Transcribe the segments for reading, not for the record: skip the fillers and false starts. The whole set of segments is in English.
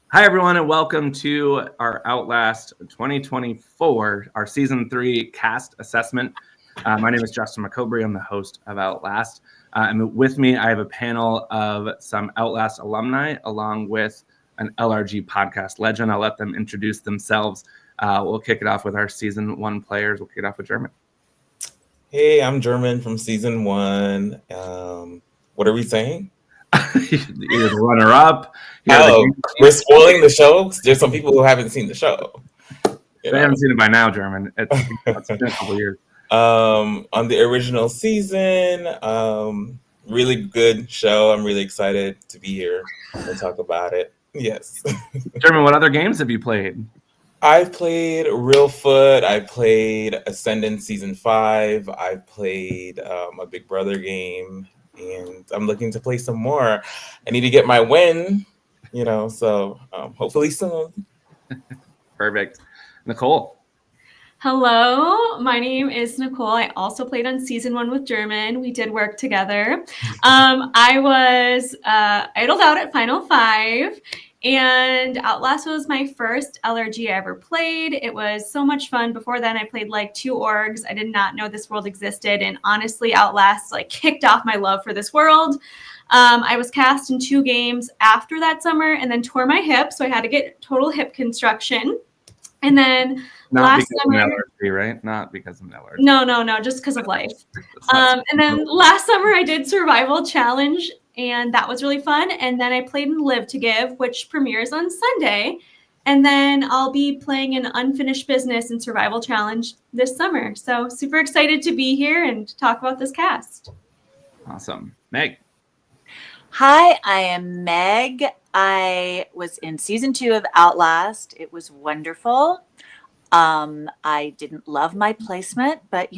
Hi, everyone, and welcome to our Outlast 2024, our Season 3 cast assessment. My name is Justin McCovery. I'm the host of Outlast. And with me, I have a panel of some Outlast alumni, along with an LRG podcast legend. I'll let them introduce themselves. We'll kick it off with our Season 1 players. We'll kick it off with Jermin. Hey, I'm Jermin from Season 1. What are we saying? You're the runner-up. We're spoiling the show. There's some people who haven't seen the show. They haven't seen it by now, Jermin. It's been a couple of years. On the original season, really good show. I'm really excited to be here and talk about it. Yes. Jermin, what other games have you played? I've played Real Foot. I played Ascendant Season 5. I've played a Big Brother game. And I'm looking to play some more. I need to get my win, so hopefully soon. Perfect. Nicole. Hello, my name is Nicole. I also played on Season 1 with Jermin. We did work together. I was idled out at Final 5, and Outlast was my first LRG I ever played. It was so much fun. Before then, I played like 2 orgs. I did not know this world existed, and honestly, Outlast kicked off my love for this world. I was cast in 2 games after that summer and then tore my hip, so I had to get total hip construction. And then last summer, LRG, right? Not because of LRG. No, just because of life. And then last summer I did Survival Challenge, and that was really fun. And then I played in Live to Give, which premieres on Sunday. And then I'll be playing an Unfinished Business in Survival Challenge this summer. So super excited to be here and talk about this cast. Awesome. Meg. Hi, I am Meg. I was in Season 2 of Outlast. It was wonderful. I didn't love my placement, but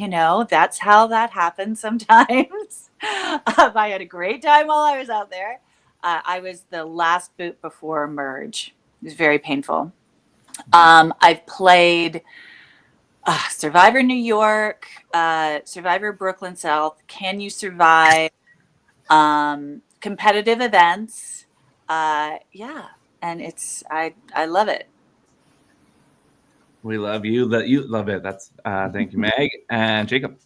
that's how that happens sometimes. I had a great time while I was out there. I was the last boot before merge. It was very painful. I've played Survivor New York, Survivor Brooklyn South, Can You Survive, competitive events. And I love it. We love you. That you love it. That's thank you, Meg. And Jacob.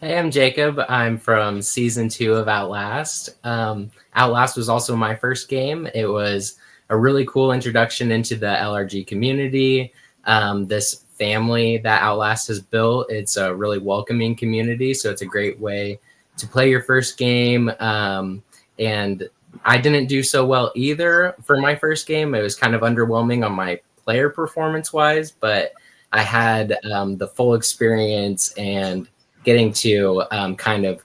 Hey, I'm Jacob. I'm from Season 2 of Outlast. Outlast was also my first game. It was a really cool introduction into the LRG community. This family that Outlast has built, it's a really welcoming community, so it's a great way to play your first game. And I didn't do so well either for my first game. It was kind of underwhelming on my player performance wise, but I had the full experience, and getting to kind of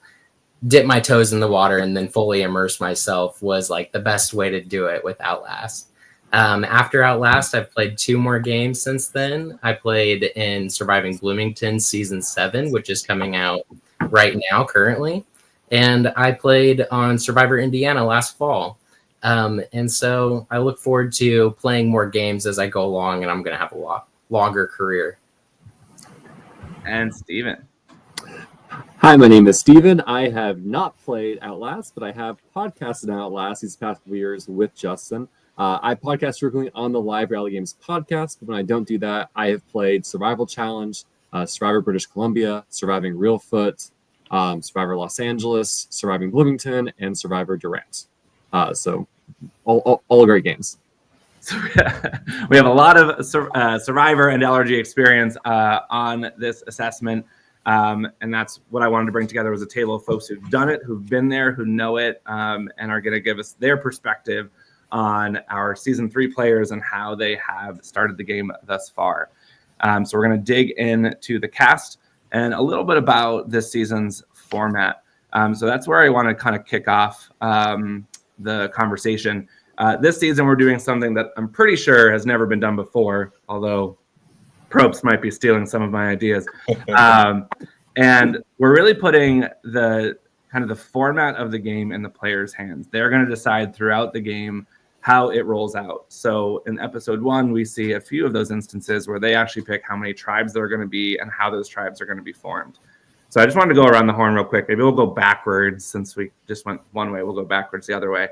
dip my toes in the water and then fully immerse myself was the best way to do it with Outlast. After Outlast, I've played 2 more games since then. I played in Surviving Bloomington Season 7, which is coming out right now currently. And I played on Survivor Indiana last fall. And so I look forward to playing more games as I go along, and I'm going to have a longer career. And Steven. Hi, my name is Steven. I have not played Outlast, but I have podcasted Outlast these past couple years with Justin. I podcast frequently on the Live Rally Games podcast, but when I don't do that, I have played Survival Challenge, Survivor British Columbia, Surviving Real Foot, Survivor Los Angeles, Surviving Bloomington, and Survivor Durant. So all great games. So we have a lot of Survivor and LRG experience on this assessment. And that's what I wanted to bring together was a table of folks who've done it, who've been there, who know it, and are going to give us their perspective on our Season 3 players and how they have started the game thus far. So we're going to dig into the cast and a little bit about this season's format. So that's where I want to kind of kick off the conversation. This season, we're doing something that I'm pretty sure has never been done before, although Probst might be stealing some of my ideas. And we're really putting the format of the game in the players' hands. They're going to decide throughout the game how it rolls out. So in episode 1, we see a few of those instances where they actually pick how many tribes there are going to be and how those tribes are going to be formed. So I just wanted to go around the horn real quick. Maybe we'll go backwards since we just went one way. We'll go backwards the other way.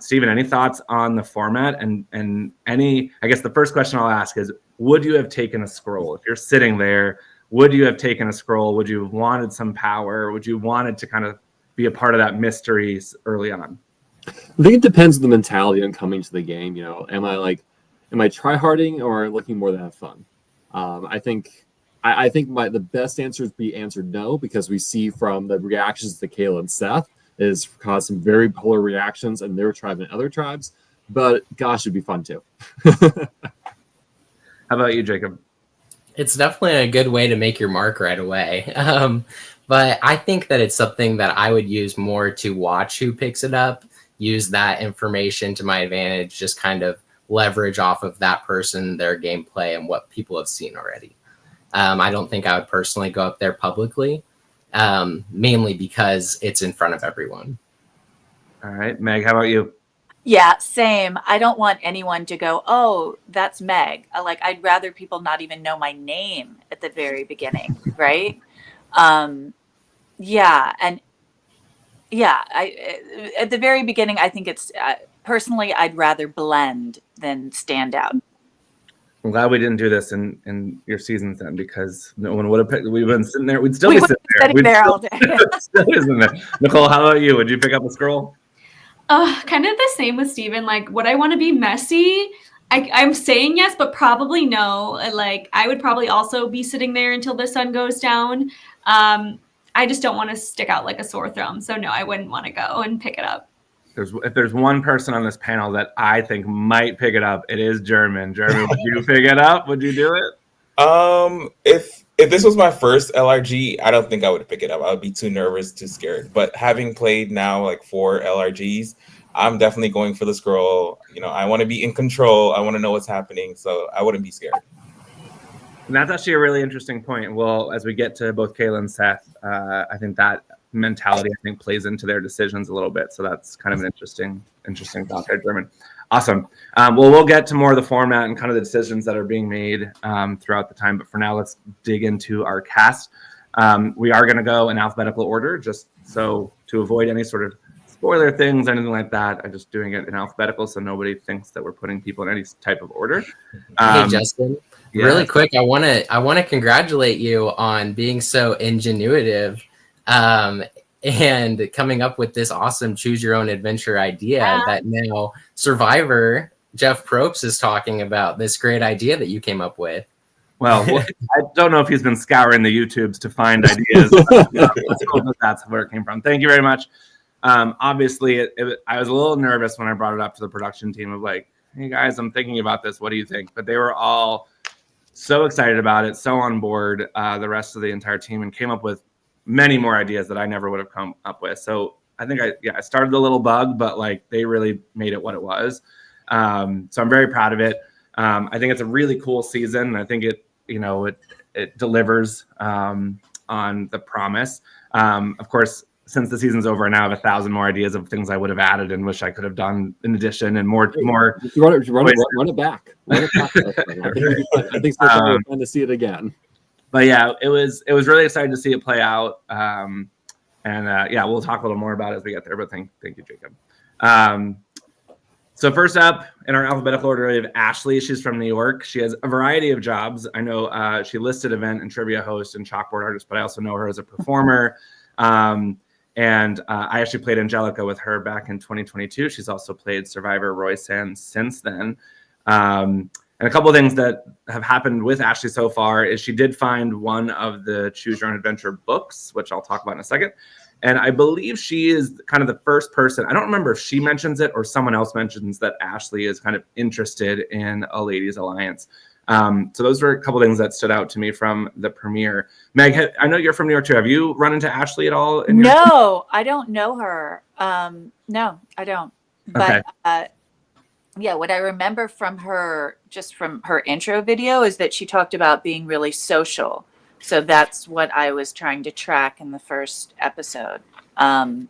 Stephen, any thoughts on the format and any, I guess the first question I'll ask is, would you have taken a scroll? If you're sitting there, would you have taken a scroll? Would you have wanted some power? Would you wanted to kind of be a part of that mystery early on? I think it depends on the mentality on coming to the game. You know, am I try-harding or looking more to have fun? I think the best answer is be answered no, because we see from the reactions to Kayla and Seth is caused some very polar reactions in their tribe and other tribes. But gosh, it'd be fun too. How about you, Jacob? It's definitely a good way to make your mark right away. But I think that it's something that I would use more to watch who picks it up, use that information to my advantage, just kind of leverage off of that person, their gameplay, and what people have seen already. I don't think I would personally go up there publicly, mainly because it's in front of everyone. All right, Meg, how about you? Yeah, same. I don't want anyone to go, oh, that's Meg. I'd rather people not even know my name at the very beginning, right? At the very beginning, I think it's, personally, I'd rather blend than stand out. I'm glad we didn't do this in your seasons then, because no one would have picked. We've been sitting there. We'd still be sitting there. All day. Still be sitting there. Nicole, how about you? Would you pick up a scroll? Kind of the same with Steven. Like, would I want to be messy? I'm saying yes, but probably no. Like, I would probably also be sitting there until the sun goes down. I just don't want to stick out like a sore thumb. So no, I wouldn't want to go and pick it up. If there's one person on this panel that I think might pick it up, it is Jermin. Jermin, would you pick it up? Would you do it? If this was my first LRG, I don't think I would pick it up. I would be too nervous, too scared. But having played now like 4 LRGs, I'm definitely going for the scroll. You know, I want to be in control. I want to know what's happening, so I wouldn't be scared. And that's actually a really interesting point. Well, as we get to both Kayla and Seth, I think that mentality plays into their decisions a little bit. So that's kind of an interesting thought there, Jermin. Awesome. Well, we'll get to more of the format and kind of the decisions that are being made throughout the time. But for now, let's dig into our cast. We are going to go in alphabetical order, just so to avoid any sort of spoiler things, anything like that. I'm just doing it in alphabetical so nobody thinks that we're putting people in any type of order. Hey, Justin, really quick, I want to congratulate you on being so ingenuitive and coming up with this awesome choose your own adventure idea that now Survivor Jeff Probst is talking about, this great idea that you came up with. Well, I don't know if he's been scouring the YouTubes to find ideas. That's where it came from. Thank you very much. Obviously, I was a little nervous when I brought it up to the production team of like, hey guys, I'm thinking about this. What do you think? But they were all so excited about it, so on board, the rest of the entire team, and came up with many more ideas that I never would have come up with. So I think I started a little bug, but like they really made it what it was. So I'm very proud of it. I think it's a really cool season. I think it delivers on the promise. Of course, since the season's over, I now have 1,000 more ideas of things I would have added and wish I could have done in addition, and more. Run it back. I think it's fun to see it again. But yeah, it was really exciting to see it play out. We'll talk a little more about it as we get there. But thank you, Jacob. So first up in our alphabetical order, we have Ashley. She's from New York. She has a variety of jobs. I know she listed event and trivia host and chalkboard artist, but I also know her as a performer. I actually played Angelica with her back in 2022. She's also played Survivor Roy Sands since then. And a couple of things that have happened with Ashley so far is she did find one of the Choose Your Own Adventure books, which I'll talk about in a second. And I believe she is kind of the first person. I don't remember if she mentions it or someone else mentions that Ashley is kind of interested in a ladies' alliance. So those were a couple of things that stood out to me from the premiere. Meg, I know you're from New York too. Have you run into Ashley at all? No, I don't know her. No, I don't. But okay. What I remember from her, just from her intro video, is that she talked about being really social. So that's what I was trying to track in the first episode. It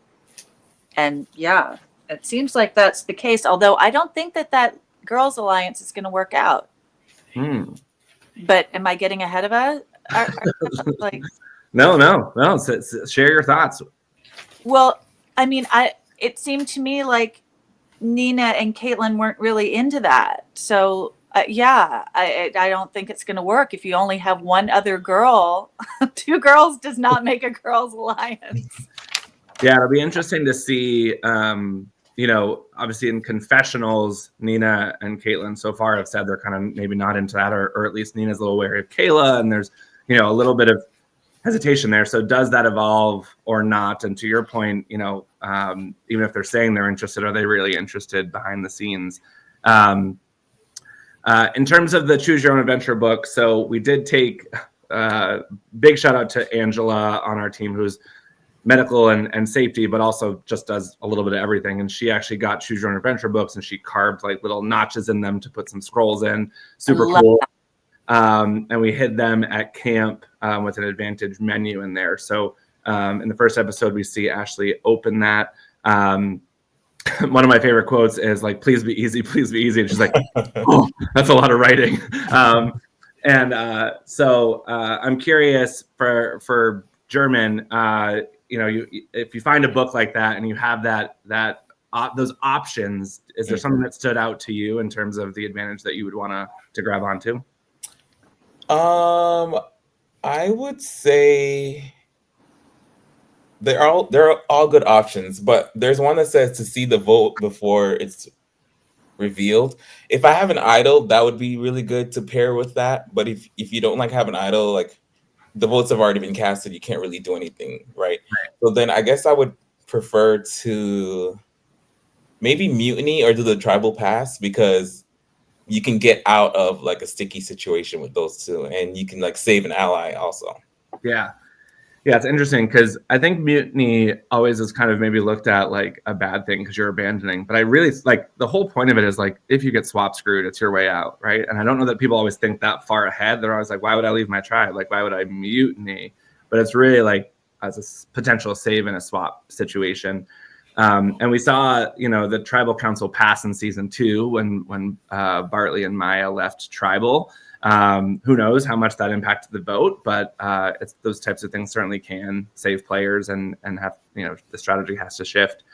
seems like that's the case. Although I don't think that girls' alliance is going to work out. But am I getting ahead of us? No. Share your thoughts. Well, I mean, it seemed to me like Nina and Caitlin weren't really into that. So I don't think it's going to work if you only have one other girl. Two girls does not make a girls' alliance. Yeah, it'll be interesting to see. Obviously in confessionals, Nina and Caitlin so far have said they're kind of maybe not into that, or at least Nina's a little wary of Kayla, and there's a little bit of hesitation there. So does that evolve or not? And to your point, even if they're saying they're interested, are they really interested behind the scenes? In terms of the Choose Your Own Adventure book, so we did take big shout out to Angela on our team, who's medical and safety, but also just does a little bit of everything. And she actually got Choose Your Own Adventure books, and she carved like little notches in them to put some scrolls in. Super cool. And we hid them at camp with an advantage menu in there. So in the first episode, we see Ashley open that. One of my favorite quotes is like, please be easy, please be easy. And she's like, oh, that's a lot of writing. So I'm curious for Jermin, if you find a book like that and you have those options, is there something that stood out to you in terms of the advantage that you would want to grab onto? I would say they're all good options, but there's one that says to see the vote before it's revealed. If I have an idol, that would be really good to pair with that. But if you don't have an idol, like the votes have already been casted, you can't really do anything, right? So then I guess I would prefer to maybe mutiny or do the tribal pass, because you can get out of like a sticky situation with those two, and you can like save an ally also. Yeah, it's interesting because I think mutiny always is kind of maybe looked at like a bad thing because you're abandoning. But I really like the whole point of it is like, if you get swap screwed, it's your way out, right? And I don't know that people always think that far ahead. They're always like, why would I leave my tribe? Like, why would I mutiny? But it's really like as a potential save in a swap situation. And we saw, the tribal council pass in season 2 when Bartley and Maya left tribal. Who knows how much that impacted the vote, but it's those types of things certainly can save players and have, the strategy has to shift.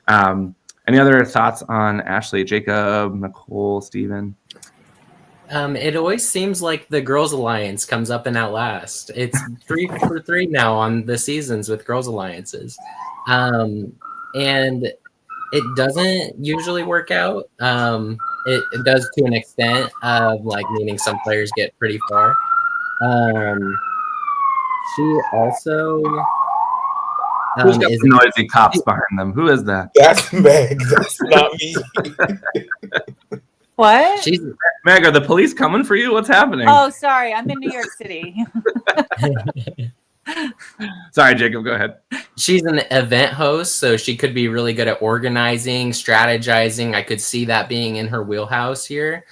Any other thoughts on Ashley, Jacob, Nicole, Steven? It always seems like the Girls Alliance comes up in Outlast. It's 3 for 3 now on the seasons with Girls Alliances. And it doesn't usually work out. It does to an extent of like meaning some players get pretty far. She also who's got the noisy cops behind them? Who is that? That's Meg. That's not me. What? Meg, are the police coming for you? What's happening? Oh, sorry. I'm in New York City. Sorry, Jacob, go ahead. She's an event host, so she could be really good at organizing, strategizing. I could see that being in her wheelhouse here.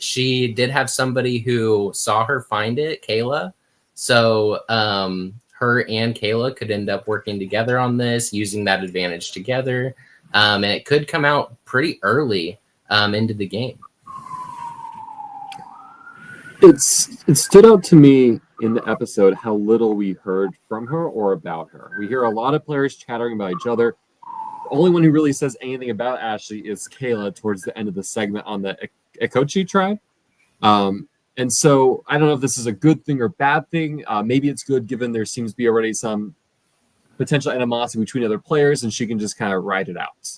She did have somebody who saw her find it, Kayla. So her and Kayla could end up working together on this, using that advantage together. And it could come out pretty early into the game. It stood out to me in the episode how little we heard from her or about her. We hear a lot of players chattering about each other. The only one who really says anything about Ashley is Kayla towards the end of the segment on the Ekochi tribe. And so I don't know if this is a good thing or bad thing. Maybe it's good given there seems to be already some potential animosity between other players and she can just kind of ride it out.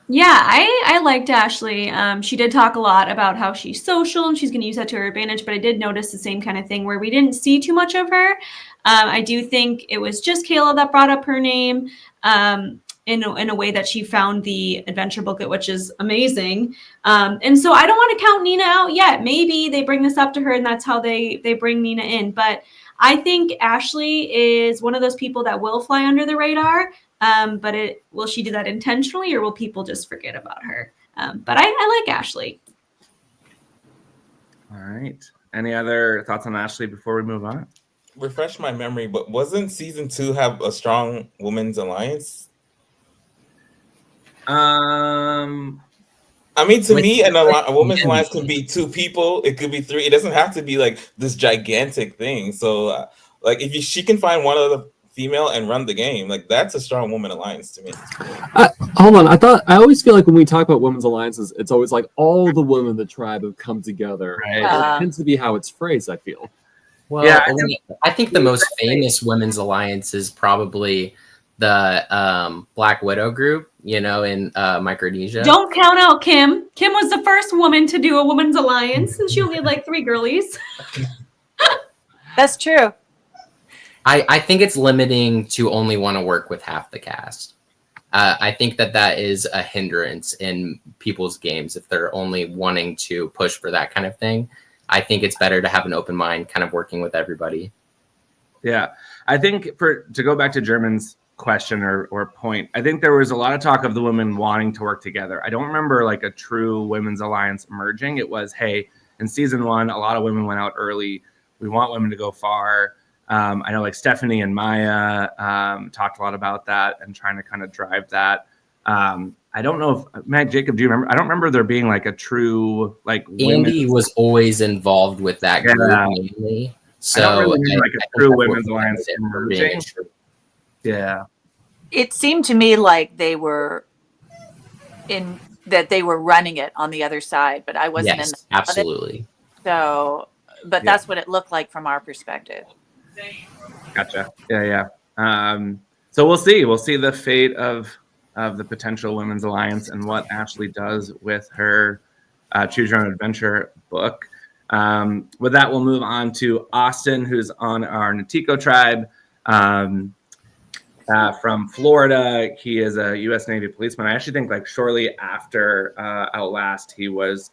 Yeah, I liked Ashley. She did talk a lot about how she's social and she's going to use that to her advantage, but I did notice the same kind of thing where we didn't see too much of her. I do think it was just Kayla that brought up her name in a way that she found the adventure booklet, which is amazing. And so I don't want to count Nina out yet. Maybe they bring this up to her and that's how they bring Nina in. But I think Ashley is one of those people that will fly under the radar. But will she do that intentionally or will people just forget about her? But I like Ashley. All right. Any other thoughts on Ashley before we move on? Refresh my memory, but wasn't season 2 have a strong women's alliance? I mean, to me, a women's alliance can be 2 people. It could be 3. It doesn't have to be like this gigantic thing. So, like, if she can find one of the female and run the game. Like, that's a strong woman alliance to me. Hold on. I always feel like when we talk about women's alliances, it's always like all the women in the tribe have come together. Right. It tends to be how it's phrased, I feel. Well, Yeah, I think the most famous women's alliance is probably the Black Widow group, in Micronesia. Don't count out Kim. Kim was the first woman to do a women's alliance, and she only had like 3 girlies. That's true. I think it's limiting to only want to work with half the cast. I think that is a hindrance in people's games if they're only wanting to push for that kind of thing. I think it's better to have an open mind, kind of working with everybody. Yeah, I think to go back to Jermin's question or point, I think there was a lot of talk of the women wanting to work together. I don't remember like a true women's alliance emerging. It was, hey, in season 1, a lot of women went out early. We want women to go far. I know like Stephanie and Maya talked a lot about that and trying to kind of drive that. I don't know if Matt, Jacob, do you remember? I don't remember there being like a true like Andy was always involved with that group mainly. So I don't really mean like a true women's alliance emerging. emerging. Yeah. It seemed to me like they were running it on the other side, but I wasn't in the absolutely. So, but that's what it looked like from our perspective. Gotcha. Yeah. So we'll see. We'll see the fate of the potential women's alliance and what Ashley does with her Choose Your Own Adventure book. With that, we'll move on to Austin, who's on our Natiko tribe. From Florida. He is a U.S. Navy policeman. I actually think like shortly after Outlast, he was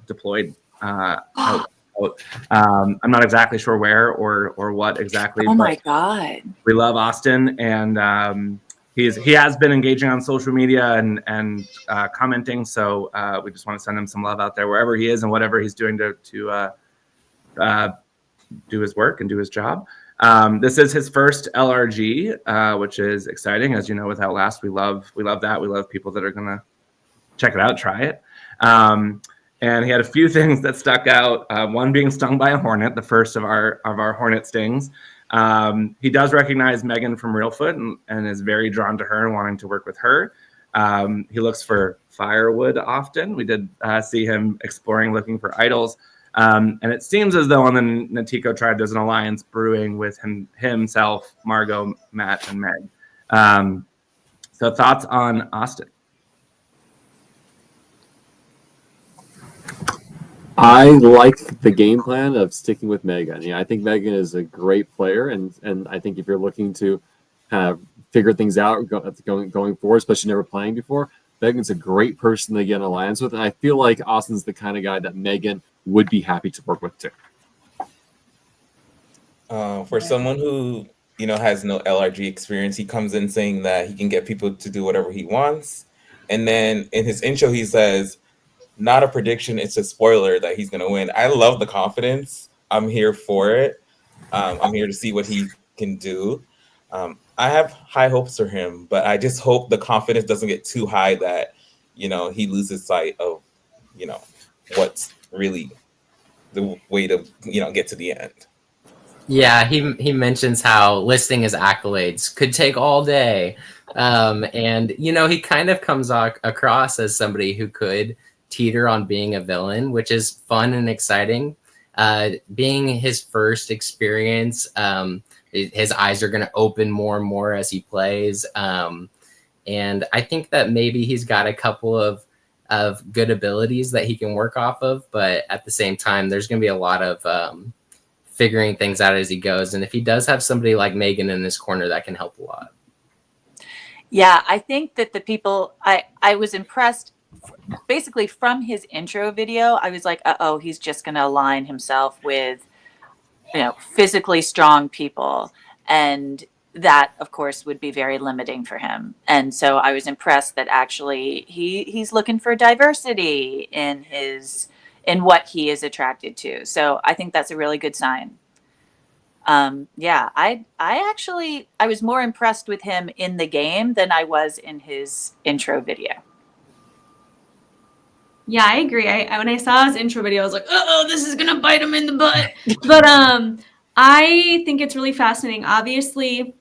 deployed out. I'm not exactly sure where or what exactly. Oh my God. We love Austin, and he has been engaging on social media and commenting. So we just want to send him some love out there wherever he is and whatever he's doing to do his work and do his job. This is his first LRG, which is exciting. As you know, with Outlast, we love that. We love people that are gonna check it out, try it. And he had a few things that stuck out. One being stung by a hornet, the first of our hornet stings. He does recognize Megan from Reelfoot and is very drawn to her and wanting to work with her. He looks for firewood often. We did see him exploring, looking for idols. And it seems as though on the Natiko tribe, there's an alliance brewing with himself, Margot, Matt, and Meg. So thoughts on Austin? I like the game plan of sticking with Megan. Yeah, I think Megan is a great player, and I think if you're looking to kind of figure things out going forward, especially never playing before, Megan's a great person to get an alliance with, and I feel like Austin's the kind of guy that Megan would be happy to work with too. For someone who has no LRG experience, he comes in saying that he can get people to do whatever he wants, and then in his intro he says, "Not a prediction, it's a spoiler that he's going to win." I love the confidence. I'm here for it. I'm here to see what he can do. I have high hopes for him, but I just hope the confidence doesn't get too high that he loses sight of what's really the way to get to the end. Yeah, he mentions how listing his accolades could take all day, and he kind of comes across as somebody who could teeter on being a villain, which is fun and exciting. Being his first experience, his eyes are going to open more and more as he plays, and I think that maybe he's got a couple of good abilities that he can work off of, but at the same time, there's going to be a lot of figuring things out as he goes. And if he does have somebody like Megan in his corner, that can help a lot. Yeah, I think that the people, I was impressed basically from his intro video. I was like, he's just going to align himself with, physically strong people. And that, of course, would be very limiting for him. And so I was impressed that actually he's looking for diversity in what he is attracted to. So I think that's a really good sign. I was more impressed with him in the game than I was in his intro video. Yeah, I agree. When I saw his intro video, I was like, this is going to bite him in the butt. But I think it's really fascinating. Obviously,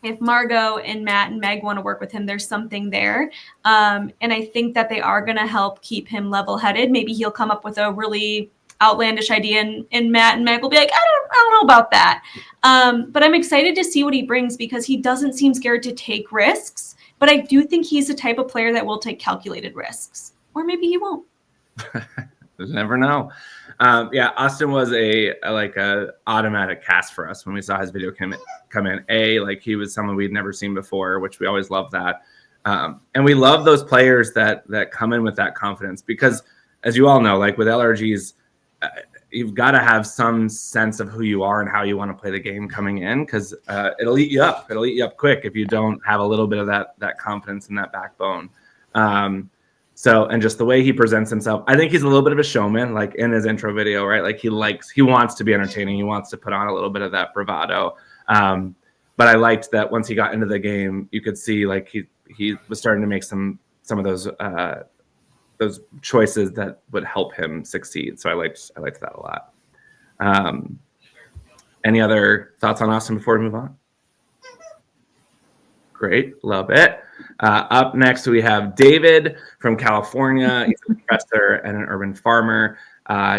if Margot and Matt and Meg want to work with him, there's something there. And I think that they are going to help keep him level-headed. Maybe he'll come up with a really outlandish idea, and Matt and Meg will be like, I don't know about that. But I'm excited to see what he brings because he doesn't seem scared to take risks. But I do think he's the type of player that will take calculated risks. Or maybe he won't. You never know. Austin was a automatic cast for us when we saw his video come in. He was someone we'd never seen before, which we always love that. And we love those players that come in with that confidence because, as you all know, like with LRGs, you've got to have some sense of who you are and how you want to play the game coming in because it'll eat you up. It'll eat you up quick if you don't have a little bit of that confidence and that backbone. And just the way he presents himself, I think he's a little bit of a showman, like in his intro video, right? Like he wants to be entertaining. He wants to put on a little bit of that bravado. But I liked that once he got into the game, you could see like he was starting to make some of those choices that would help him succeed. So I liked that a lot. Any other thoughts on Austin before we move on? Great. Love it. Up next, we have David from California. He's a professor and an urban farmer.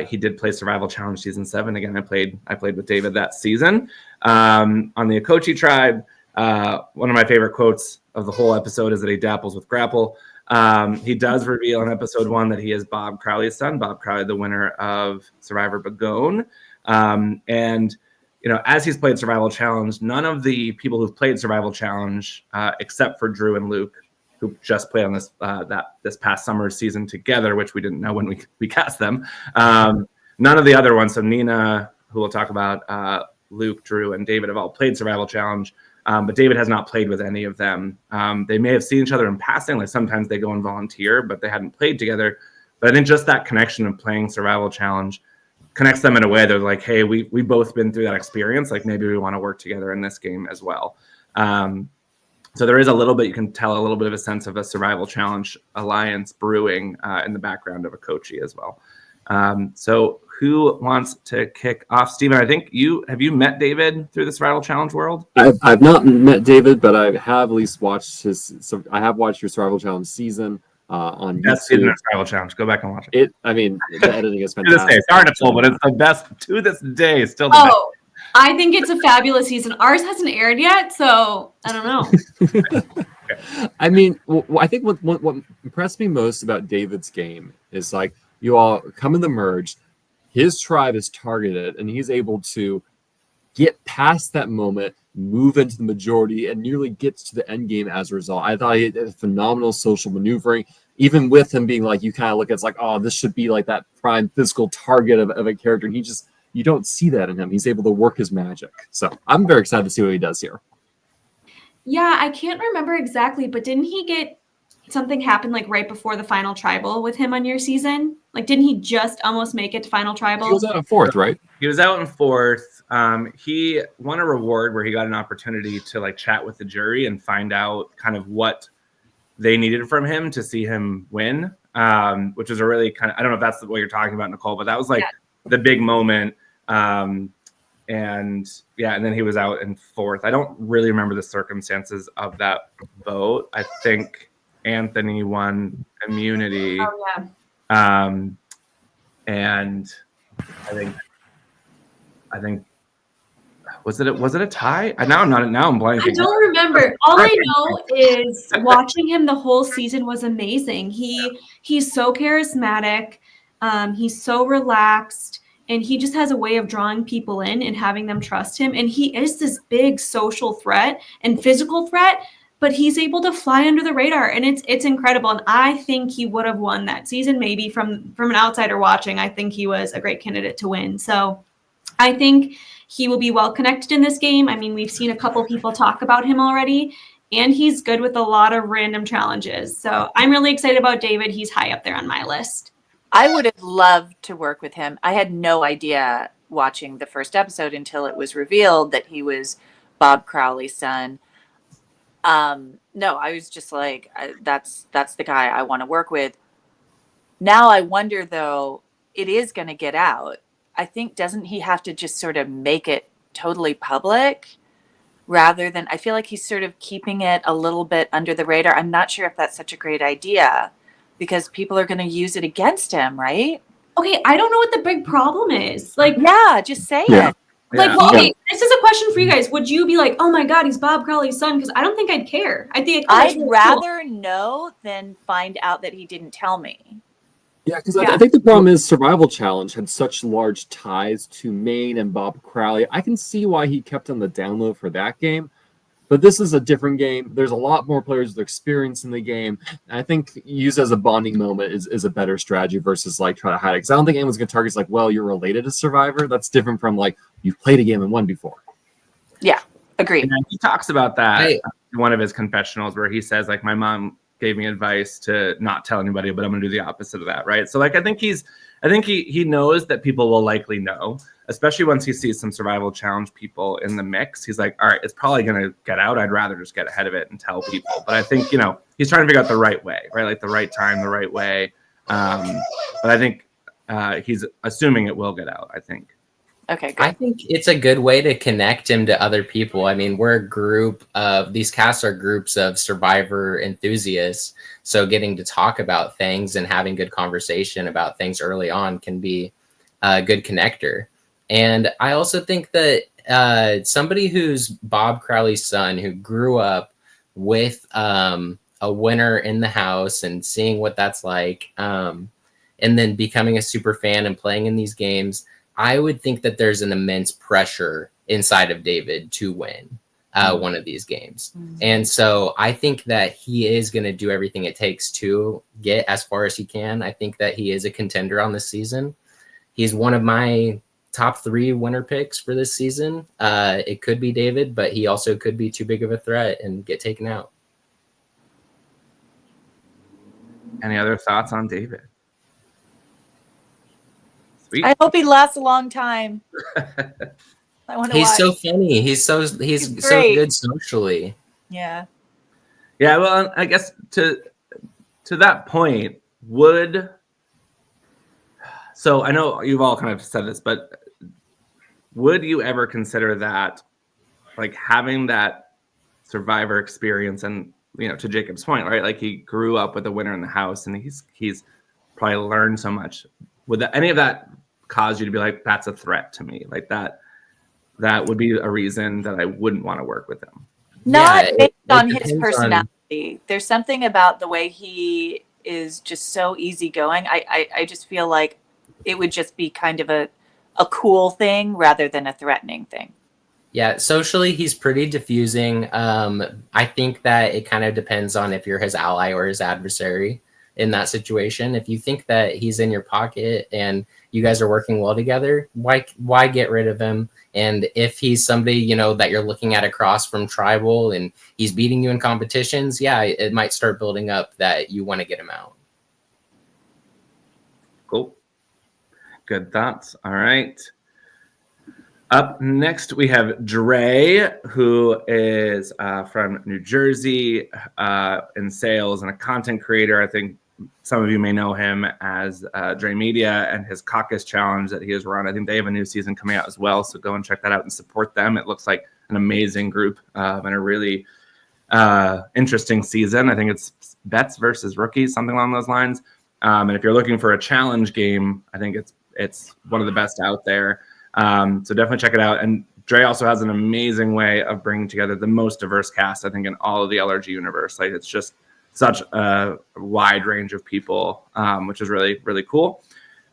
He did play Survival Challenge Season 7. Again, I played with David that season. On the Okochi tribe, one of my favorite quotes of the whole episode is that he dapples with grapple. He does reveal in episode 1 that he is Bob Crowley's son. Bob Crowley, the winner of Survivor Bagone. And as he's played Survival Challenge, none of the people who've played Survival Challenge, except for Drew and Luke, who just played on this past summer season together, which we didn't know when we cast them. None of the other ones, so Nina, who we'll talk about, Luke, Drew, and David have all played Survival Challenge, but David has not played with any of them. They may have seen each other in passing, like sometimes they go and volunteer, but they hadn't played together. But I think just that connection of playing Survival Challenge connects them in a way. They're like, hey, we both been through that experience. Like maybe we want to work together in this game as well. So there is a little bit, you can tell a little bit of a sense of a Survival Challenge alliance brewing in the background of Okochi as well. So who wants to kick off? Steven, I think have you met David through the Survival Challenge world? I've not met David, but I have at least watched I have watched your Survival Challenge season. On best season of Survival Challenge. Go back and watch it. I mean, the editing is To this fantastic. day, it's hard to pull, but it's the best to this day. Still the best. I think it's a fabulous season. Ours hasn't aired yet, so I don't know. I mean, I think what impressed me most about David's game is like you all come in the merge, his tribe is targeted, and he's able to get past that moment, move into the majority, and nearly gets to the end game as a result. I thought he had phenomenal social maneuvering, even with him being like, you kind of look at it's like, oh, this should be like that prime physical target of a character. And you don't see that in him. He's able to work his magic. So I'm very excited to see what he does here. Yeah, I can't remember exactly, but didn't he get something happen like right before the final tribal with him on your season? Like, didn't he just almost make it to final tribal? He was out in 4th, right? He was out in 4th. He won a reward where he got an opportunity to like chat with the jury and find out kind of what they needed from him to see him win, which was a really kind of, I don't know if that's what you're talking about, Nicole, but that was like the big moment. And then he was out in 4th. I don't really remember the circumstances of that vote. I think Anthony won immunity. Oh, yeah. And I think was it a tie? Now I'm blanking. I don't remember. All I know is watching him the whole season was amazing. He's so charismatic. He's so relaxed, and he just has a way of drawing people in and having them trust him. And he is this big social threat and physical threat, but he's able to fly under the radar, and it's incredible. And I think he would have won that season, maybe from an outsider watching. I think he was a great candidate to win. So I think he will be well connected in this game. I mean, we've seen a couple people talk about him already, and he's good with a lot of random challenges. So I'm really excited about David. He's high up there on my list. I would have loved to work with him. I had no idea watching the first episode until it was revealed that he was Bob Crowley's son. No, I was just like, that's the guy I want to work with. Now I wonder, though, it is going to get out. I think, doesn't he have to just sort of make it totally public? rather than, I feel like he's sort of keeping it a little bit under the radar. I'm not sure if that's such a great idea because people are going to use it against him, right? Okay, I don't know what the big problem is. Like, Yeah, just say Yeah. it. like, well, okay, this is a question for you guys. Would you be like, oh my God, he's Bob Crowley's son? Because I don't think I'd care. I think I'd rather know than find out that he didn't tell me. Yeah, because I think the problem is Survival Challenge had such large ties to Maine and Bob Crowley. I can see why he kept on the download for that game, but this is a different game. There's a lot more players with experience in the game. And I think used as a bonding moment is a better strategy versus like try to hide it. Because I don't think anyone's going to target like, well, you're related to Survivor. That's different from like you've played a game and won before. Yeah, agreed. And he talks about that in one of his confessionals where he says like, my mom gave me advice to not tell anybody, but I'm gonna do the opposite of that, right? So like I think he knows that people will likely know, especially once he sees some Survival Challenge people in the mix. He's like, all right, it's probably gonna get out. I'd rather just get ahead of it and tell people. But I think, you know, he's trying to figure out the right way, right? Like the right time, the right way. But I think he's assuming it will get out, I think. Okay, good. I think it's a good way to connect him to other people. I mean, we're a group of, these casts are groups of Survivor enthusiasts. So getting to talk about things and having good conversation about things early on can be a good connector. And I also think that somebody who's Bob Crowley's son, who grew up with a winner in the house and seeing what that's like, and then becoming a super fan and playing in these games, I would think that there's an immense pressure inside of David to win one of these games. And so I think that he is going to do everything it takes to get as far as he can. I think that he is a contender on this season. He's one of my top 3 winner picks for this season. It could be David, but he also could be too big of a threat and get taken out. Any other thoughts on David? Sweet. I hope he lasts a long time. I want to He's watch. so funny. He's so good socially. Yeah. Yeah, well, I guess to that point, so I know you've all kind of said this, but would you ever consider that, like having that Survivor experience, and you know, to Jacob's point, right? Like he grew up with a winner in the house, and he's probably learned so much. Would any of that cause you to be like, that's a threat to me? Like that would be a reason that I wouldn't want to work with him. Not Yeah, based on depends his personality. There's something about the way he is just so easygoing. I just feel like it would just be kind of a cool thing rather than a threatening thing. Yeah, socially, he's pretty diffusing. I think that it kind of depends on if you're his ally or his adversary in that situation. If you think that he's in your pocket and you guys are working well together, why get rid of him? And if he's somebody, you know, that you're looking at across from tribal and he's beating you in competitions, yeah, it might start building up that you want to get him out. Cool. Good thoughts. All right. Up next, we have Dre, who is from New Jersey, in sales and a content creator. I think some of you may know him as Dre Media and his Caucus Challenge that he has run. I think they have a new season coming out as well, so go and check that out and support them. It looks like an amazing group and a really interesting season. I think it's Bets versus Rookies, something along those lines. And if you're looking for a challenge game, I think it's one of the best out there. So definitely check it out. And Dre also has an amazing way of bringing together the most diverse cast, I think, in all of the LRG universe. Like it's just such a wide range of people, which is really, really cool.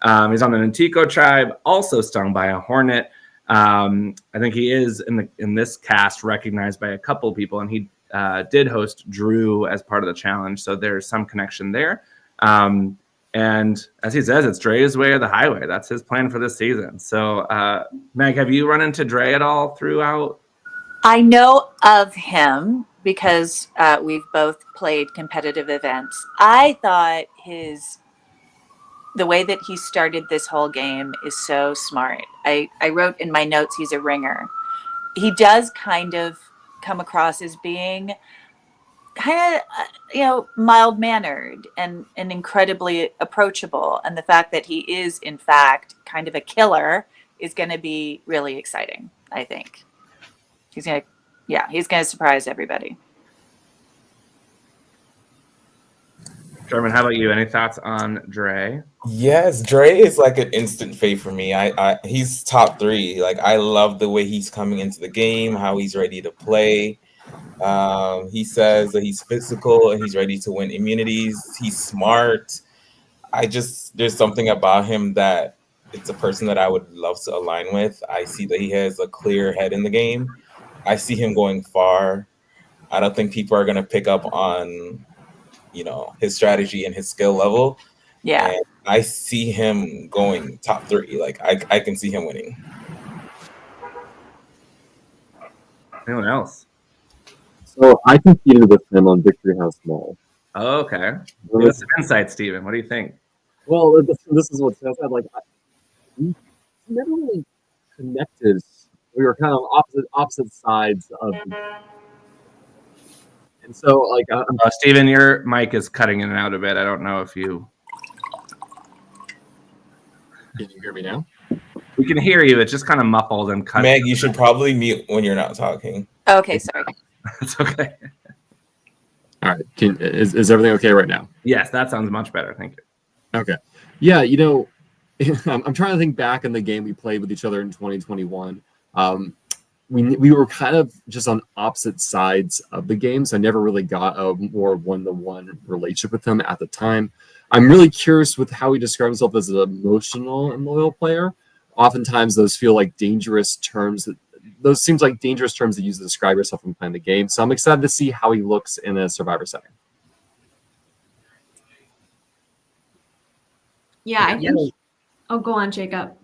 He's on the Nantico tribe, also stung by a hornet. I think he is in this cast recognized by a couple people, and he did host Drew as part of the challenge. So there's some connection there. And as he says, it's Dre's way or the highway. That's his plan for this season. So, Meg, have you run into Dre at all throughout? I know of him because we've both played competitive events. I thought the way that he started this whole game is so smart. I wrote in my notes, he's a ringer. He does kind of come across as being kind of, mild-mannered and incredibly approachable. And the fact that he is, in fact, kind of a killer is going to be really exciting, I think. He's going to Yeah, he's going to surprise everybody. Jermin, how about you? Any thoughts on Dre? Yes, Dre is like an instant fave for me. He's top 3. Like, I love the way he's coming into the game, how he's ready to play. He says that he's physical and he's ready to win immunities. He's smart. There's something about him that it's a person that I would love to align with. I see that he has a clear head in the game. I see him going far. I don't think people are going to pick up on, his strategy and his skill level. Yeah. And I see him going top 3. Like, I can see him winning. Anyone else? So I competed with him on Victory House Mall. Oh, okay. Give us some insight, Steven. What do you think? Well, this is what Seth said. Like, we never really connected. We were kind of opposite sides of. And so, like, Steven, your mic is cutting in and out a bit. I don't know if you. Can you hear me now? We can hear you. It's just kind of muffled and cut. Meg, you should probably mute when you're not talking. Okay, sorry. It's okay. All right. Is everything okay right now? Yes, that sounds much better. Thank you. Okay. Yeah, I'm trying to think back in the game we played with each other in 2021. We were kind of just on opposite sides of the game, so I never really got a more one-to-one relationship with him at the time. I'm really curious with how he describes himself as an emotional and loyal player. Oftentimes, those feel like dangerous terms. Those seems like dangerous terms to use to describe yourself when playing the game. So I'm excited to see how he looks in a Survivor setting. Yeah, I think. Oh, go on, Jacob.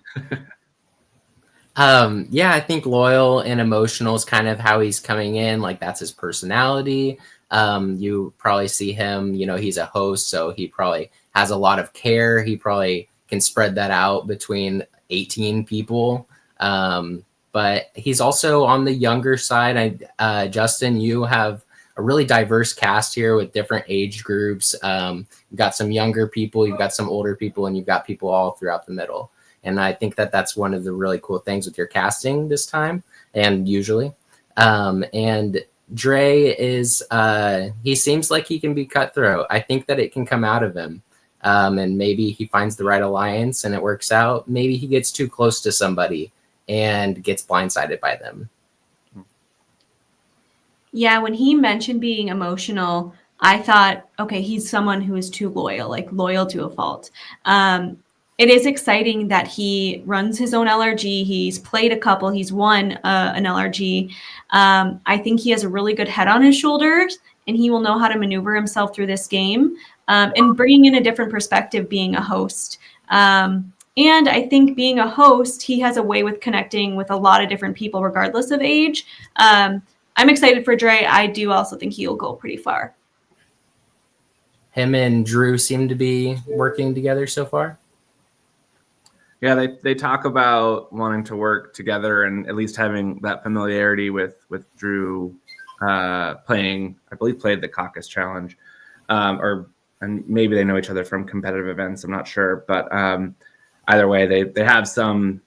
I think loyal and emotional is kind of how he's coming in. Like, that's his personality. You probably see him, he's a host, so he probably has a lot of care. He probably can spread that out between 18 people. But he's also on the younger side. Justin, you have a really diverse cast here with different age groups. You've got some younger people, you've got some older people, and you've got people all throughout the middle. And I think that that's one of the really cool things with your casting this time, and usually. And Dre is, he seems like he can be cutthroat. I think that it can come out of him. And maybe he finds the right alliance and it works out. Maybe he gets too close to somebody and gets blindsided by them. Yeah, when he mentioned being emotional, I thought, okay, he's someone who is too loyal, like loyal to a fault. It is exciting that he runs his own LRG. He's played a couple. He's won an LRG. I think he has a really good head on his shoulders, and he will know how to maneuver himself through this game and bringing in a different perspective being a host. And I think being a host, he has a way with connecting with a lot of different people, regardless of age. I'm excited for Dre. I do also think he'll go pretty far. Him and Drew seem to be working together so far. Yeah, they talk about wanting to work together and at least having that familiarity with Drew playing, I believe, played the Caucus Challenge, and maybe they know each other from competitive events. I'm not sure, but either way, they have some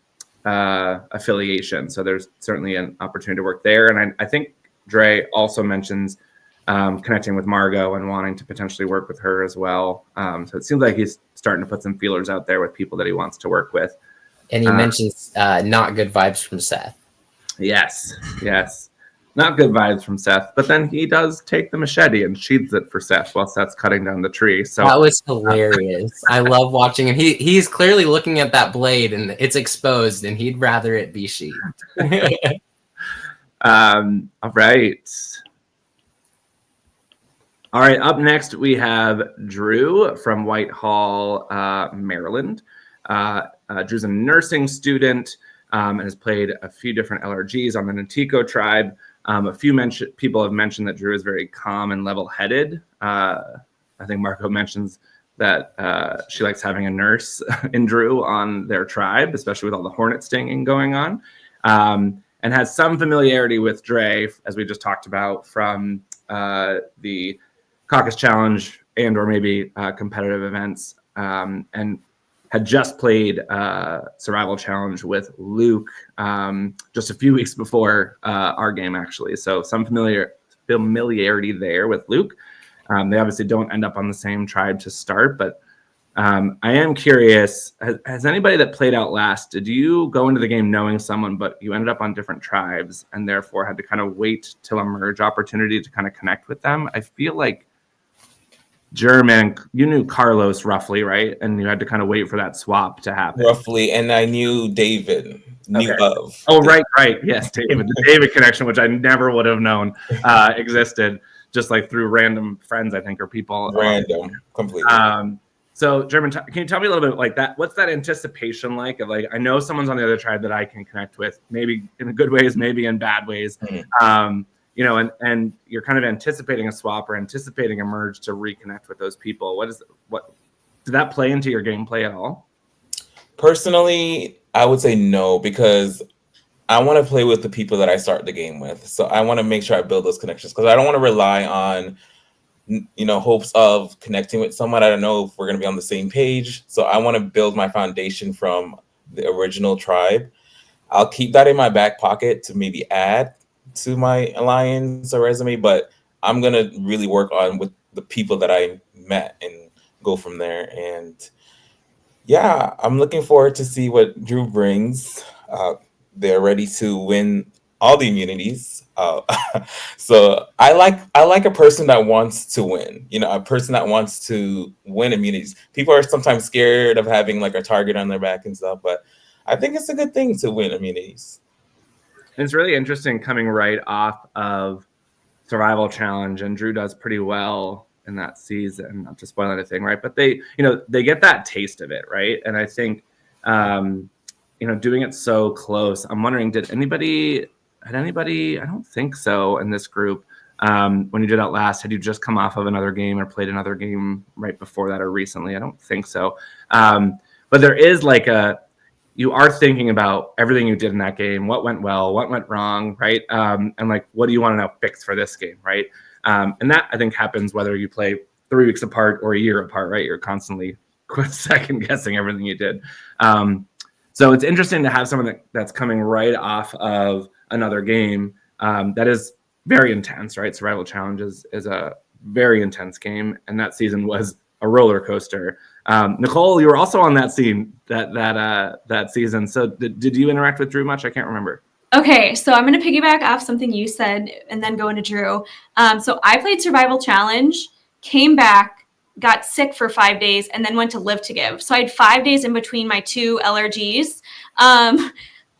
affiliation. So there's certainly an opportunity to work there. And I think Dre also mentions connecting with Margot and wanting to potentially work with her as well. So it seems like he's starting to put some feelers out there with people that he wants to work with. And he mentions not good vibes from Seth. Yes. Not good vibes from Seth, but then he does take the machete and sheathes it for Seth while Seth's cutting down the tree. So that was hilarious. I love watching him. He's clearly looking at that blade and it's exposed and he'd rather it be sheathed. All right, up next we have Drew from Whitehall, Maryland. Drew's a nursing student and has played a few different LRGs on the Natiko tribe. A few people have mentioned that Drew is very calm and level-headed. I think Marco mentions that she likes having a nurse in Drew on their tribe, especially with all the hornet stinging going on, and has some familiarity with Dre, as we just talked about, from the Caucus Challenge and or maybe competitive events. And had just played Survival Challenge with Luke just a few weeks before our game, actually. So some familiarity there with Luke. They obviously don't end up on the same tribe to start, but I am curious, has anybody that played Outlast, did you go into the game knowing someone, but you ended up on different tribes and therefore had to kind of wait till a merge opportunity to kind of connect with them? I feel like Jermin, you knew Carlos roughly, right? And you had to kind of wait for that swap to happen. Roughly, and I knew David. Knew of. Oh, right. Yes, David. The David connection, which I never would have known existed, just like through random friends, I think, or people. Random, completely. So, Jermin, can you tell me a little bit like that? What's that anticipation like? Of like, I know someone's on the other tribe that I can connect with, maybe in good ways, maybe in bad ways. Mm-hmm. You know, and you're kind of anticipating a swap or anticipating a merge to reconnect with those people. What did that play into your gameplay at all? Personally, I would say no, because I want to play with the people that I start the game with. So I want to make sure I build those connections, because I don't want to rely on, hopes of connecting with someone. I don't know if we're going to be on the same page. So I want to build my foundation from the original tribe. I'll keep that in my back pocket to maybe add to my alliance or resume, but I'm going to really work on with the people that I met and go from there. And yeah, I'm looking forward to see what Drew brings. They're ready to win all the immunities. So I like a person that wants to win, a person that wants to win immunities. People are sometimes scared of having like a target on their back and stuff, but I think it's a good thing to win immunities. It's really interesting coming right off of Survival Challenge, and Drew does pretty well in that season. Not to spoil anything, right? But they get that taste of it, right? And I think, doing it so close. I'm wondering, had anybody? I don't think so in this group. When you did Outlast, had you just come off of another game or played another game right before that or recently? I don't think so. But there is like you are thinking about everything you did in that game, what went well, what went wrong, right? And like, what do you want to now fix for this game, right? And that, I think, happens whether you play 3 weeks apart or a year apart, right? You're constantly second guessing everything you did. So it's interesting to have someone that's coming right off of another game that is very intense, right? Survival Challenge is a very intense game, and that season was a roller coaster. Nicole, you were also on that scene that season. So did you interact with Drew much? I can't remember. Okay, so I'm going to piggyback off something you said and then go into Drew. So I played Survival Challenge, came back, got sick for 5 days, and then went to Live to Give. So I had 5 days in between my 2 LRGs.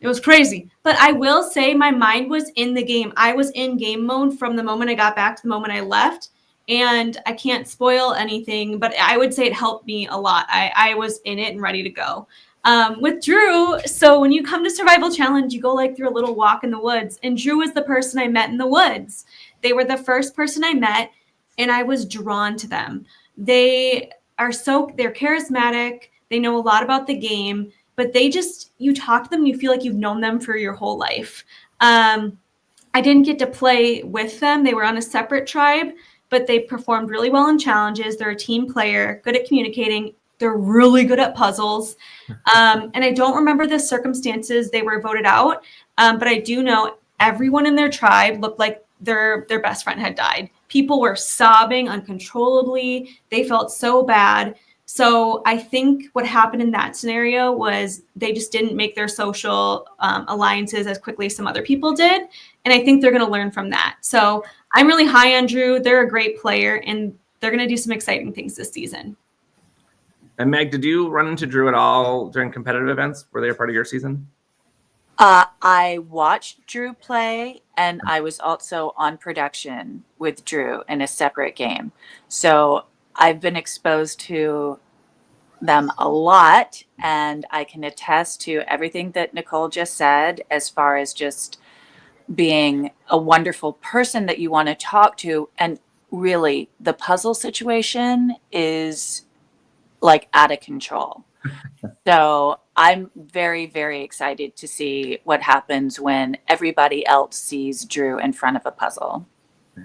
It was crazy. But I will say my mind was in the game. I was in game mode from the moment I got back to the moment I left. And I can't spoil anything, but I would say it helped me a lot. I was in it and ready to go. With Drew, so when you come to Survival Challenge, you go like through a little walk in the woods. And Drew was the person I met in the woods. They were the first person I met, and I was drawn to them. They're charismatic. They know a lot about the game, but you talk to them, you feel like you've known them for your whole life. I didn't get to play with them. They were on a separate tribe, but they performed really well in challenges. They're a team player, good at communicating. They're really good at puzzles. And I don't remember the circumstances they were voted out, but I do know everyone in their tribe looked like their best friend had died. People were sobbing uncontrollably. They felt so bad. So I think what happened in that scenario was they just didn't make their social alliances as quickly as some other people did. And I think they're going to learn from that. So I'm really high on Drew. They're a great player, and they're going to do some exciting things this season. And Meg, did you run into Drew at all during competitive events? Were they a part of your season? I watched Drew play, and I was also on production with Drew in a separate game. So I've been exposed to them a lot, and I can attest to everything that Nicole just said as far as just being a wonderful person that you want to talk to. And really, the puzzle situation is like out of control. So I'm very, very excited to see what happens when everybody else sees Drew in front of a puzzle. Yeah.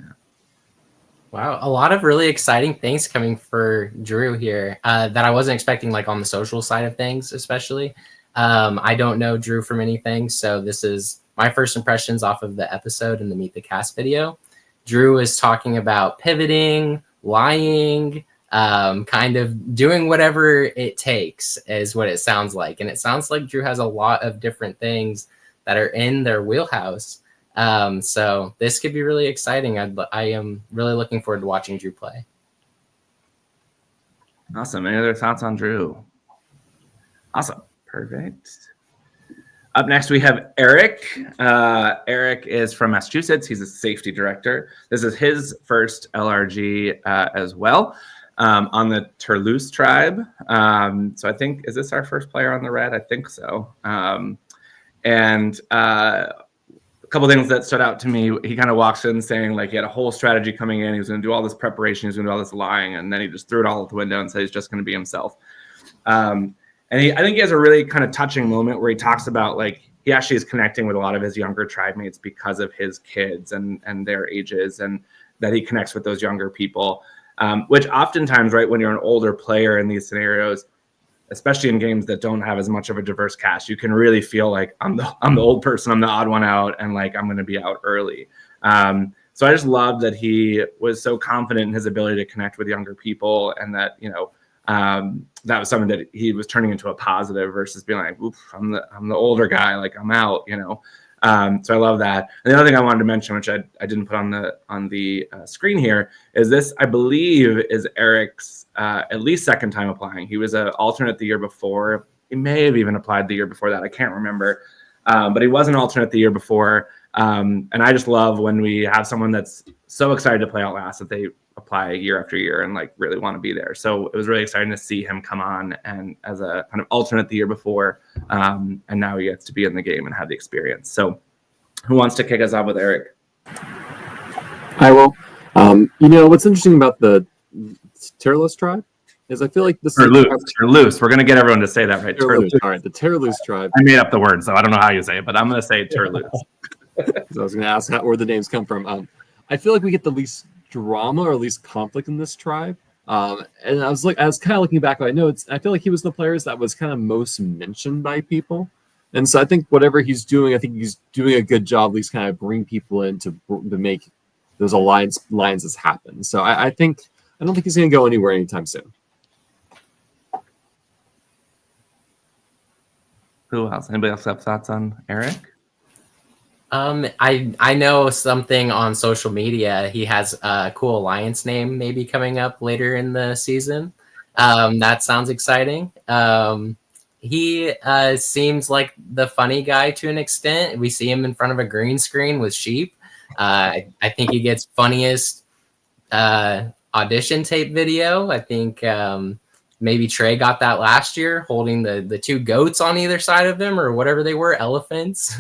Wow, a lot of really exciting things coming for Drew here that I wasn't expecting, like on the social side of things, especially. I don't know Drew from anything, so this is my first impressions off of the episode and the Meet the Cast video. Drew is talking about pivoting, lying, kind of doing whatever it takes is what it sounds like. And it sounds like Drew has a lot of different things that are in their wheelhouse. So this could be really exciting. I am really looking forward to watching Drew play. Awesome. Any other thoughts on Drew? Awesome. Perfect. Up next, we have Eric. Eric is from Massachusetts. He's a safety director. This is his first LRG as well on the Turloose tribe. So I think, is this our first player on the red? I think so. And a couple things that stood out to me. He kind of walks in saying like he had a whole strategy coming in. He was going to do all this preparation. He was going to do all this lying. And then he just threw it all out the window and said he's just going to be himself. And I think he has a really kind of touching moment where he talks about like he actually is connecting with a lot of his younger tribe mates because of his kids and their ages, and that he connects with those younger people, which oftentimes, right, when you're an older player in these scenarios, especially in games that don't have as much of a diverse cast, you can really feel like I'm the old person, I'm the odd one out, and like I'm going to be out early. So I just love that he was so confident in his ability to connect with younger people, and that, you know, that was something that he was turning into a positive versus being like, "Oof, I'm the older guy, like I'm out," you know. So I love that. And the other thing I wanted to mention, which I didn't put on the screen here, is this, I believe, is Eric's at least second time applying. He was an alternate the year before. He may have even applied the year before that. I can't remember. But he was an alternate the year before. And I just love when we have someone that's so excited to play Outlast that they apply year after year and like really want to be there. So it was really exciting to see him come on and as a kind of alternate the year before. And now he gets to be in the game and have the experience. So who wants to kick us off with Eric? I will. You know, what's interesting about the Turloose tribe is I feel like this Turloose. We're going to get everyone to say that right. Turloose. All right, the Turloose tribe. I made up the word, so I don't know how you say it, but I'm going to say Turloose. So I was going to ask where the names come from. I feel like we get the least drama or at least conflict in this tribe. And I was kind of looking back at my notes. I feel like he was the players that was kind of most mentioned by people. And so I think whatever he's doing, I think he's doing a good job, at least kind of bring people in to make those alliances happen. So I don't think he's going to go anywhere anytime soon. Who else? Anybody else have thoughts on Eric? I know something on social media. He has a cool alliance name maybe coming up later in the season. That sounds exciting. He seems like the funny guy to an extent. We see him in front of a green screen with sheep. I think he gets funniest audition tape video. I think maybe Trey got that last year, holding the two goats on either side of him or whatever they were, elephants.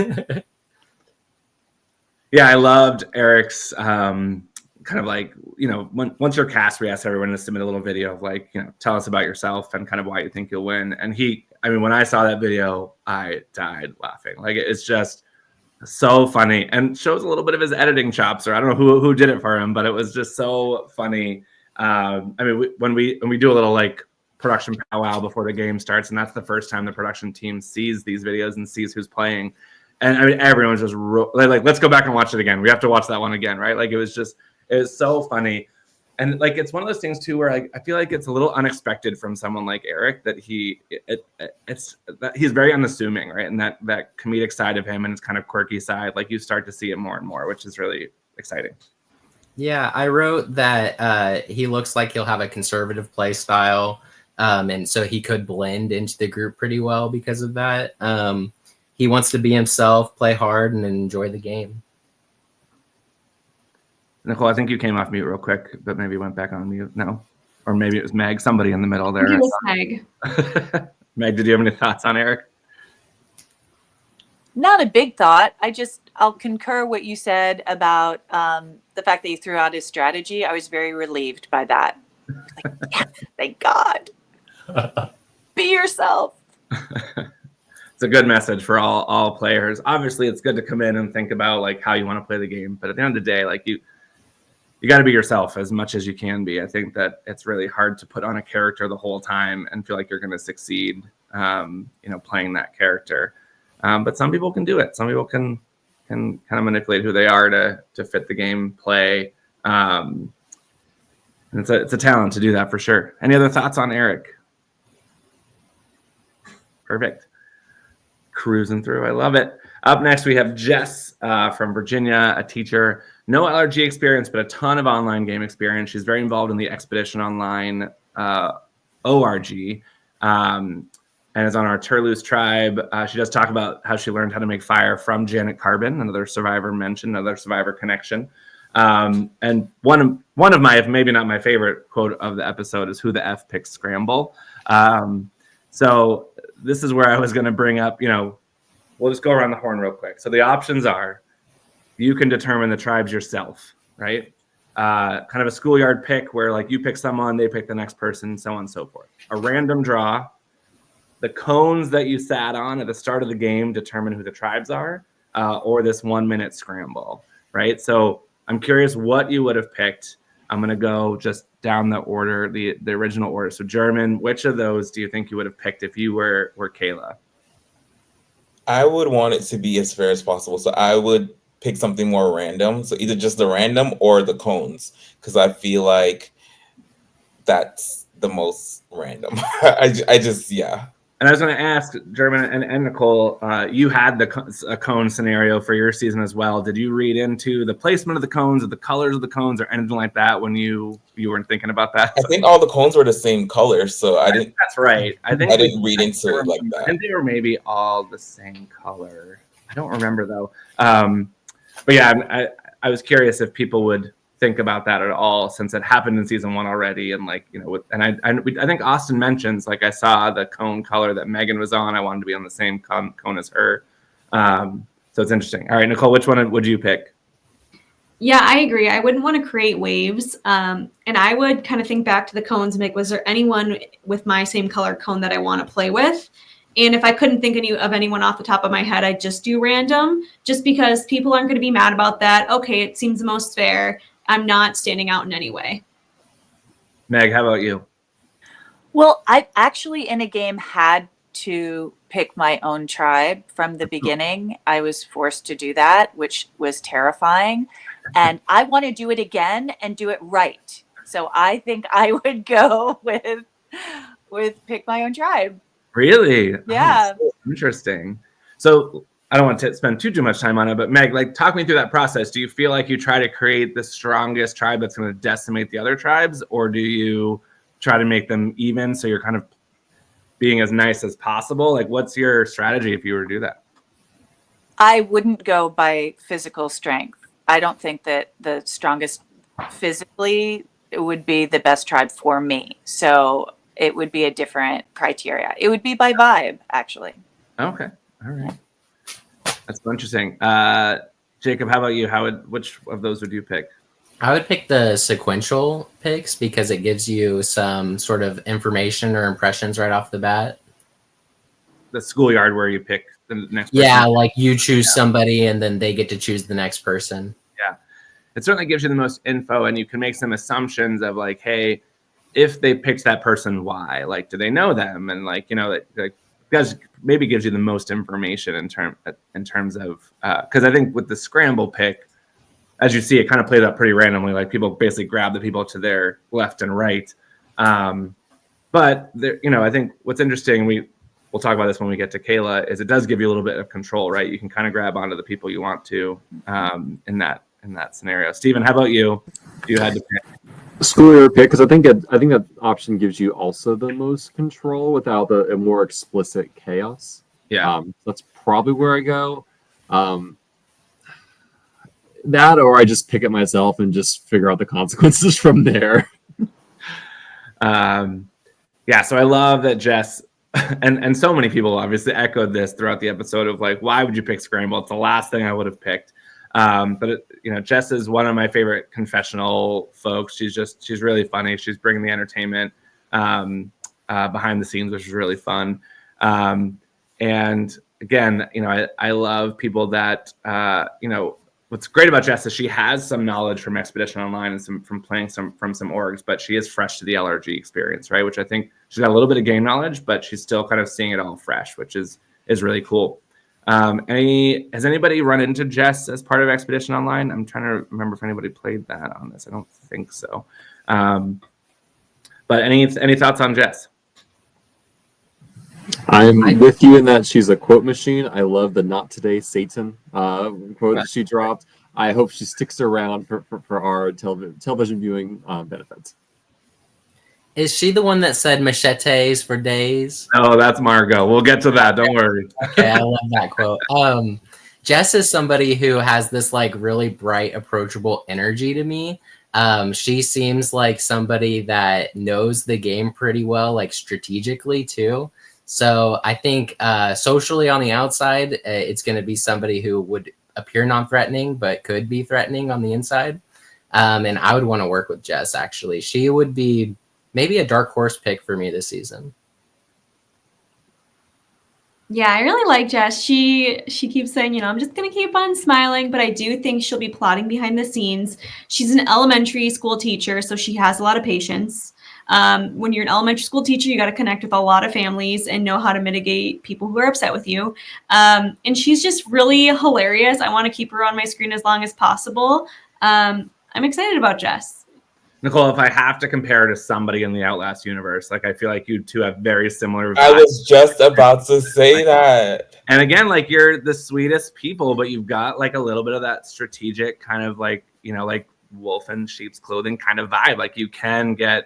Yeah, I loved Eric's kind of like, you know, once you're cast, we asked everyone to submit a little video of like, you know, tell us about yourself and kind of why you think you'll win. And when I saw that video, I died laughing. Like, it's just so funny and shows a little bit of his editing chops, or I don't know who did it for him, but it was just so funny. When we do a little like production powwow before the game starts, and that's the first time the production team sees these videos and sees who's playing. And I mean, everyone's just like, let's go back and watch it again. We have to watch that one again, right? Like, it was so funny. And like, it's one of those things too, where I feel like it's a little unexpected from someone like Eric that he's very unassuming, right? And that comedic side of him and his kind of quirky side, like you start to see it more and more, which is really exciting. Yeah, I wrote that he looks like he'll have a conservative play style. And so he could blend into the group pretty well because of that. He wants to be himself, play hard, and enjoy the game. Nicole, I think you came off mute real quick, but maybe went back on mute. No, or maybe it was Meg, somebody in the middle there. It was Meg. Meg, did you have any thoughts on Eric? Not a big thought. I'll concur what you said about the fact that he threw out his strategy. I was very relieved by that. Like, yeah, thank God. Be yourself. It's a good message for all players. Obviously, it's good to come in and think about like how you want to play the game, but at the end of the day, like you you got to be yourself as much as you can be. I think that it's really hard to put on a character the whole time and feel like you're going to succeed, playing that character. But some people can do it. Some people can kind of manipulate who they are to fit the game play. And it's a talent to do that for sure. Any other thoughts on Eric? Perfect. Cruising through. I love it. Up next, we have Jess from Virginia, a teacher. No LRG experience, but a ton of online game experience. She's very involved in the Expedition Online ORG and is on our Turloose tribe. She does talk about how she learned how to make fire from Janet Carbon, another survivor mentioned, another survivor connection. And one of my, if maybe not my favorite quote of the episode is, "Who the F picks Scramble?" So this is where I was going to bring up, we'll just go around the horn real quick. So the options are, you can determine the tribes yourself, right? Kind of a schoolyard pick where like you pick someone, they pick the next person, so on and so forth. A random draw. The cones that you sat on at the start of the game determine who the tribes are, or this 1 minute scramble, right? So I'm curious what you would have picked. I'm going to go just down the order, the original order. So Jermin, which of those do you think you would have picked if you were Kayla? I would want it to be as fair as possible. So I would pick something more random. So either just the random or the cones, because I feel like that's the most random. I just. And I was going to ask Jermin and Nicole, you had a cone scenario for your season as well. Did you read into the placement of the cones or the colors of the cones or anything like that when you weren't thinking about that? I think all the cones were the same color, so I didn't. That's right. I didn't read into it like that. I think they were maybe all the same color. I don't remember though. But yeah, I was curious if people would think about that at all, since it happened in season 1 already. And like, I think Austin mentions, like, I saw the cone color that Megan was on. I wanted to be on the same cone as her. So it's interesting. All right, Nicole, which one would you pick? Yeah, I agree. I wouldn't want to create waves. And I would kind of think back to the cones and be like, was there anyone with my same color cone that I want to play with? And if I couldn't think of anyone off the top of my head, I'd just do random, just because people aren't going to be mad about that. Okay, it seems the most fair. I'm not standing out in any way. Meg, how about you? Well, I actually in a game had to pick my own tribe from the beginning. I was forced to do that, which was terrifying. And I want to do it again and do it right. So I think I would go with pick my own tribe. Really? Yeah. Oh, so interesting. So I don't want to spend too much time on it, but Meg, like, talk me through that process. Do you feel like you try to create the strongest tribe that's going to decimate the other tribes, or do you try to make them even so you're kind of being as nice as possible? Like, what's your strategy if you were to do that? I wouldn't go by physical strength. I don't think that the strongest physically would be the best tribe for me. So it would be a different criteria. It would be by vibe, actually. Okay. All right. That's so interesting. Jacob, how about you? Which of those would you pick? I would pick the sequential picks because it gives you some sort of information or impressions right off the bat. The schoolyard where you pick the next person. Yeah, like you choose somebody and then they get to choose the next person. Yeah. It certainly gives you the most info, and you can make some assumptions of like, hey, if they picked that person, why? Like, do they know them? And like, guys, maybe gives you the most information in terms of because I think with the scramble pick, as you see, it kind of plays out pretty randomly. Like, people basically grab the people to their left and right. But there, I think what's interesting, we'll talk about this when we get to Kayla, is it does give you a little bit of control, right? You can kind of grab onto the people you want to in that scenario. Steven, how about you? If you had to pick. Schoolyard pick, because I think that option gives you also the most control without a more explicit chaos. Yeah. That's probably where I go. That, or I just pick it myself and just figure out the consequences from there. Yeah, so I love that Jess and so many people obviously echoed this throughout the episode of like, why would you pick Scramble? It's the last thing I would have picked. But Jess is one of my favorite confessional folks. She's really funny. She's bringing the entertainment behind the scenes, which is really fun. And again, I love people that what's great about Jess is she has some knowledge from Expedition Online and from playing from some orgs, but she is fresh to the LRG experience, right? Which I think she's got a little bit of game knowledge, but she's still kind of seeing it all fresh, which is really cool. Has anybody run into Jess as part of Expedition Online? I'm trying to remember if anybody played that on this. I don't think so. But any thoughts on Jess? I'm with you in that she's a quote machine. I love the "Not Today, Satan" quote that she dropped. I hope she sticks around for our television viewing benefits. Is she the one that said machetes for days? No, that's Margot. We'll get to that. Don't worry. Okay, I love that quote. Jess is somebody who has this like really bright, approachable energy to me. She seems like somebody that knows the game pretty well, like strategically too. So I think socially on the outside, it's going to be somebody who would appear non-threatening, but could be threatening on the inside. And I would want to work with Jess, actually. She would be maybe a dark horse pick for me this season. Yeah, I really like Jess. She keeps saying, I'm just going to keep on smiling, but I do think she'll be plotting behind the scenes. She's an elementary school teacher, so she has a lot of patience. When you're an elementary school teacher, you got to connect with a lot of families and know how to mitigate people who are upset with you. And she's just really hilarious. I want to keep her on my screen as long as possible. I'm excited about Jess. Nicole, if I have to compare to somebody in the Outlast universe, like I feel like you two have very similar vibes. I was just about to say that. And again, like you're the sweetest people, but you've got like a little bit of that strategic kind of like, like wolf in sheep's clothing kind of vibe. Like you can get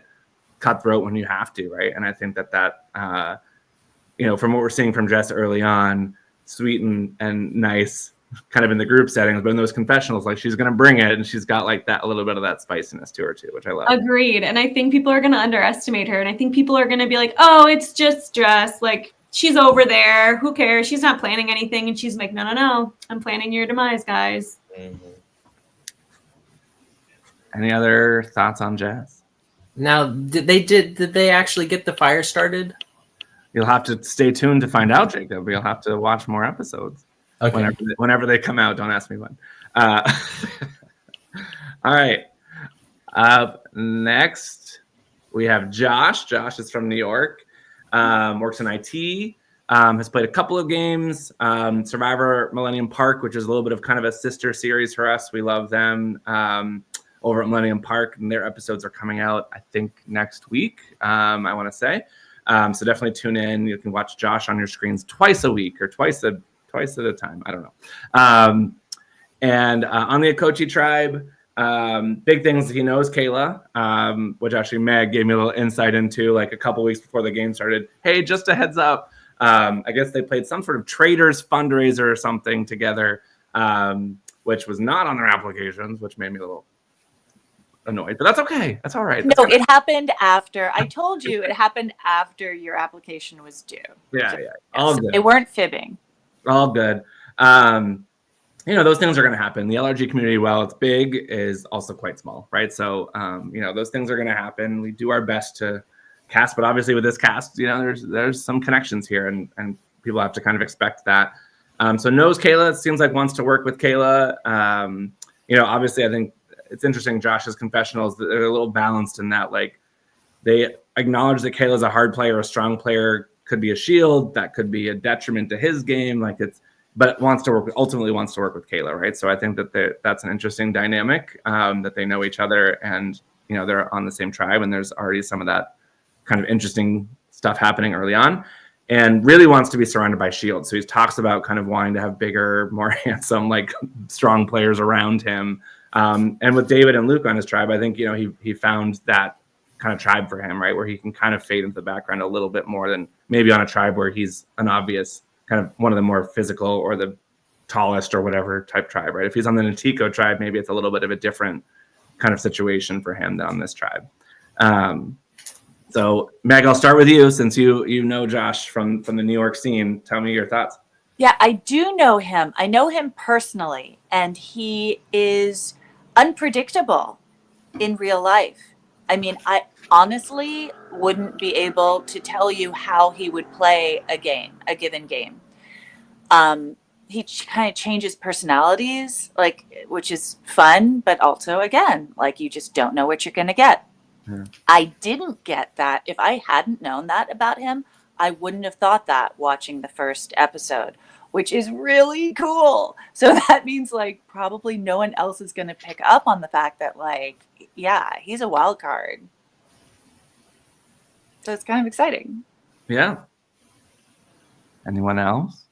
cutthroat when you have to, right? And I think that from what we're seeing from Jess early on, sweet and nice kind of in the group settings, but in those confessionals, like she's going to bring it, and she's got like that a little bit of that spiciness to her too, which I love. Agreed. And I think people are going to underestimate her, and I think people are going to be like, oh, it's just Jess, like she's over there, who cares, she's not planning anything. And she's like, no, I'm planning your demise, guys. Mm-hmm. Any other thoughts on Jess? Now, did they actually get the fire started? You'll have to stay tuned to find out, Jacob. You'll have to watch more episodes. Okay. Whenever they come out, don't ask me when. All right. Up next, we have Josh. Josh is from New York, works in IT, has played a couple of games, Survivor Millennium Park, which is a little bit of kind of a sister series for us. We love them over at Millennium Park, and their episodes are coming out, I think, next week, I want to say. So definitely tune in. You can watch Josh on your screens twice a week or twice at a time. I don't know. And on the Akochi tribe, big things, he knows Kayla, which actually Meg gave me a little insight into like a couple weeks before the game started. Hey, just a heads up. I guess they played some sort of traders fundraiser or something together, which was not on their applications, which made me a little annoyed, but that's okay. That's all right. No, it happened after. I told you it happened after your application was due. Yeah. All good. They weren't fibbing. All good. Those things are going to happen. The LRG community, while it's big, is also quite small, right? So, those things are going to happen. We do our best to cast, but obviously with this cast, there's some connections here, and people have to kind of expect that. So knows Kayla. It seems like wants to work with Kayla. Obviously, I think it's interesting. Josh's confessionals, they're a little balanced in that, like, they acknowledge that Kayla's a hard player, a strong player, could be a shield, that could be a detriment to his game, but ultimately wants to work with Kayla, right? So I think that that's an interesting dynamic, that they know each other, and they're on the same tribe, and there's already some of that kind of interesting stuff happening early on, and really wants to be surrounded by shields. So he talks about kind of wanting to have bigger, more handsome, like strong players around him. And with David and Luke on his tribe, I think he found that kind of tribe for him, right, where he can kind of fade into the background a little bit more than maybe on a tribe where he's an obvious kind of one of the more physical or the tallest or whatever type tribe, right? If he's on the Natiko tribe, maybe it's a little bit of a different kind of situation for him than on this tribe. So Meg, I'll start with you, since you know Josh from the New York scene. Tell me your thoughts. Yeah, I do know him. I know him personally, and he is unpredictable in real life. I mean, I honestly wouldn't be able to tell you how he would play a given game. kind of changes personalities, like, which is fun, but also, again, like, you just don't know what you're going to get. Yeah. I didn't get that. If I hadn't known that about him, I wouldn't have thought that watching the first episode, which is really cool. So that means, like, probably no one else is going to pick up on the fact that, like, yeah, he's a wild card. So it's kind of exciting. Yeah. Anyone else?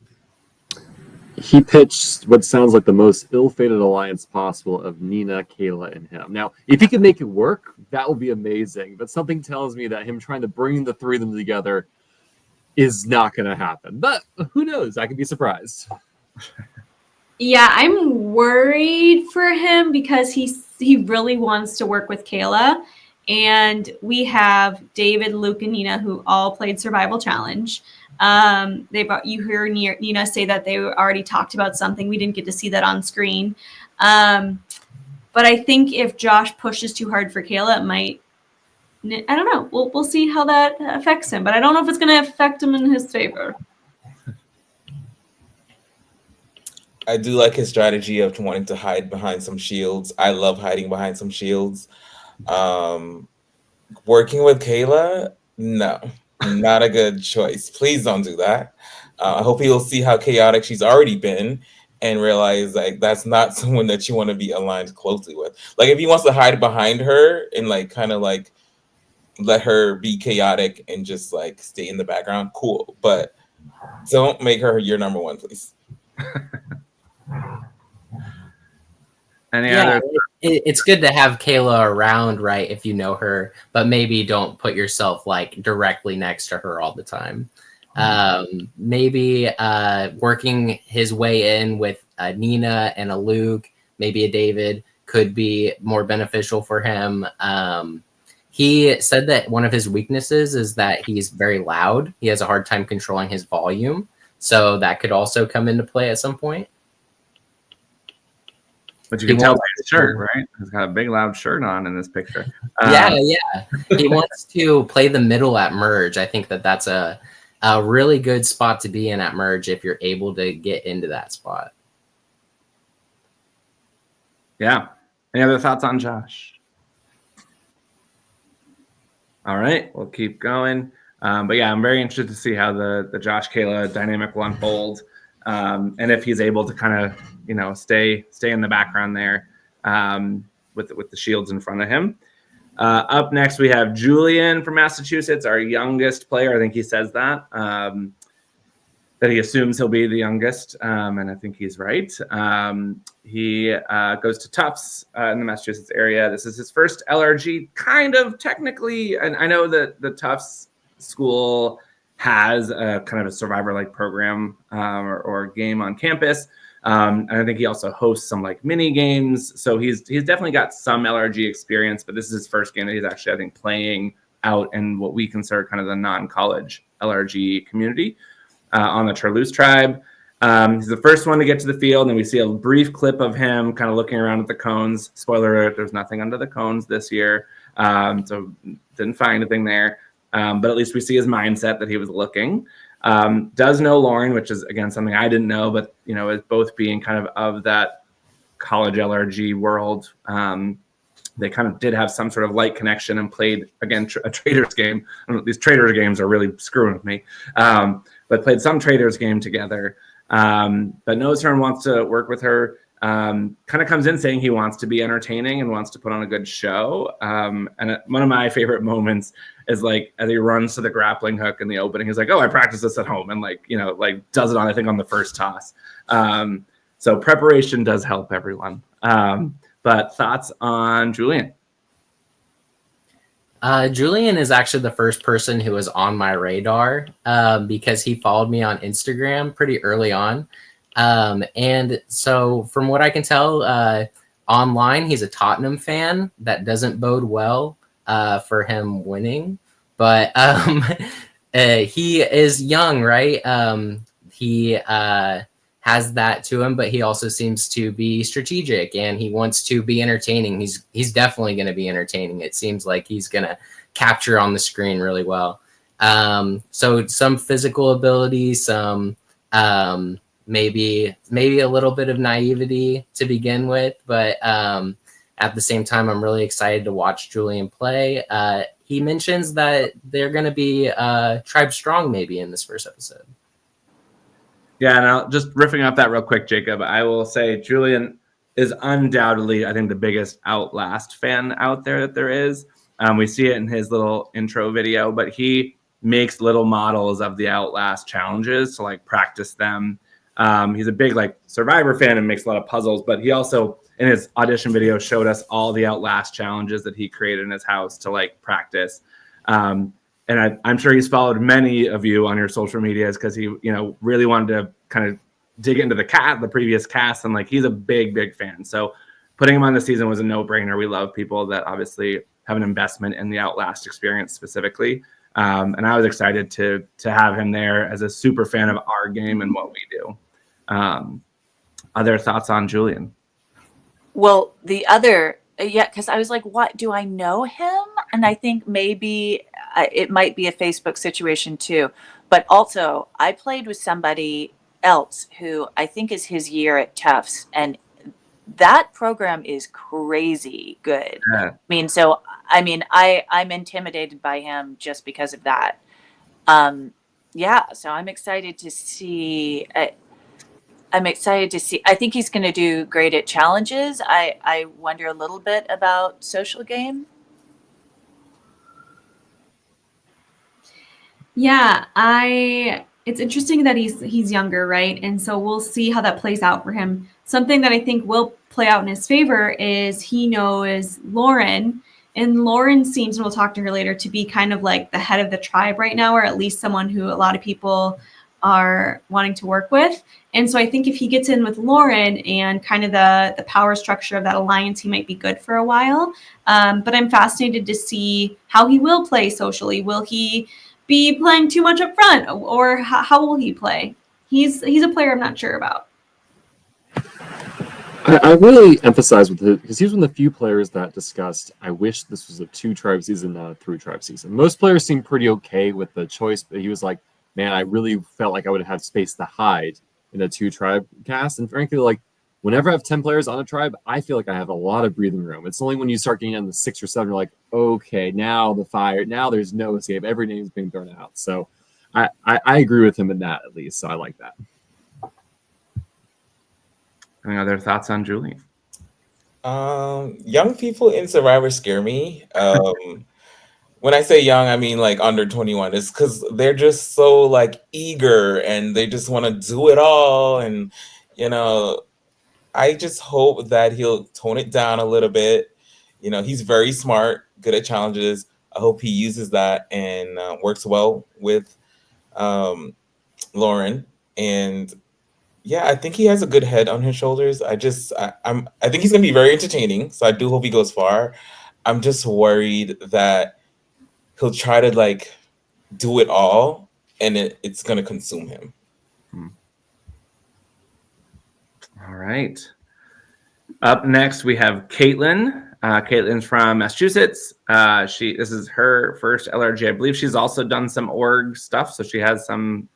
He pitched what sounds like the most ill-fated alliance possible of Nina, Kayla, and him. Now, if he can make it work, that would be amazing. But something tells me that him trying to bring the three of them together is not going to happen. But who knows? I could be surprised. Yeah, I'm worried for him because he really wants to work with Kayla. And we have David, Luke, and Nina, who all played Survival Challenge. You hear Nina say that they already talked about something. We didn't get to see that on screen. But I think if Josh pushes too hard for Kayla, it might, I don't know. We'll see how that affects him, but I don't know if it's going to affect him in his favor. I do like his strategy of wanting to hide behind some shields. I love hiding behind some shields. Working with Kayla, no, not a good choice. Please don't do that. I hope he'll see how chaotic she's already been and realize like that's not someone that you want to be aligned closely with. Like if he wants to hide behind her and like kind of like let her be chaotic and just like stay in the background, cool. But don't make her your number one, please. It's good to have Kayla around, right, if you know her, but maybe don't put yourself like directly next to her all the time. Maybe working his way in with Nina and a Luke, maybe a David, could be more beneficial for him. He said that one of his weaknesses is that he's very loud. He has a hard time controlling his volume. So that could also come into play at some point. But you can tell by his shirt, right? He's got a big, loud shirt on in this picture. Yeah. He wants to play the middle at merge. I think that's a really good spot to be in at merge if you're able to get into that spot. Yeah. Any other thoughts on Josh? All right, we'll keep going. But yeah, I'm very interested to see how the Josh Kayla dynamic will unfold, and if he's able to kind of stay in the background there with the shields in front of him. Up next, we have Julian from Massachusetts, our youngest player. I think he says that he assumes he'll be the youngest, and I think he's right. He goes to Tufts in the Massachusetts area. This is his first LRG, kind of technically, and I know that the Tufts school has a kind of a survivor-like program or game on campus. And I think he also hosts some like mini games. So he's definitely got some LRG experience, but this is his first game that he's actually, I think, playing out in what we consider kind of the non-college LRG community on the Turlouse tribe. He's the first one to get to the field, and we see a brief clip of him kind of looking around at the cones. Spoiler alert, there's nothing under the cones this year. So didn't find anything there. But at least we see his mindset that he was looking. Does know Lauren, which is, again, something I didn't know, but, as both being kind of that college LRG world, they kind of did have some sort of light connection and played, again, a traders game. I don't know, these traders games are really screwing with me, but played some traders game together. But knows her and wants to work with her. Kind of comes in saying he wants to be entertaining and wants to put on a good show. And one of my favorite moments is like as he runs to the grappling hook in the opening, he's like, "Oh, I practiced this at home," and does it on, I think, on the first toss. So preparation does help everyone. But thoughts on Julian? Julian is actually the first person who was on my radar because he followed me on Instagram pretty early on. And so from what I can tell, online, he's a Tottenham fan. That doesn't bode well for him winning, but he is young, right? He has that to him, but he also seems to be strategic and he wants to be entertaining. He's definitely going to be entertaining. It seems like he's going to capture on the screen really well. So some physical ability, some maybe a little bit of naivety to begin with, but at the same time, I'm really excited to watch Julian play. He mentions that they're going to be tribe strong maybe in this first episode. Yeah, and I'll just riffing off that real quick, Jacob, I will say Julian is undoubtedly, I think, the biggest Outlast fan out there that there is. We see it in his little intro video, but he makes little models of the Outlast challenges to like practice them. He's a big like Survivor fan and makes a lot of puzzles, but he also in his audition video showed us all the Outlast challenges that he created in his house to like practice. And I'm sure he's followed many of you on your social medias because he, really wanted to kind of dig into the previous cast, and like he's a big fan. So putting him on the season was a no-brainer. We love people that obviously have an investment in the Outlast experience specifically. And I was excited to have him there as a super fan of our game and what we do. Other thoughts on Julian? Well, because I was like, what, do I know him? And I think maybe it might be a Facebook situation too. But also, I played with somebody else who I think is his year at Tufts, and that program is crazy good. Yeah. I'm intimidated by him just because of that. So I'm excited to see. I think he's going to do great at challenges. I wonder a little bit about social game. Yeah, it's interesting that he's younger, right? And so we'll see how that plays out for him. Something that I think will play out in his favor is he knows Lauren, and Lauren seems, and we'll talk to her later, to be kind of like the head of the tribe right now, or at least someone who a lot of people are wanting to work with. And so I think if he gets in with Lauren and kind of the power structure of that alliance, he might be good for a while. But I'm fascinated to see how he will play socially. Will he be playing too much up front, or how will he play? He's a player I'm not sure about. I really emphasize with it because he was one of the few players that discussed, I wish this was a 2-tribe season, not a 3-tribe season. Most players seem pretty okay with the choice, but he was like, man, I really felt like I would have had space to hide in a 2-tribe cast. And frankly, like whenever I have 10 players on a tribe, I feel like I have a lot of breathing room. It's only when you start getting on the 6 or 7, you're like, okay, now there's no escape. Every name's being thrown out. So I agree with him in that, at least. So I like that. Any other thoughts on Julian? Young people in Survivor scare me. When I say young, I mean like under 21. It's because they're just so like eager and they just want to do it all. And, I just hope that he'll tone it down a little bit. He's very smart, good at challenges. I hope he uses that and works well with Lauren. And yeah, I think he has a good head on his shoulders. I think he's gonna be very entertaining. So I do hope he goes far. I'm just worried that he'll try to like do it all, and it's gonna consume him. All right. Up next, we have Caitlin. Caitlin's from Massachusetts. This is her first LRG. I believe she's also done some org stuff, so she has some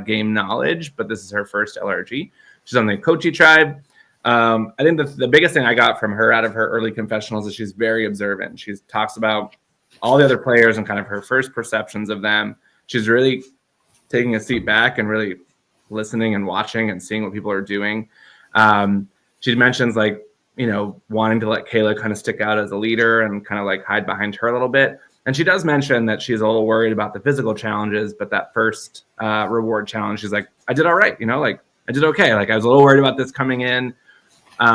game knowledge, but this is her first LRG. She's on the Kochi tribe. I think the biggest thing I got from her out of her early confessionals is she's very observant. She talks about all the other players and kind of her first perceptions of them. She's really taking a seat back and really listening and watching and seeing what people are doing. She mentions like, wanting to let Kayla kind of stick out as a leader and kind of like hide behind her a little bit. And she does mention that she's a little worried about the physical challenges, but that first reward challenge, she's like, I did all right, I did okay. Like I was a little worried about this coming in.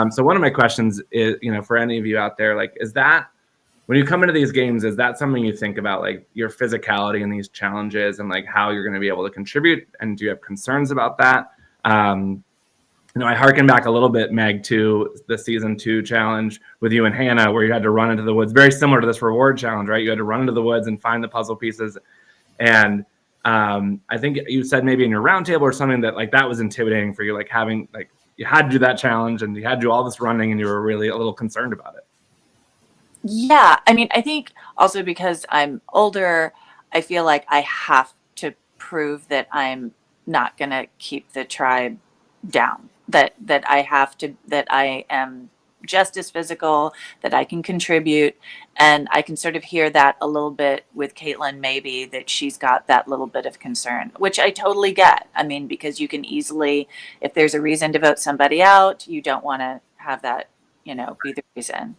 So one of my questions is, for any of you out there, like, is that when you come into these games, is that something you think about, like your physicality in these challenges and like how you're going to be able to contribute? And do you have concerns about that? I harken back a little bit, Meg, to the season 2 challenge with you and Hannah, where you had to run into the woods, very similar to this reward challenge, right? You had to run into the woods and find the puzzle pieces. And I think you said maybe in your roundtable or something that like that was intimidating for you, like having like you had to do that challenge and you had to do all this running and you were really a little concerned about it. Yeah. I mean, I think also because I'm older, I feel like I have to prove that I'm not going to keep the tribe down, that I am just as physical, that I can contribute. And I can sort of hear that a little bit with Caitlin, maybe, that she's got that little bit of concern, which I totally get. I mean, because you can easily, if there's a reason to vote somebody out, you don't want to have that, be the reason.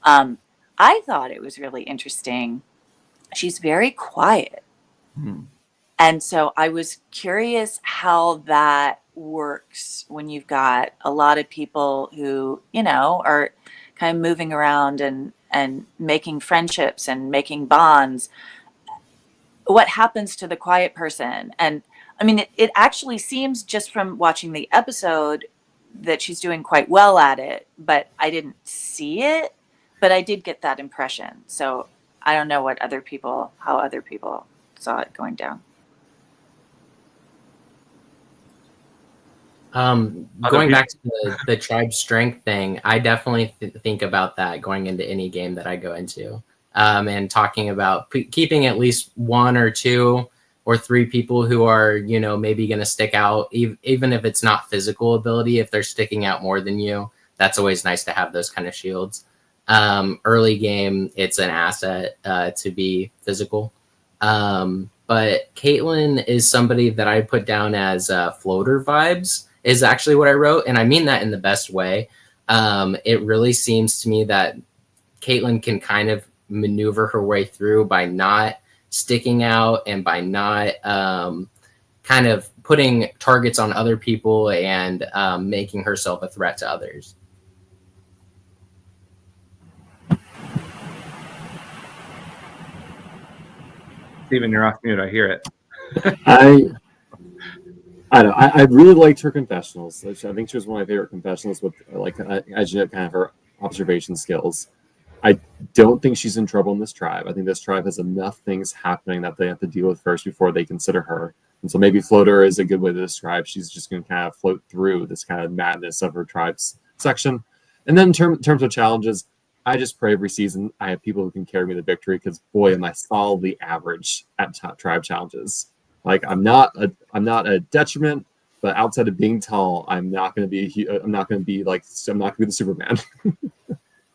I thought it was really interesting. She's very quiet. And so I was curious how that works when you've got a lot of people who, are kind of moving around and making friendships and making bonds. What happens to the quiet person? And I mean, it actually seems, just from watching the episode, that she's doing quite well at it, but I didn't see it, but I did get that impression. So I don't know how other people saw it going down. Going back to the tribe strength thing, I definitely think about that going into any game that I go into, and talking about keeping at least 1 or 2 or 3 people who are, maybe going to stick out, even if it's not physical ability. If they're sticking out more than you, that's always nice to have those kind of shields. Early game, it's an asset to be physical. But Caitlin is somebody that I put down as floater vibes, is actually what I wrote. And I mean that in the best way. It really seems to me that Caitlin can kind of maneuver her way through by not sticking out and by not kind of putting targets on other people and making herself a threat to others. Steven, you're off mute. I hear it. I don't know. I really liked her confessionals. I think she was one of my favorite confessionals with, as you know, kind of her observation skills. I don't think she's in trouble in this tribe. I think this tribe has enough things happening that they have to deal with first before they consider her. And so maybe floater is a good way to describe. She's just going to kind of float through this kind of madness of her tribe's section. And then in terms of challenges, I just pray every season I have people who can carry me to victory, because boy, am I solidly average at tribe challenges. Like I'm not a detriment, but outside of being tall, I'm not going to be the Superman.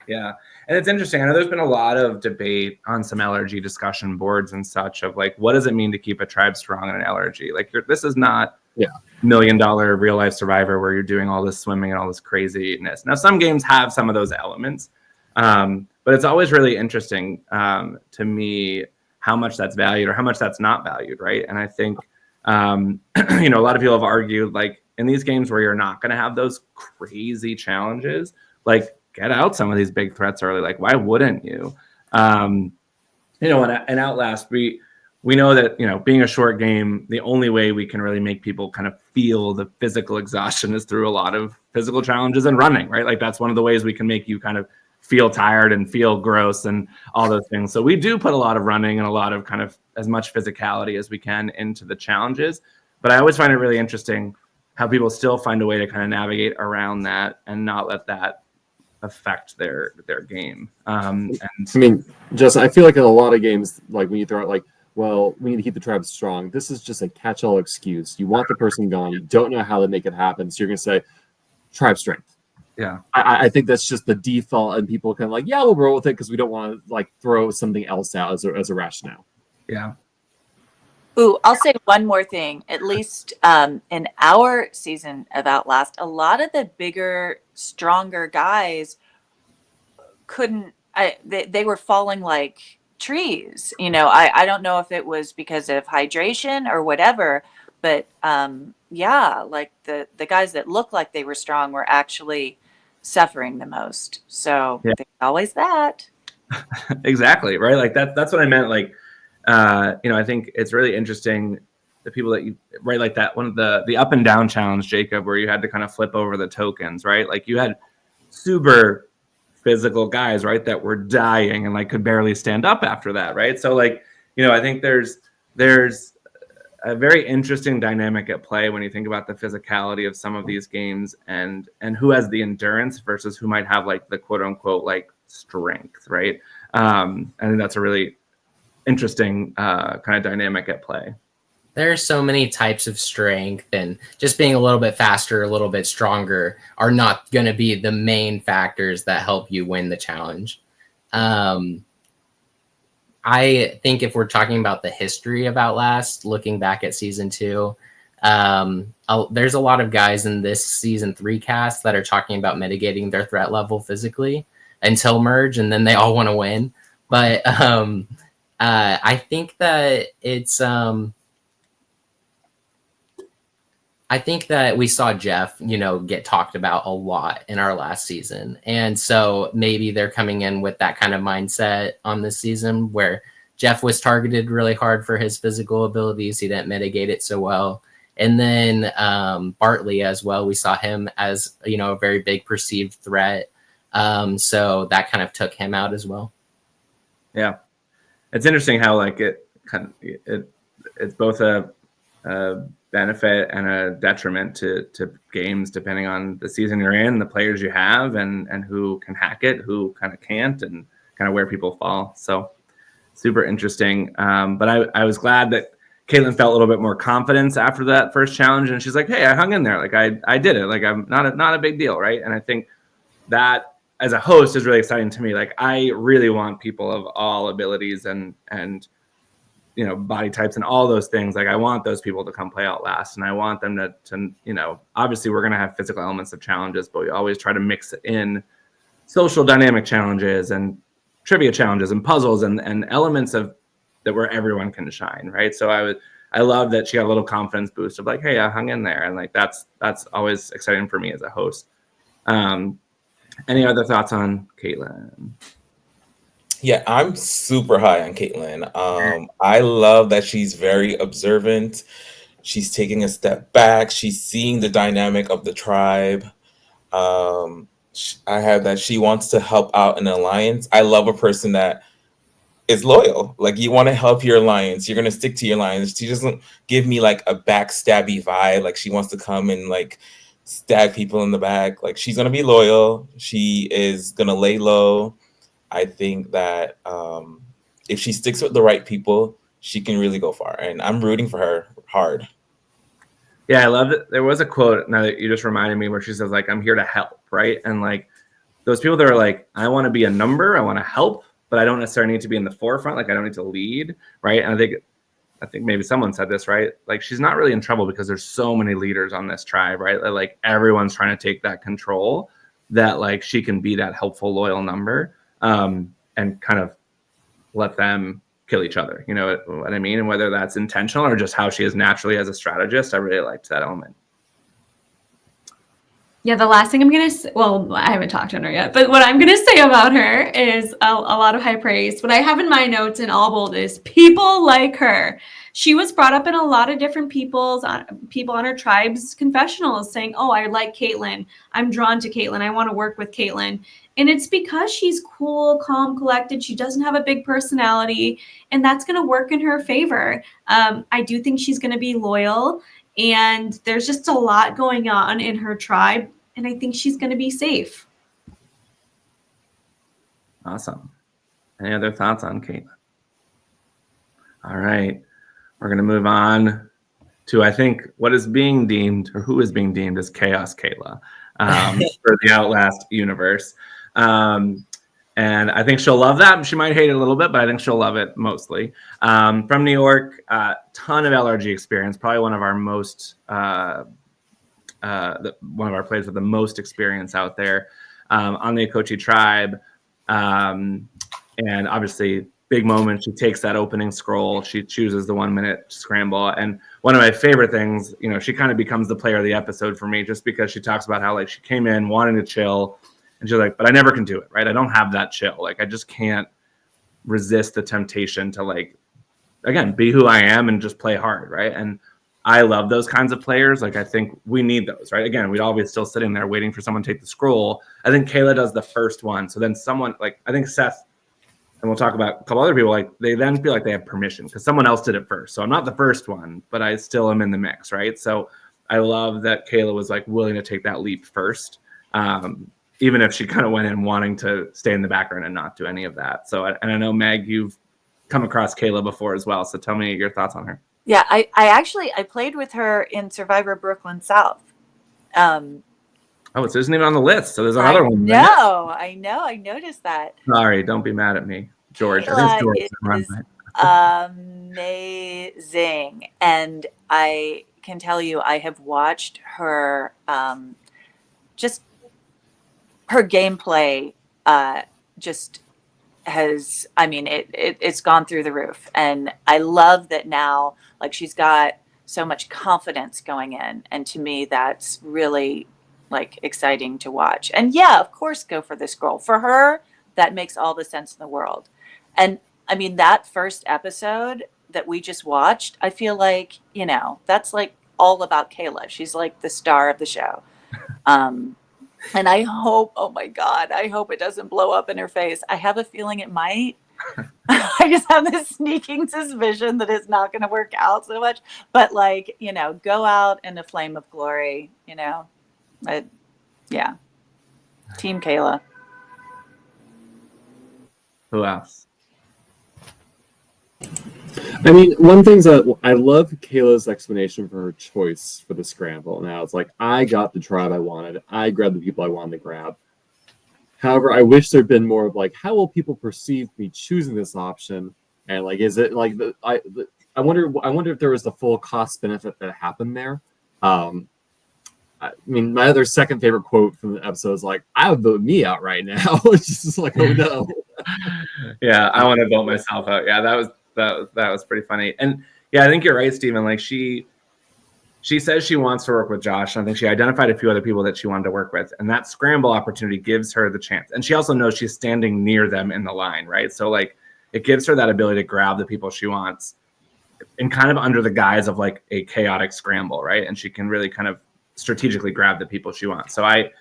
Yeah. And it's interesting. I know there's been a lot of debate on some LRG discussion boards and such of like, what does it mean to keep a tribe strong in an LRG? Like this is not $1 million real life Survivor where you're doing all this swimming and all this craziness. Now, some games have some of those elements, but it's always really interesting to me how much that's valued or how much that's not valued, right? And I think, a lot of people have argued, like, in these games where you're not going to have those crazy challenges, like, get out some of these big threats early. Like, why wouldn't you? In Outlast, we know that, being a short game, the only way we can really make people kind of feel the physical exhaustion is through a lot of physical challenges and running, right? Like, that's one of the ways we can make you kind of feel tired and feel gross and all those things. So we do put a lot of running and a lot of kind of as much physicality as we can into the challenges. But I always find it really interesting how people still find a way to kind of navigate around that and not let that affect their game. And I mean, Jess, I feel like in a lot of games, like when you throw out like, well, we need to keep the tribe strong, this is just a catch-all excuse. You want the person gone, you don't know how to make it happen, so you're going to say tribe strength. Yeah, I think that's just the default, and people kind of like, yeah, we'll roll with it because we don't want to like throw something else out as a rationale. Yeah. Ooh, I'll say one more thing. At least in our season of Outlast, a lot of the bigger, stronger guys couldn't. They were falling like trees. I don't know if it was because of hydration or whatever, but like the guys that looked like they were strong were actually suffering the most. So there's always that. Exactly, right? Like that's what I meant. Like, I think it's really interesting the people that you right, like that one of the up and down challenge, Jacob, where you had to kind of flip over the tokens, right? Like you had super physical guys, right, that were dying and like could barely stand up after that, right? So like, I think there's a very interesting dynamic at play when you think about the physicality of some of these games and who has the endurance versus who might have like the quote unquote like strength, right? I think that's a really interesting kind of dynamic at play. There are so many types of strength, and just being a little bit faster, a little bit stronger are not going to be the main factors that help you win the challenge. I think if we're talking about the history of Outlast, looking back at season 2, there's a lot of guys in this season 3 cast that are talking about mitigating their threat level physically until merge, and then they all want to win. But I think that I think that we saw Jeff, get talked about a lot in our last season. And so maybe they're coming in with that kind of mindset on this season where Jeff was targeted really hard for his physical abilities. He didn't mitigate it so well. And then Bartley as well. We saw him as, a very big perceived threat. So that kind of took him out as well. Yeah. It's interesting how it's both a benefit and a detriment to games depending on the season you're in, the players you have, and who can hack it, who kind of can't, and kind of where people fall. So super interesting. But I was glad that Caitlin felt a little bit more confidence after that first challenge, and she's like, hey, I hung in there. Like I did it. Like I'm not a big deal, right? And I think that as a host is really exciting to me. Like I really want people of all abilities and body types and all those things. Like I want those people to come play Outlast, and I want them to obviously we're going to have physical elements of challenges, but we always try to mix in social dynamic challenges and trivia challenges and puzzles and elements of that where everyone can shine. Right. So I love that she got a little confidence boost of like, hey, I hung in there. And like, that's always exciting for me as a host. Any other thoughts on Caitlin? Yeah, I'm super high on Caitlin. I love that she's very observant. She's taking a step back. She's seeing the dynamic of the tribe. I have that she wants to help out an alliance. I love a person that is loyal. Like you want to help your alliance. You're going to stick to your alliance. She doesn't give me like a backstabby vibe. Like she wants to come and like stab people in the back. Like she's going to be loyal. She is going to lay low. I think that if she sticks with the right people, she can really go far. And I'm rooting for her hard. Yeah, I love it. There was a quote now that you just reminded me where she says, like, I'm here to help, right? And like those people that are like, I want to be a number, I want to help, but I don't necessarily need to be in the forefront. Like I don't need to lead, right? And I think maybe someone said this, right? Like she's not really in trouble because there's so many leaders on this tribe, right? Like everyone's trying to take that control, that like she can be that helpful, loyal number. And kind of let them kill each other. You know what I mean? And whether that's intentional or just how she is naturally as a strategist, I really liked that element. Yeah, the last thing I'm going to say, well, I haven't talked to her yet, but what I'm going to say about her is a lot of high praise. What I have in my notes in all bold is people like her. She was brought up in a lot of different people on her tribe's confessionals saying, oh, I like Caitlin. I'm drawn to Caitlin. I want to work with Caitlin. And it's because she's cool, calm, collected. She doesn't have a big personality, and that's going to work in her favor. I do think she's going to be loyal, and there's just a lot going on in her tribe, and I think she's going to be safe. Awesome. Any other thoughts on Caitlin? All right. We're going to move on to, I think, what is being deemed, or who is being deemed as Chaos Kayla for the Outlast universe. And I think she'll love that. She might hate it a little bit, but I think she'll love it mostly. From New York, ton of LRG experience, probably one of our most, one of our players with the most experience out there on the Akochi tribe. And obviously, big moment. She takes that opening scroll. She chooses the 1 minute scramble. And one of my favorite things, she kind of becomes the player of the episode for me, just because she talks about how like she came in wanting to chill. And she's like, but I never can do it, right? I don't have that chill. Like, I just can't resist the temptation to, like, again, be who I am and just play hard, right? And I love those kinds of players. Like, I think we need those, right? Again, we'd all be still sitting there waiting for someone to take the scroll. I think Kayla does the first one. So then someone, like, I think Seth, and we'll talk about a couple other people, like, they then feel like they have permission because someone else did it first. So I'm not the first one, but I still am in the mix, right? So I love that Kayla was, like, willing to take that leap first. Even if she kind of went in wanting to stay in the background and not do any of that. So, and I know, Meg, you've come across Kayla before as well. So tell me your thoughts on her. Yeah, I played with her in Survivor Brooklyn South. Oh, it isn't even on the list. So there's I another one. know, I noticed that. Sorry, don't be mad at me, George. I think it's Kayla George. is amazing, and I can tell you, I have watched her just her gameplay just has, I mean, it's gone through the roof, and I love that now. Like, she's got so much confidence going in, and to me, that's really like exciting to watch. And yeah, of course, go for this girl. For her, that makes all the sense in the world. And I mean, that first episode that we just watched, I feel like, you know, that's like all about Kayla. She's like the star of the show. And I hope, oh my God, I hope it doesn't blow up in her face. I have a feeling it might. I just have this sneaking suspicion that it's not going to work out so much. But like, you know, go out in a flame of glory, you know. Yeah. Team Kayla. Who else? I mean, one thing's that I love Kayla's explanation for her choice for the scramble. Now it's like, I got the tribe I wanted. I grabbed the people I wanted to grab. However, I wish there'd been more of like, how will people perceive me choosing this option? And like, is it like I wonder if there was the full cost benefit that happened there. I mean, my other second favorite quote from the episode is like, I would vote me out right now. It's just like, oh no. Yeah, I want to vote myself out. Yeah, that was pretty funny. And yeah, I think you're right, Stephen. Like she says she wants to work with Josh. And I think she identified a few other people that she wanted to work with. And that scramble opportunity gives her the chance. And she also knows she's standing near them in the line, right? So like it gives her that ability to grab the people she wants and kind of under the guise of like a chaotic scramble, right? And she can really kind of strategically grab the people she wants. So it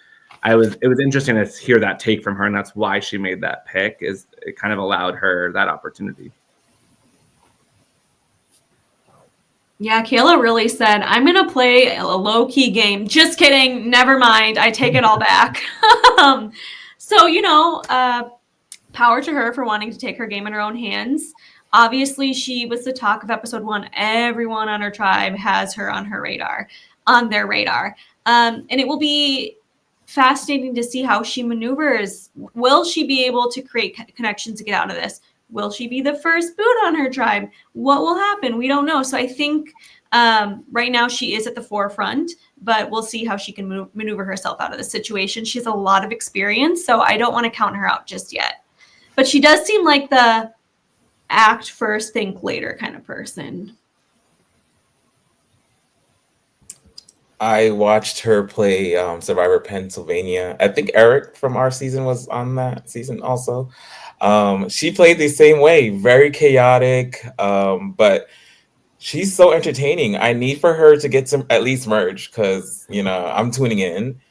was interesting to hear that take from her, and that's why she made that pick, is it kind of allowed her that opportunity. Yeah, Kayla really said, I'm going to play a low-key game. Just kidding. Never mind. I take it all back. So, you know, power to her for wanting to take her game in her own hands. Obviously, she was the talk of episode 1. Everyone on her tribe has her on their radar. And it will be fascinating to see how she maneuvers. Will she be able to create connections to get out of this? Will she be the first boot on her tribe? What will happen? We don't know. So I think right now she is at the forefront, but we'll see how she can maneuver herself out of the situation. She has a lot of experience, so I don't want to count her out just yet. But she does seem like the act first, think later kind of person. I watched her play Survivor Pennsylvania. I think Eric from our season was on that season also. She played the same way, very chaotic, but she's so entertaining. I need for her to get some at least merge because, you know, I'm tuning in.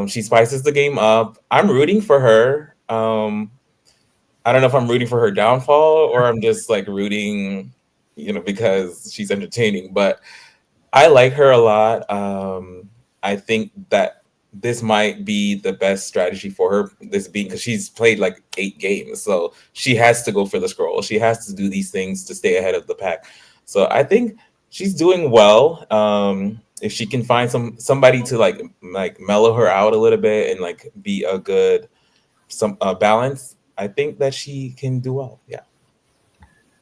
She spices the game up. I'm rooting for her. I don't know if I'm rooting for her downfall or I'm just like rooting, you know, because she's entertaining, but I like her a lot. I think that this might be the best strategy for her, this being because she's played like 8 games. So she has to go for the scroll. She has to do these things to stay ahead of the pack. So I think she's doing well. If she can find somebody to like mellow her out a little bit and like be a good balance, I think that she can do well. Yeah.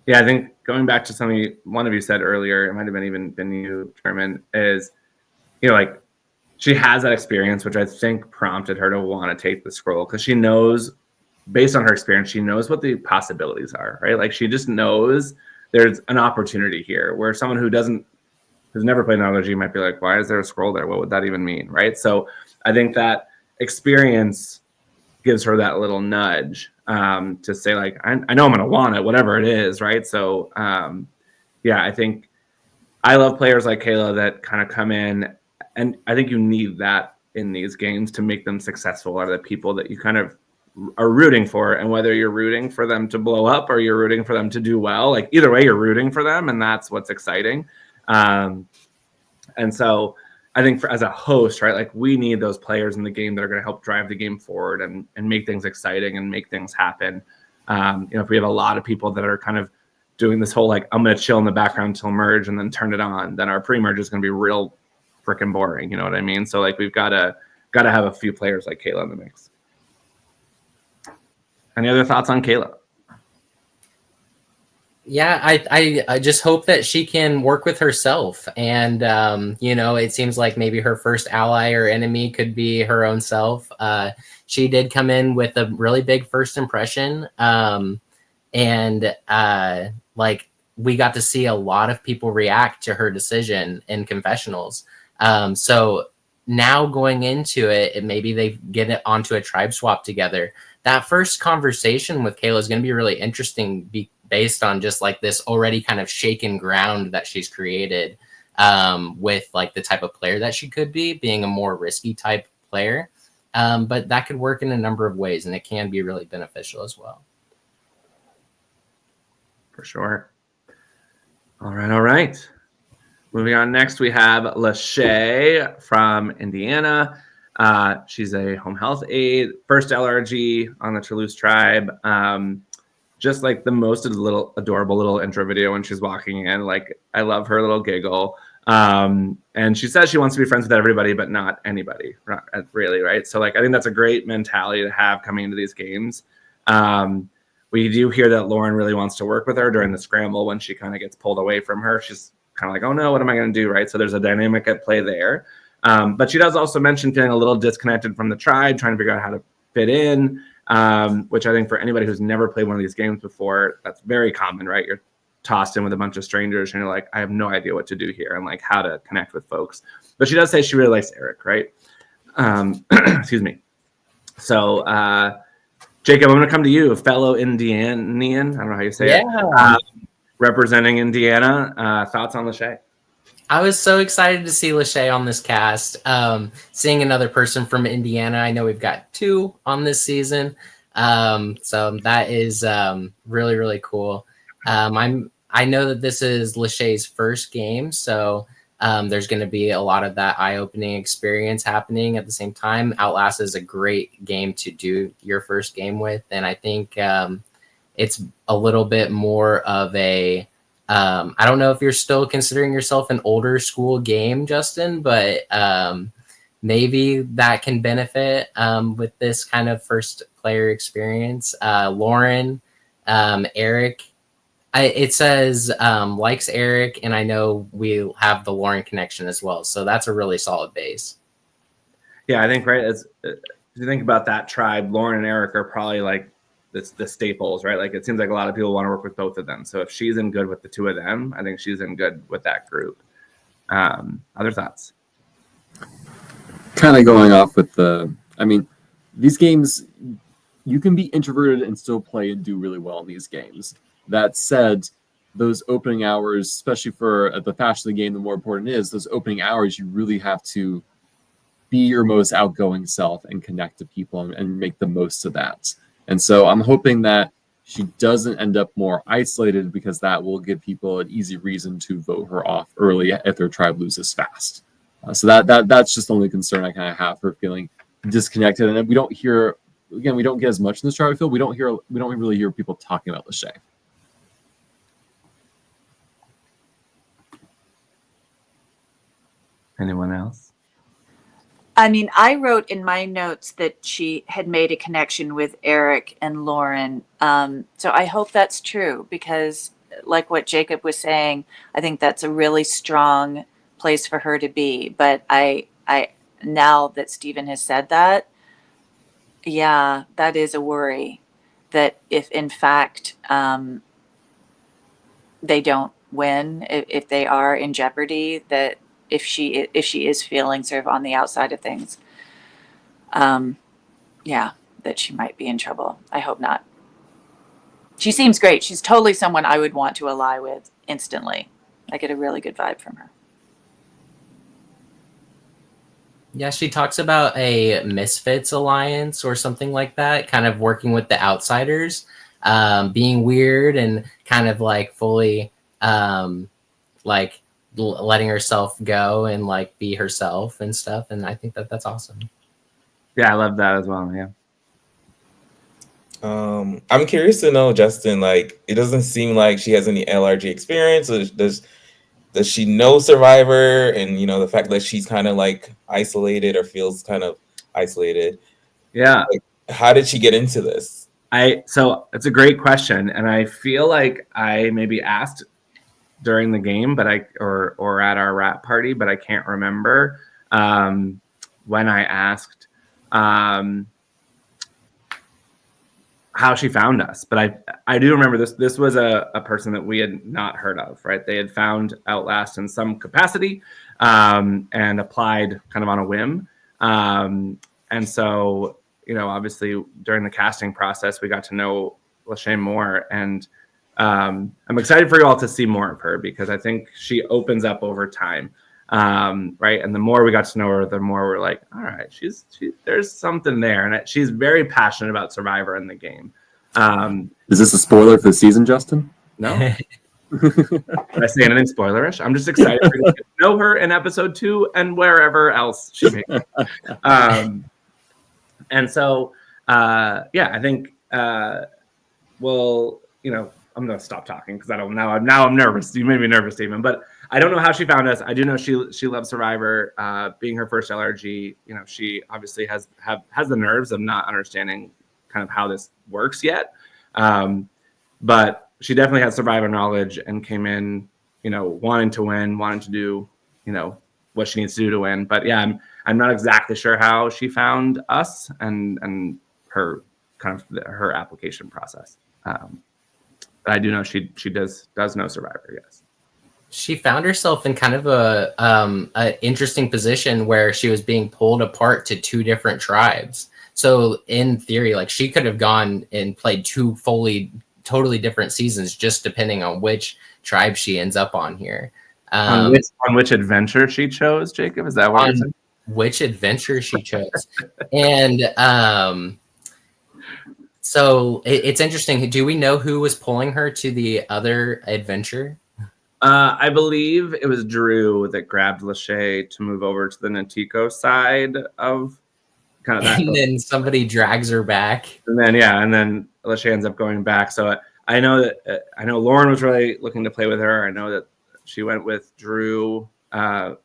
Yeah, I think going back to something one of you said earlier, it might have been you, Jermin, is, you know, like she has that experience, which I think prompted her to want to take the scroll because she knows, based on her experience, she knows what the possibilities are, right? Like she just knows there's an opportunity here where someone who's never played an LRG might be like, why is there a scroll there? What would that even mean, right? So I think that experience gives her that little nudge to say like, I know I'm going to want it, whatever it is, right? So yeah, I think I love players like Kayla that kind of come in, and I think you need that in these games to make them successful, are the people that you kind of are rooting for. And whether you're rooting for them to blow up or you're rooting for them to do well, like either way, you're rooting for them, and that's what's exciting. And so I think as a host, right, like we need those players in the game that are going to help drive the game forward and make things exciting and make things happen. You know, if we have a lot of people that are kind of doing this whole like I'm gonna chill in the background till merge and then turn it on, then our pre-merge is gonna be real freaking boring. You know what I mean? So like we've gotta have a few players like Kayla in the mix. Any other thoughts on Kayla? Yeah, I just hope that she can work with herself. And, it seems like maybe her first ally or enemy could be her own self. She did come in with a really big first impression. We got to see a lot of people react to her decision in confessionals. So now going into it, maybe they get it onto a tribe swap together. That first conversation with Kayla is going to be really interesting based on just like this already kind of shaken ground that she's created with like the type of player that she could be, being a more risky type player. But that could work in a number of ways, and it can be really beneficial as well. For sure. All right. Moving on next, we have Lachey from Indiana. She's a home health aide, first LRG on the Toulouse tribe. Just like the most adorable little intro video when she's walking in. Like, I love her little giggle. And she says she wants to be friends with everybody, but not anybody, really, right? So, like, I think that's a great mentality to have coming into these games. We do hear that Lauren really wants to work with her during the scramble when she kind of gets pulled away from her. She's kind of like, oh no, what am I going to do, right? So there's a dynamic at play there. But she does also mention feeling a little disconnected from the tribe, trying to figure out how to fit in, which I think for anybody who's never played one of these games before, that's very common, right? You're tossed in with a bunch of strangers and you're like, I have no idea what to do here and like how to connect with folks. But she does say she really likes Eric, right? Excuse me. So, Jacob, I'm going to come to you, a fellow Indianian. I don't know how you say it. Representing Indiana. Thoughts on Lachey? I was so excited to see Lachey on this cast. Seeing another person from Indiana. I know we've got 2 on this season. So that is really, really cool. I know that this is Lachey's first game, so there's going to be a lot of that eye-opening experience happening at the same time. Outlast is a great game to do your first game with, and I think it's a little bit more of a I don't know if you're still considering yourself an older school game, Justin, but maybe that can benefit with this kind of first player experience. Lauren, Eric, it says likes Eric, and I know we have the Lauren connection as well. So that's a really solid base. Yeah, I think, right, if you think about that tribe, Lauren and Eric are probably like the staples, right? Like it seems like a lot of people want to work with both of them. So if she's in good with the 2 of them, I think she's in good with that group. Other thoughts? Kind of going off with these games, you can be introverted and still play and do really well in these games. That said, those opening hours, especially for the faster the game, the more important it is. Those opening hours, you really have to be your most outgoing self and connect to people and make the most of that. And so I'm hoping that she doesn't end up more isolated, because that will give people an easy reason to vote her off early if their tribe loses fast. So that's just the only concern I kind of have, her feeling disconnected. And we don't hear, again, we don't get as much in this tribe field. We don't really hear people talking about Lachey. Anyone else? I mean, I wrote in my notes that she had made a connection with Eric and Lauren. So I hope that's true, because like what Jacob was saying, I think that's a really strong place for her to be. But I now that Stephen has said that, yeah, that is a worry, that if in fact they don't win, if they are in jeopardy, that if she is feeling sort of on the outside of things, that she might be in trouble. I hope not. She seems great. She's totally someone I would want to ally with instantly. I get a really good vibe from her. Yeah, she talks about a Misfits alliance or something like that, kind of working with the outsiders, being weird and kind of like fully letting herself go and like be herself and stuff. And I think that's awesome. Yeah, I love that as well. Yeah. I'm curious to know, Justin, like, it doesn't seem like she has any LRG experience. Does she know Survivor, and the fact that she's kind of like isolated or feels kind of isolated? Yeah. Like, how did she get into this? So it's a great question, and I feel like I maybe asked during the game, but or at our wrap party, but I can't remember when I asked how she found us. But I do remember this was a person that we had not heard of, right? They had found Outlast in some capacity and applied kind of on a whim. And so, obviously during the casting process, we got to know Lachey more, and I'm excited for you all to see more of her, because I think she opens up over time. Right. And the more we got to know her, the more we're like, all right, there's something there. And she's very passionate about Survivor in the game. Is this a spoiler for the season, Justin? No. Did I say anything spoilerish? I'm just excited for you to know her in episode 2 and wherever else she may be. And so, I think, I'm going to stop talking because now I'm nervous. You made me nervous, Stephen. But I don't know how she found us. I do know she loves Survivor. Being her first LRG, she obviously has the nerves of not understanding kind of how this works yet. But she definitely has Survivor knowledge and came in, wanting to win, wanting to do, what she needs to do to win. But yeah, I'm not exactly sure how she found us and her kind of her application process. But I do know she does know Survivor. Yes. She found herself in kind of a interesting position where she was being pulled apart to 2 different tribes. So in theory, like, she could have gone and played 2 totally different seasons, just depending on which tribe she ends up on here. On which adventure she chose, Jacob? Is that what you're saying? Which adventure she chose. And so it's interesting. Do we know who was pulling her to the other adventure? I believe it was Drew that grabbed Lachey to move over to the Natiko side of kind of that. And then somebody drags her back. And then Lachey ends up going back. So I know Lauren was really looking to play with her. I know that she went with Drew kind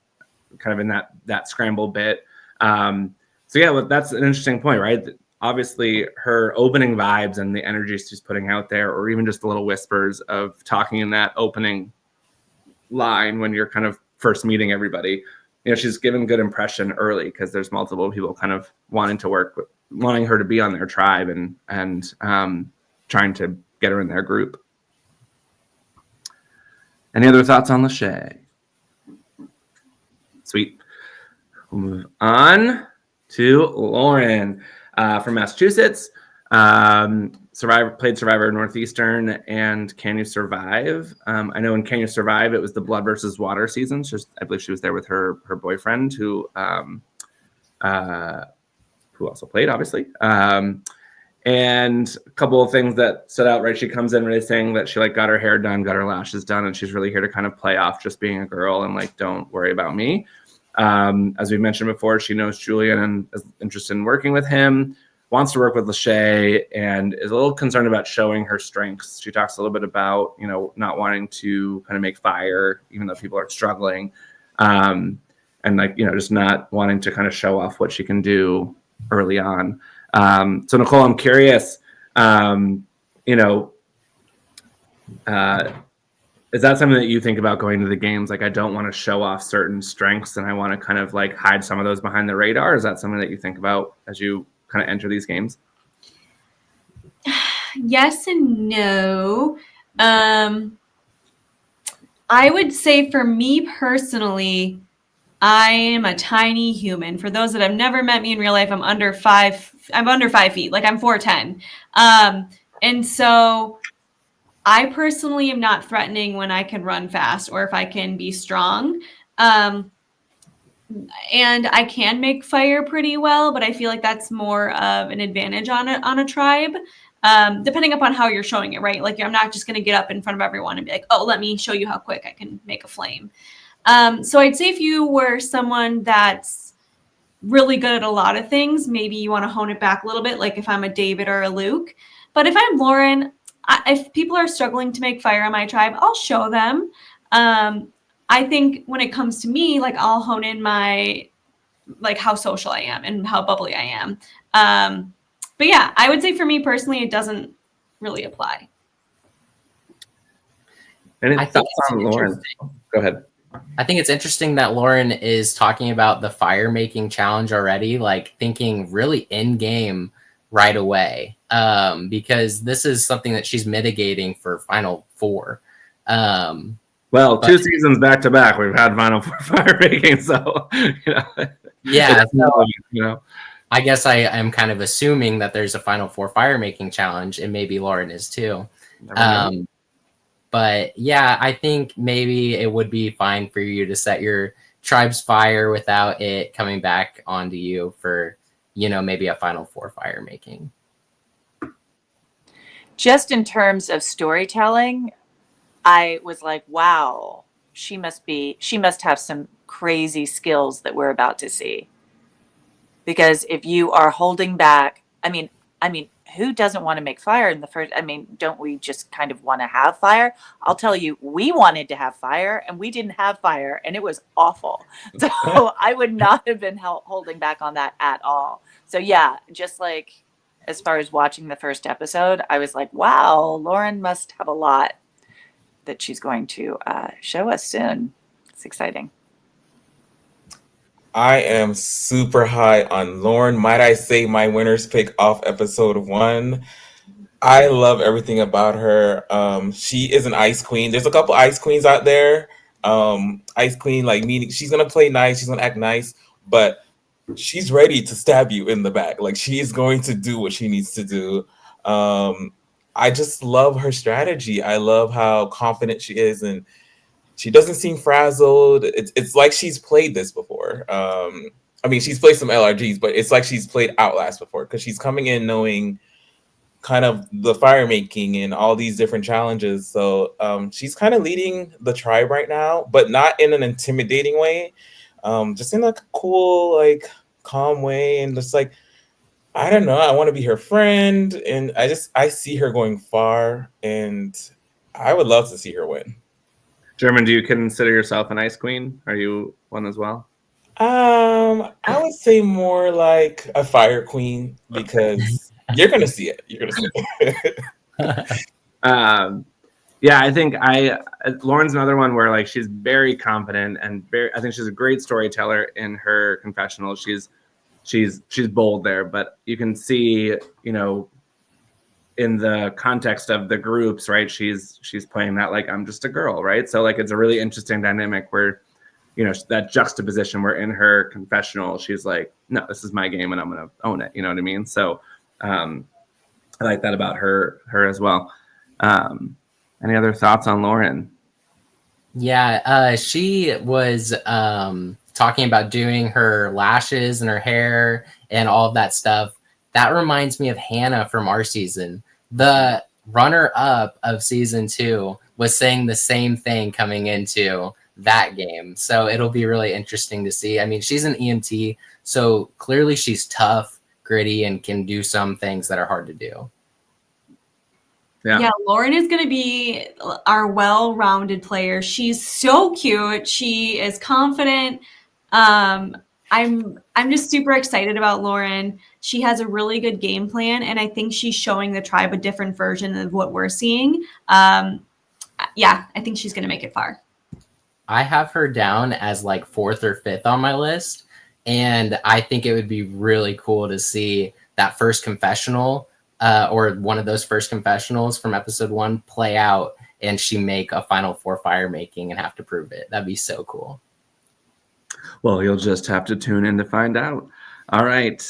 of in that scramble bit. That's an interesting point, right? Obviously, her opening vibes and the energy she's putting out there, or even just the little whispers of talking in that opening line when you're kind of first meeting everybody, she's given good impression early, because there's multiple people kind of wanting her to be on their tribe and trying to get her in their group. Any other thoughts on Lachey? Sweet. We'll move on to Lauren. From Massachusetts, played Survivor Northeastern and Can You Survive? I know in Can You Survive, it was the Blood versus Water season. I believe she was there with her boyfriend, who also played, obviously. And a couple of things that stood out, right? She comes in really saying that she got her hair done, got her lashes done, and she's really here to kind of play off just being a girl and don't worry about me. As we mentioned before, she knows Julian and is interested in working with him, wants to work with Lachey, and is a little concerned about showing her strengths. She talks a little bit about, not wanting to kind of make fire, even though people are struggling. And just not wanting to kind of show off what she can do early on. So Nicole, I'm curious, is that something that you think about going to the games? I don't want to show off certain strengths and I want to kind of hide some of those behind the radar. Is that something that you think about as you kind of enter these games? Yes and no. I would say for me personally, I am a tiny human. For those that have never met me in real life, I'm under 5 feet. I'm 4'10". And so I personally am not threatening when I can run fast or if I can be strong. And I can make fire pretty well, but I feel like that's more of an advantage on a tribe, depending upon how you're showing it, right? I'm not just going to get up in front of everyone and be like, oh, let me show you how quick I can make a flame. So I'd say if you were someone that's really good at a lot of things, maybe you want to hone it back a little bit, like if I'm a David or a Luke. But if I'm Lauren, if people are struggling to make fire on my tribe, I'll show them. I think when it comes to me, like I'll hone in my, like how social I am and how bubbly I am. But yeah, I would say for me personally, it doesn't really apply. Any I think thoughts on Lauren? Go ahead. I think it's interesting that Lauren is talking about the fire making challenge already, like thinking really in game right away, because this is something that she's mitigating for Final Four. Well, 2 seasons back to back, we've had Final Four fire making, so yeah. So, I guess I'm kind of assuming that there's a Final Four fire making challenge, and maybe Lauren is too. But yeah, I think maybe it would be fine for you to set your tribe's fire without it coming back onto you for, maybe a Final Four fire making. Just in terms of storytelling, I was like, wow, she must have some crazy skills that we're about to see. Because if you are holding back, I mean, who doesn't want to make fire in the first? I mean, don't we just kind of want to have fire? I'll tell you, we wanted to have fire and we didn't have fire and it was awful. So I would not have been holding back on that at all. So yeah, just like as far as watching the first episode, I was like, wow, Lauren must have a lot that she's going to show us soon. It's exciting. I am super high on Lauren. Might I say my winner's pick off episode 1? I love everything about her. She is an ice queen. There's a couple ice queens out there. Ice queen, like meaning she's gonna play nice, she's gonna act nice, but she's ready to stab you in the back. Like she's going to do what she needs to do. I just love her strategy. I love how confident she is, and she doesn't seem frazzled. It's like she's played this before. I mean, she's played some LRGs, but it's like she's played Outlast before because she's coming in knowing kind of the fire making and all these different challenges. So she's kind of leading the tribe right now, but not in an intimidating way. Just in like a cool, like calm way, and just like, I don't know, I want to be her friend, and I see her going far, and I would love to see her win. Jermin, do you consider yourself an ice queen? Are you one as well? I would say more like a fire queen because you're gonna see it. You're gonna see it. Yeah, I think Lauren's another one where like she's very confident and I think she's a great storyteller in her confessional. She's bold there, but you can see, in the context of the groups, right? She's playing that like I'm just a girl, right? So like it's a really interesting dynamic where, that juxtaposition where in her confessional she's like, no, this is my game and I'm gonna own it. You know what I mean? So I like that about her as well. Any other thoughts on Lauren? Yeah, she was talking about doing her lashes and her hair and all of that stuff. That reminds me of Hannah from our season. The runner-up of season 2 was saying the same thing coming into that game. So it'll be really interesting to see. I mean, she's an EMT, so clearly she's tough, gritty, and can do some things that are hard to do. Yeah, Lauren is going to be our well-rounded player. She's so cute. She is confident. I'm just super excited about Lauren. She has a really good game plan, and I think she's showing the tribe a different version of what we're seeing. Yeah, I think she's going to make it far. I have her down as like 4th or 5th on my list, and I think it would be really cool to see that first confessional or one of those first confessionals from episode 1 play out and she make a Final Four fire making and have to prove it. That'd be so cool. Well, you'll just have to tune in to find out. All right.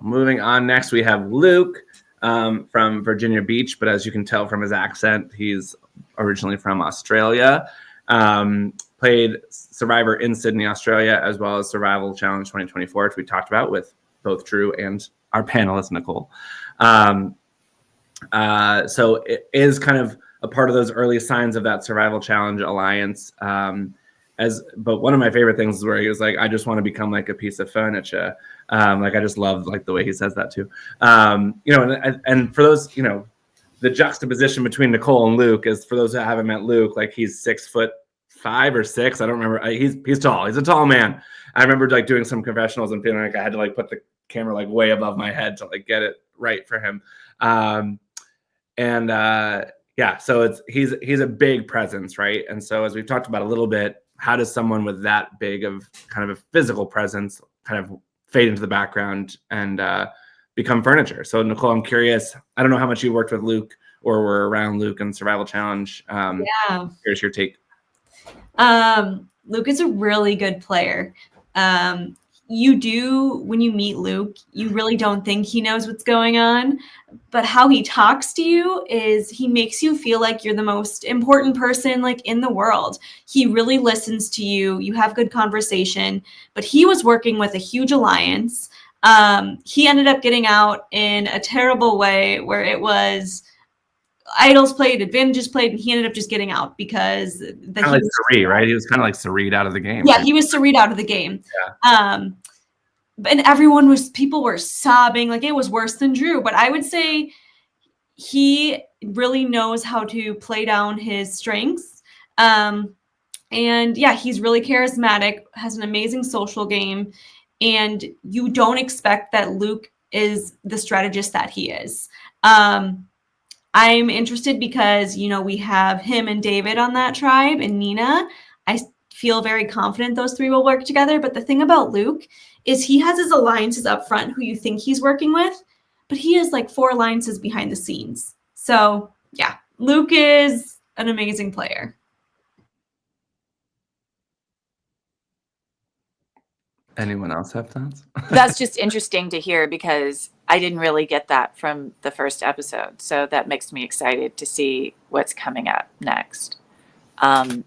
Moving on next, we have Luke from Virginia Beach, but as you can tell from his accent, he's originally from Australia. Played Survivor in Sydney, Australia, as well as Survival Challenge 2024, which we talked about with both Drew and our panelist, Nicole. So it is kind of a part of those early signs of that Survival Challenge alliance. but one of my favorite things is where he was like, I just want to become like a piece of furniture. Like I just love like the way he says that too. And for those, the juxtaposition between Nicole and Luke is, for those who haven't met Luke, like he's 6'5" or 6. I don't remember. He's tall. He's a tall man. I remember like doing some confessionals and feeling like I had to like put the camera like way above my head to like get it right for him. So he's a big presence, right? And so as we've talked about a little bit, how does someone with that big of kind of a physical presence kind of fade into the background and become furniture? So Nicole, I'm curious. I don't know how much you worked with Luke or were around Luke and Survival Challenge. Here's your take. Luke is a really good player. When you meet Luke, you really don't think he knows what's going on, but how he talks to you is he makes you feel like you're the most important person like in the world. He really listens to you. You have good conversation, but he was working with a huge alliance. He ended up getting out in a terrible way where it was idols played, advantages played, and he ended up just getting out because right? He was kind of like Sareed out of the game. Yeah, right? he was Sareed out of the game. Yeah. And people were sobbing, like it was worse than Drew. But I would say he really knows how to play down his strengths. And yeah, he's really charismatic, has an amazing social game. And you don't expect that Luke is the strategist that he is. I'm interested because, we have him and David on that tribe and Nina. I feel very confident those three will work together. But the thing about Luke is he has his alliances up front who you think he's working with, but he has like 4 alliances behind the scenes. So yeah, Luke is an amazing player. Anyone else have thoughts? That's just interesting to hear because I didn't really get that from the first episode. So that makes me excited to see what's coming up next. I'm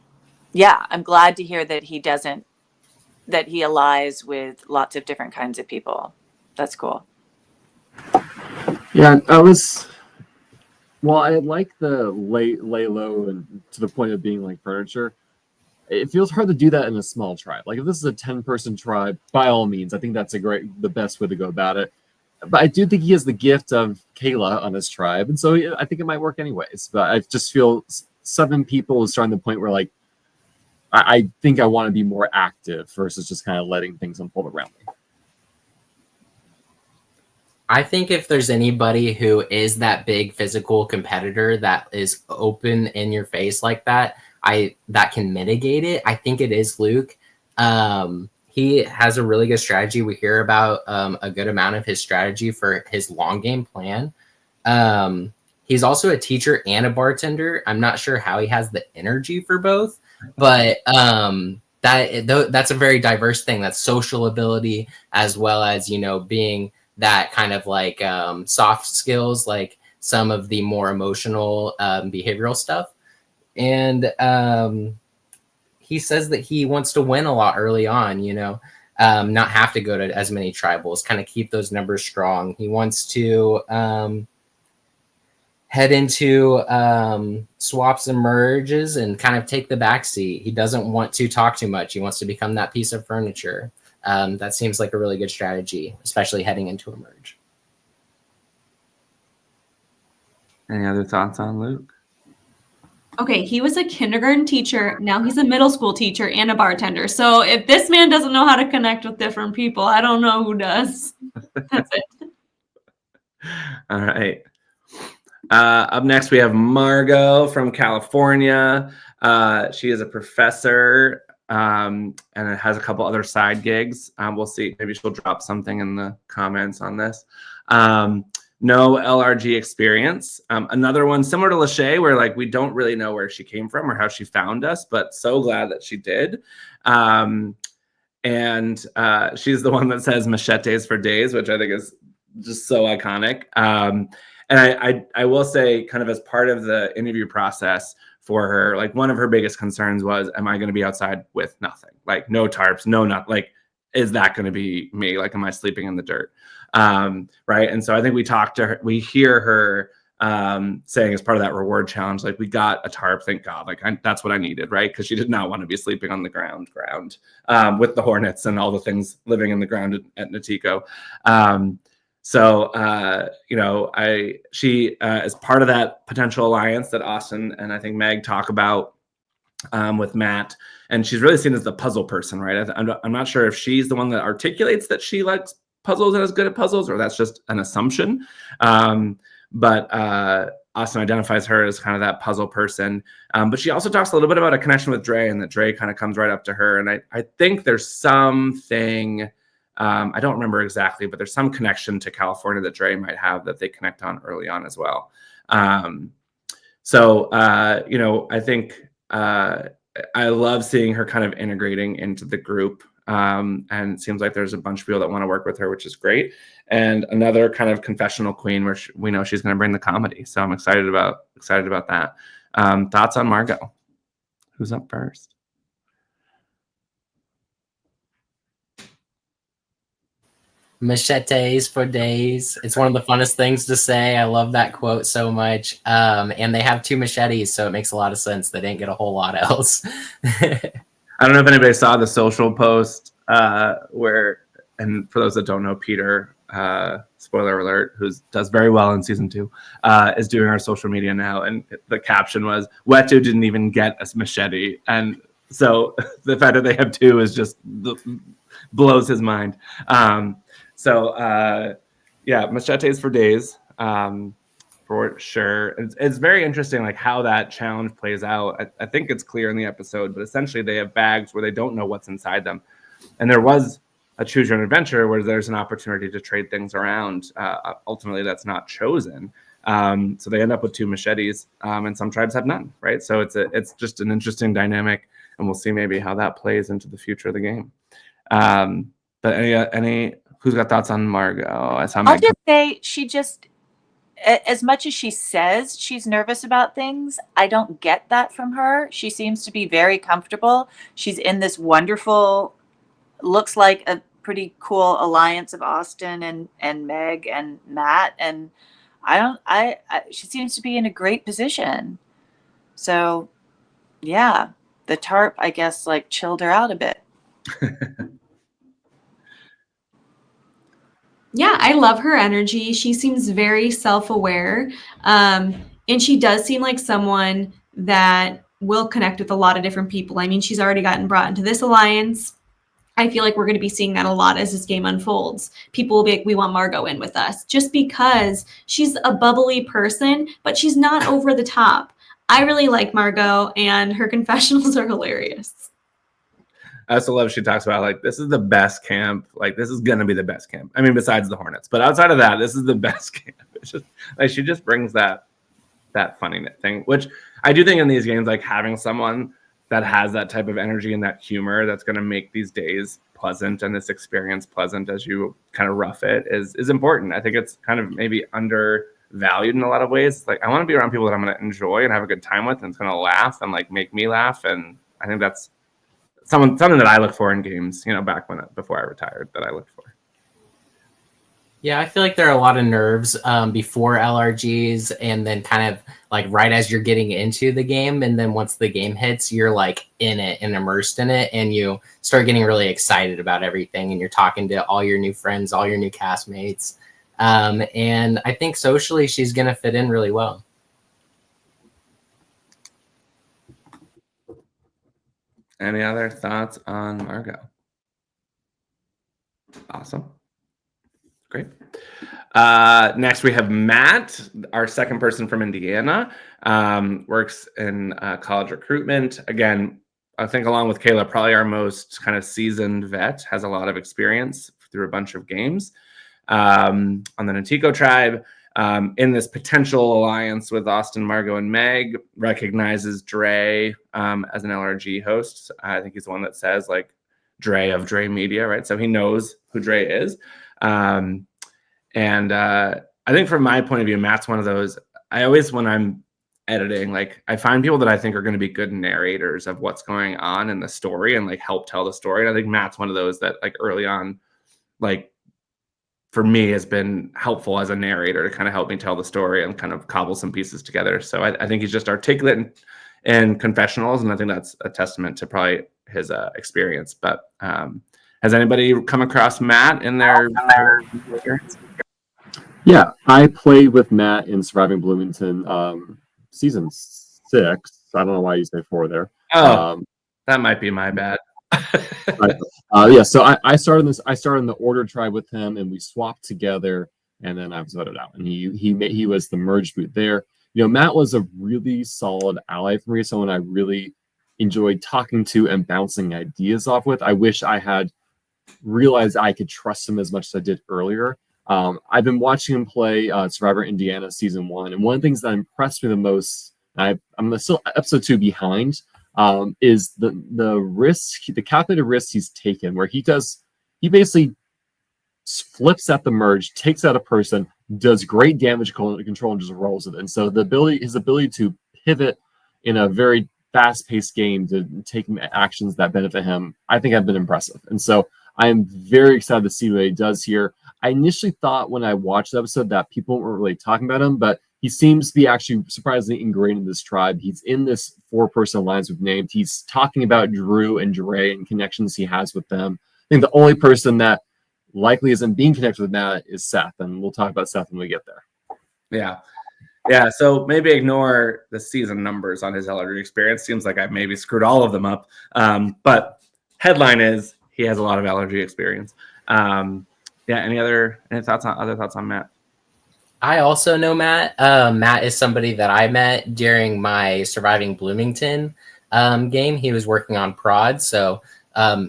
glad to hear that he allies with lots of different kinds of people. That's cool. Yeah, I like the lay low and to the point of being like furniture. It feels hard to do that in a small tribe. Like if this is a 10-person tribe, by all means, I think that's the best way to go about it. But I do think he has the gift of Kayla on his tribe, and so I think it might work anyways. But I just feel 7 people is starting to the point where like I think I want to be more active versus just kind of letting things unfold around me. I think if there's anybody who is that big physical competitor that is open in your face like that, that can mitigate it, I think it is Luke. He has a really good strategy. We hear about a good amount of his strategy for his long game plan. He's also a teacher and a bartender. I'm not sure how he has the energy for both, but that's a very diverse thing. That's social ability as well as, being that kind of like soft skills, like some of the more emotional behavioral stuff. And he says that he wants to win a lot early on, not have to go to as many tribals, kind of keep those numbers strong. He wants to head into swaps and merges and kind of take the back seat. He doesn't want to talk too much. He wants to become that piece of furniture. That seems like a really good strategy, especially heading into a merge. Any other thoughts on Luke? Okay, he was a kindergarten teacher. Now he's a middle school teacher and a bartender. So if this man doesn't know how to connect with different people, I don't know who does. That's it. All right. Up next, we have Margot from California. She is a professor and has a couple other side gigs. We'll see. Maybe she'll drop something in the comments on this. No LRG experience. Another one similar to Lachey, where like we don't really know where she came from or how she found us, but so glad that she did. And she's the one that says machetes for days, which I think is just so iconic. And I will say, kind of as part of the interview process for her, like one of her biggest concerns was, am I going to be outside with nothing? Like no tarps, no not like, is that going to be me? Like, am I sleeping in the dirt? Right. And so I think we talked to her, we hear her saying as part of that reward challenge, like, we got a tarp, thank God. Like, that's what I needed, right? Because she did not want to be sleeping on the ground with the hornets and all the things living in the ground at Natiko. She is part of that potential alliance that Austin and I think Meg talk about with Matt, and she's really seen as the puzzle person, right? I'm not sure if she's the one that articulates that she likes puzzles and is good at puzzles, or that's just an assumption. But Austin identifies her as kind of that puzzle person. But she also talks a little bit about a connection with Dre, and that Dre kind of comes right up to her. And I think there's something, I don't remember exactly, but there's some connection to California that Dre might have that they connect on early on as well. I think I love seeing her kind of integrating into the group. And it seems like there's a bunch of people that want to work with her, which is great. And another kind of confessional queen, where we know she's going to bring the comedy. So I'm excited about that. Thoughts on Margot? Who's up first? Machetes for days. It's one of the funnest things to say. I love that quote so much. And they have 2 machetes, so it makes a lot of sense. They didn't get a whole lot else. I don't know if anybody saw the social post where, and for those that don't know, Peter, spoiler alert, who does very well in season 2, is doing our social media now. And the caption was, Wetu didn't even get a machete. And so the fact that they have 2 is just blows his mind. Machetes for days. For sure. It's very interesting, like, how that challenge plays out. I think it's clear in the episode, but essentially they have bags where they don't know what's inside them. And there was a choose your own adventure where there's an opportunity to trade things around. Ultimately, that's not chosen. So they end up with 2 machetes, and some tribes have none, right? So it's just an interesting dynamic, and we'll see maybe how that plays into the future of the game. But any who's got thoughts on Margot? I'll just say she just, as much as she says she's nervous about things, I don't get that from her. She seems to be very comfortable. She's in this wonderful, looks like a pretty cool alliance of Austin and Meg and Matt. And she seems to be in a great position. So yeah, the tarp, I guess, like, chilled her out a bit. Yeah, I love her energy. She seems very self-aware. And she does seem like someone that will connect with a lot of different people. I mean, she's already gotten brought into this alliance. I feel like we're going to be seeing that a lot as this game unfolds. People will be like, we want Margot in with us, just because she's a bubbly person, but she's not over the top. I really like Margot, and her confessionals are hilarious. I also love she talks about, like, this is the best camp. Like, this is going to be the best camp. I mean, besides the Hornets. But outside of that, this is the best camp. It's just, like, she just brings that funny thing, which I do think in these games, like, having someone that has that type of energy and that humor that's going to make these days pleasant and this experience pleasant as you kind of rough it is important. I think it's kind of maybe undervalued in a lot of ways. Like, I want to be around people that I'm going to enjoy and have a good time with, and it's going to laugh and, like, make me laugh. And I think that's something that I look for in games, before I retired, that I looked for. Yeah, I feel like there are a lot of nerves before LRGs, and then kind of like right as you're getting into the game. And then once the game hits, you're like in it and immersed in it, and you start getting really excited about everything. And you're talking to all your new friends, all your new castmates. And I think socially she's going to fit in really well. Any other thoughts on Margot? Awesome. Great. Next, we have Matt, our second person from Indiana, works in college recruitment. Again, I think along with Kayla, probably our most kind of seasoned vet, has a lot of experience through a bunch of games on the Natiko tribe. In this potential alliance with Austin, Margot, and Meg, recognizes Dre as an LRG host. I think he's the one that says, like, Dre of Dre Media, right? So he knows who Dre is. And I think from my point of view, Matt's one of those, I always, when I'm editing, like, I find people that I think are going to be good narrators of what's going on in the story and, like, help tell the story. And I think Matt's one of those that, like, early on, like, for me has been helpful as a narrator to kind of help me tell the story and kind of cobble some pieces together. So I think he's just articulate in confessionals, and I think that's a testament to probably his experience. But has anybody come across Matt in their experience? Yeah, I played with Matt in Surviving Bloomington season 6. I don't know why you say 4 there. That might be my bad. Yeah, so I started this. I started in the Order tribe with him, and we swapped together. And then I was voted out, and he was the merge boot there. Matt was a really solid ally for me, someone I really enjoyed talking to and bouncing ideas off with. I wish I had realized I could trust him as much as I did earlier. I've been watching him play Survivor Indiana season 1, and one of the things that impressed me the most, I'm still episode 2 behind, is the risk, the calculated risks he's taken, where he basically flips at the merge, takes out a person, does great damage control, and just rolls it. And so his ability to pivot in a very fast-paced game to take actions that benefit him, I think have been impressive. And so I am very excited to see what he does here. I initially thought when I watched the episode that people weren't really talking about him, but he seems to be actually surprisingly ingrained in this tribe. He's in this 4-person alliance we've named. He's talking about Drew and Dre and connections he has with them. I think the only person that likely isn't being connected with Matt is Seth, and we'll talk about Seth when we get there. Yeah, so maybe ignore the season numbers on his LRG experience. Seems like I've maybe screwed all of them up. But headline is he has a lot of LRG experience. Any thoughts on Matt? I also know Matt. Matt is somebody that I met during my Surviving Bloomington game. He was working on prod, so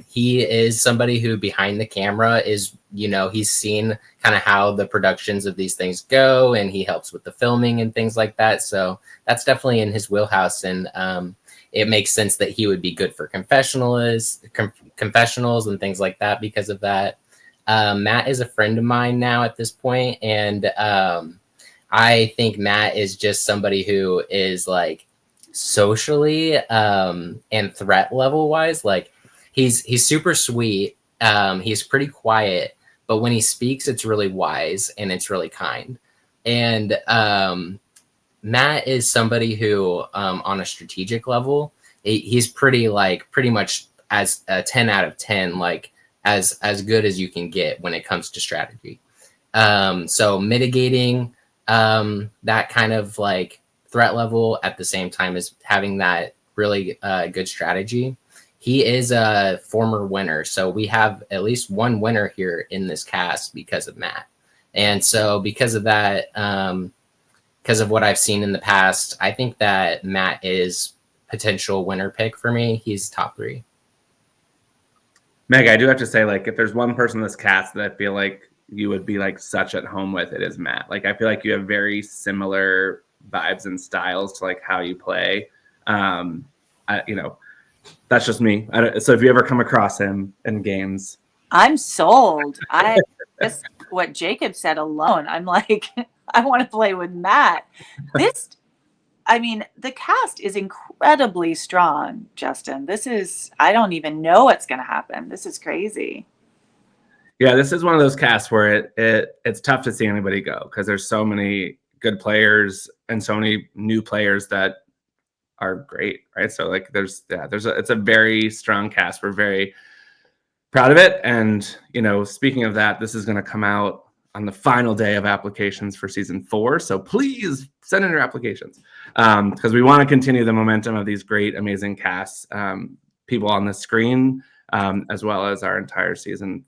he is somebody who behind the camera is, he's seen kind of how the productions of these things go, and he helps with the filming and things like that. So that's definitely in his wheelhouse, and it makes sense that he would be good for confessionals and things like that because of that. Matt is a friend of mine now at this point, and I think Matt is just somebody who is like socially and threat level wise, like he's super sweet. He's pretty quiet, but when he speaks, it's really wise and it's really kind. And Matt is somebody who, on a strategic level, he's pretty much as a 10 out of 10, like as good as you can get when it comes to strategy. So mitigating that kind of like threat level at the same time as having that really good strategy. He is a former winner, so we have at least one winner here in this cast because of Matt. And so because of that, because of what I've seen in the past, I think that Matt is potential winner pick for me. He's top 3. Meg, I do have to say, like, if there's one person in this cast that I feel like you would be like such at home with, it is Matt. Like, I feel like you have very similar vibes and styles to like how you play. That's just me. So if you ever come across him in games, I'm sold. Just what Jacob said alone, I'm like, I want to play with Matt. The cast is incredibly strong, Justin. I don't even know what's going to happen. This is crazy. Yeah, this is one of those casts where it's tough to see anybody go because there's so many good players and so many new players that are great, right? So like it's a very strong cast. We're very proud of it. And speaking of that, this is going to come out on the final day of applications for season 4. So please send in your applications because we want to continue the momentum of these great, amazing casts, people on the screen, as well as our entire season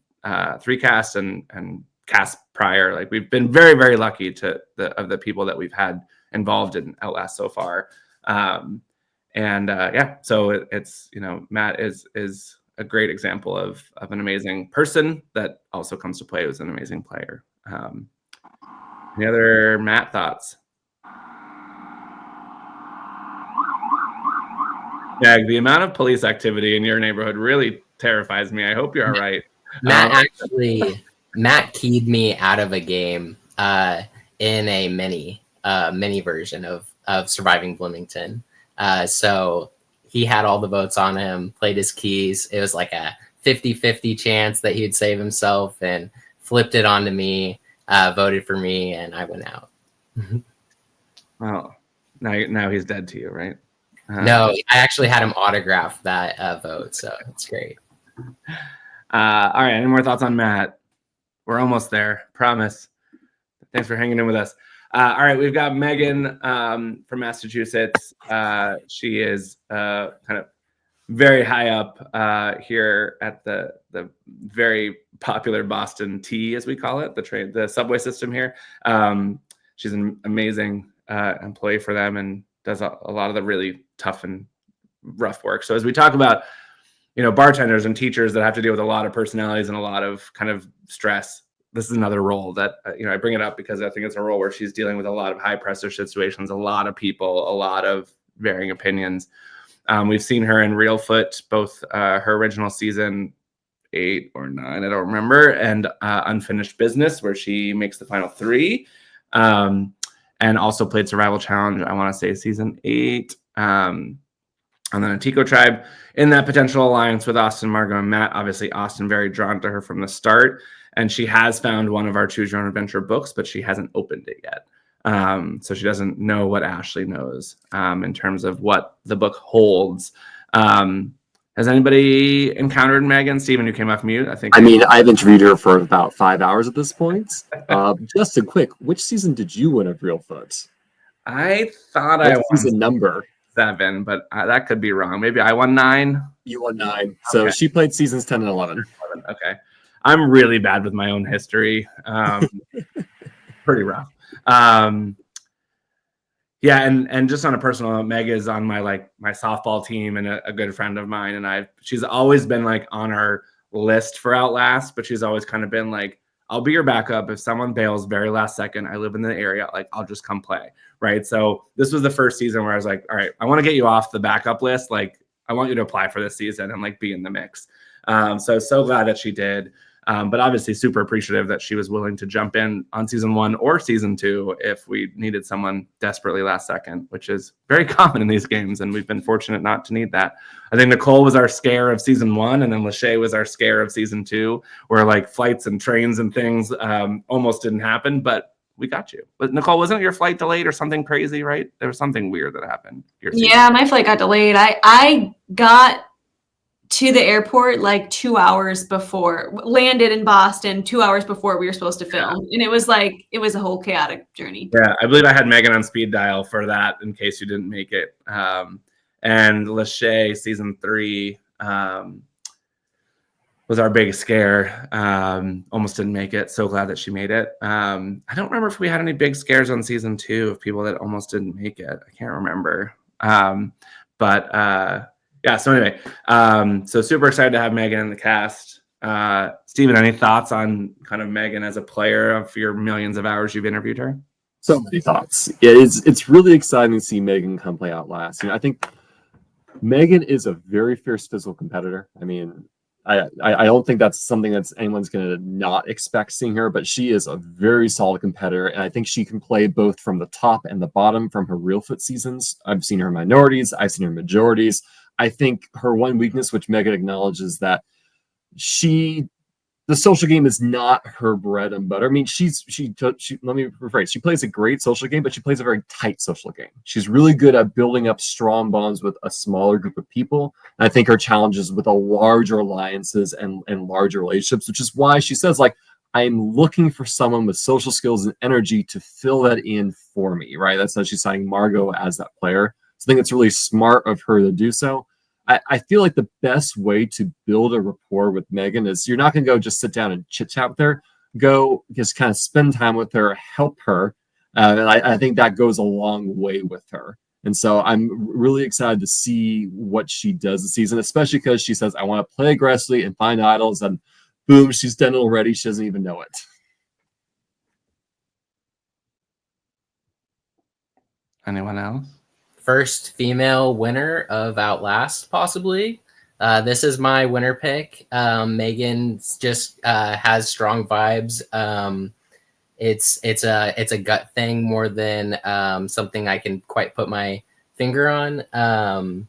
3 cast and cast prior. Like we've been very, very lucky of the people that we've had involved in Outlast so far. So it's Matt is a great example of an amazing person that also comes to play as an amazing player. Any other Matt thoughts? Yeah, the amount of police activity in your neighborhood really terrifies me. I hope you're all right. Matt keyed me out of a game in a mini version of Surviving Bloomington. So he had all the votes on him, played his keys. It was like a 50-50 chance that he'd save himself. And flipped it onto me, voted for me, and I went out. Oh, now he's dead to you, right? No, I actually had him autograph that vote, so it's great. All right, any more thoughts on Matt? We're almost there, promise. Thanks for hanging in with us. All right, we've got Megan from Massachusetts. She is kind of very high up here at the very popular Boston T, as we call it, the subway system here. She's an amazing employee for them and does a lot of the really tough and rough work. So as we talk about, bartenders and teachers that have to deal with a lot of personalities and a lot of kind of stress, this is another role that, I bring it up because I think it's a role where she's dealing with a lot of high pressure situations, a lot of people, a lot of varying opinions. We've seen her in Reelfoot, both her original season 8 or 9, I don't remember, and Unfinished Business, where she makes the final 3, and also played Survival Challenge, I want to say season 8, and then Antico Tribe in that potential alliance with Austin, Margot, and Matt. Obviously, Austin very drawn to her from the start, and she has found one of our Choose Your Own Adventure books, but she hasn't opened it yet. So she doesn't know what Ashley knows in terms of what the book holds. Has anybody encountered Megan? Steven, who came off mute? I've interviewed her for about 5 hours at this point. Just a quick, which season did you win of Reelfoot? I thought What I won season number? 7, but that could be wrong. Maybe I won 9. You won 9. So she played seasons 10 and 11. Okay. I'm really bad with my own history. Pretty rough. Yeah, and just on a personal note, Meg is on my softball team and a good friend of mine, and she's always been on our list for Outlast, but she's always kind of been like, I'll be your backup if someone bails very last second. I live in the area, I'll just come play, right? So this was the first season where I was like, all right, I want to get you off the backup list. I want you to apply for this season and be in the mix. So glad that she did. But obviously super appreciative that she was willing to jump in on season 1 or season 2 if we needed someone desperately last second, which is very common in these games. And we've been fortunate not to need that. I think Nicole was our scare of season 1, and then Lachey was our scare of season 2, where flights and trains and things almost didn't happen, but we got you. But Nicole, wasn't your flight delayed or something crazy, right? There was something weird that happened. Yeah, my flight got delayed. I got to the airport 2 hours before, landed in Boston 2 hours before we were supposed to film. And it was a whole chaotic journey. Yeah, I believe I had Megan on speed dial for that in case you didn't make it. And Lachey, season 3, was our big scare. Almost didn't make it. So glad that she made it. I don't remember if we had any big scares on season 2 of people that almost didn't make it. I can't remember. Yeah, so anyway, so super excited to have Megan in the cast. Steven, any thoughts on kind of Megan as a player of your millions of hours you've interviewed her? So many thoughts. It's really exciting to see Megan come play Outlast. I think Megan is a very fierce physical competitor. I don't think that's something that's anyone's going to not expect seeing her, but she is a very solid competitor, and I think she can play both from the top and the bottom from her Reelfoot seasons. I've seen her in minorities, I've seen her in majorities. I think her one weakness, which Megan acknowledges, that the social game is not her bread and butter. Let me rephrase. She plays a great social game, but she plays a very tight social game. She's really good at building up strong bonds with a smaller group of people. And I think her challenge is with a larger alliances and larger relationships, which is why she says, I'm looking for someone with social skills and energy to fill that in for me, right? That's how she's signing Margot as that player. So I think it's really smart of her to do so. I feel like the best way to build a rapport with Megan is you're not going to go just sit down and chit chat with her. Go just kind of spend time with her, help her. And I think that goes a long way with her. And so I'm really excited to see what she does this season, especially because she says, I want to play aggressively and find idols. And boom, she's done it already. She doesn't even know it. Anyone else? First female winner of Outlast, possibly. This is my winner pick. Megan just has strong vibes. It's a gut thing more than something I can quite put my finger on.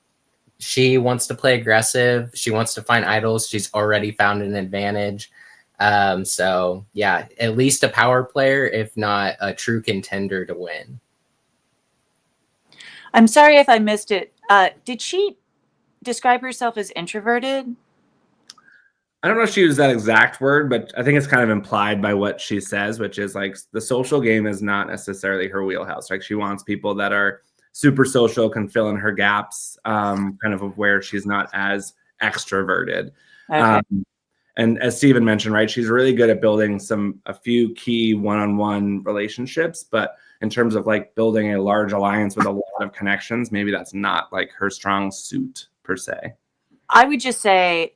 She wants to play aggressive. She wants to find idols. She's already found an advantage. So yeah, at least a power player, if not a true contender to win. I'm sorry if I missed it. Did she describe herself as introverted? I don't know if she used that exact word, but I think it's kind of implied by what she says, which is like the social game is not necessarily her wheelhouse. Like she wants people that are super social, can fill in her gaps, kind of where she's not as extroverted. Okay. And as Steven mentioned, right, she's really good at building a few key one-on-one relationships, but in terms of like building a large alliance with a lot of connections, maybe that's not like her strong suit per se. I would just say,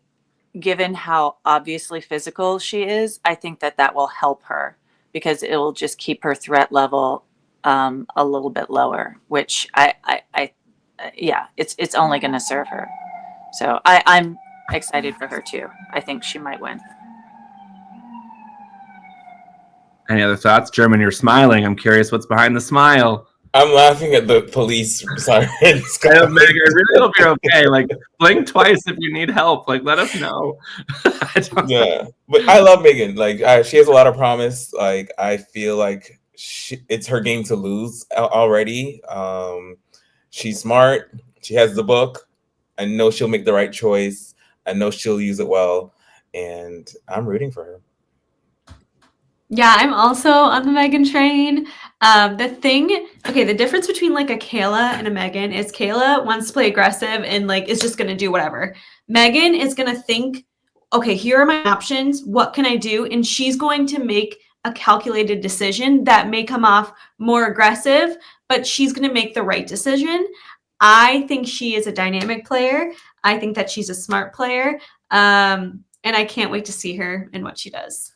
given how obviously physical she is, I think that will help her because it will just keep her threat level a little bit lower, which yeah, it's only going to serve her. So I'm excited for her too. I think she might win. Any other thoughts? Jermin, you're smiling. I'm curious what's behind the smile. I'm laughing at the police sirens. I really hope you're okay. Like, blink twice if you need help. Like, let us know. Yeah, but I love Megan. Like, she has a lot of promise. Like, I feel like it's her game to lose already. She's smart. She has the book. I know she'll make the right choice. I know she'll use it well, and I'm rooting for her. Yeah, I'm also on the Megan train. The difference between like a Kayla and a Megan is Kayla wants to play aggressive and like is just gonna do whatever. Megan is gonna think, okay, here are my options. What can I do? And she's going to make a calculated decision that may come off more aggressive, but she's gonna make the right decision. I think she is a dynamic player. I think that she's a smart player. And I can't wait to see her and what she does.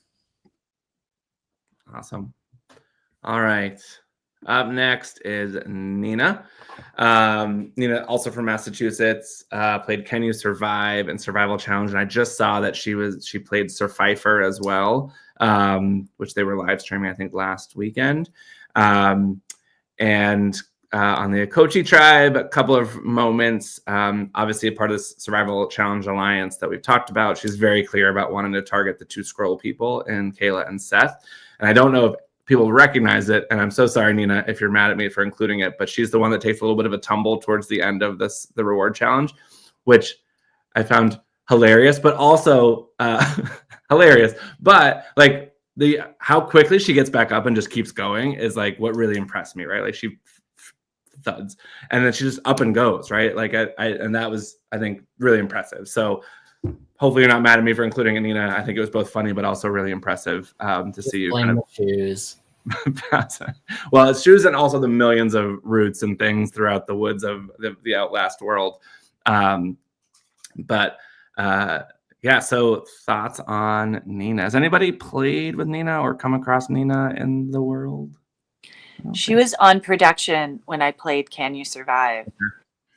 Awesome. All right. Up next is Nina. Nina, also from Massachusetts, played Can You Survive and Survival Challenge. And I just saw that she played Survivor as well, which they were live streaming, I think, last weekend. And on the Akochi tribe, a couple of moments, obviously a part of this Survival Challenge Alliance that we've talked about. She's very clear about wanting to target the two scroll people in Kayla and Seth. And I don't know if people recognize it, and I'm so sorry, Nina, if you're mad at me for including it, but she's the one that takes a little bit of a tumble towards the end of the reward challenge, which I found hilarious, but also hilarious. But like how quickly she gets back up and just keeps going is like what really impressed me, right? Like she thuds, and then she just up and goes, right? Like and that was, I think, really impressive. So hopefully you're not mad at me for including it, Nina. I think it was both funny, but also really impressive to see you kind of shoes. Well, it's shoes and also the millions of roots and things throughout the woods of the Outlast world. Yeah, so thoughts on Nina. Has anybody played with Nina or come across Nina in the world? Okay. She was on production when I played Can You Survive?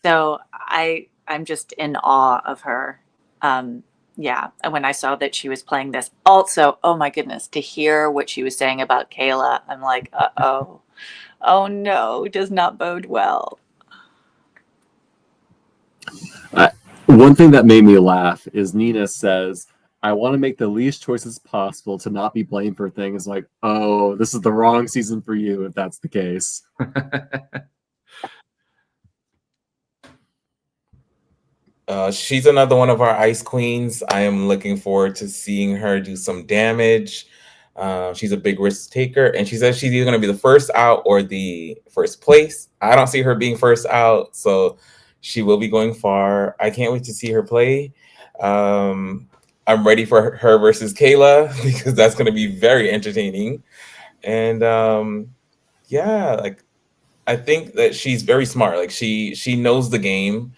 So I'm just in awe of her. Yeah, and when I saw that she was playing this, also, oh my goodness, to hear what she was saying about Kayla, I'm like, oh no, does not bode well. One thing that made me laugh is Nina says, I want to make the least choices possible to not be blamed for things. Like, oh, this is the wrong season for you if that's the case. She's another one of our ice queens. I am looking forward to seeing her do some damage. She's a big risk taker, and she says she's either going to be the first out or the first place. I don't see her being first out, so she will be going far. I can't wait to see her play. I'm ready for her versus Kayla because that's going to be very entertaining. And yeah, like I think that she's very smart. Like she knows the game.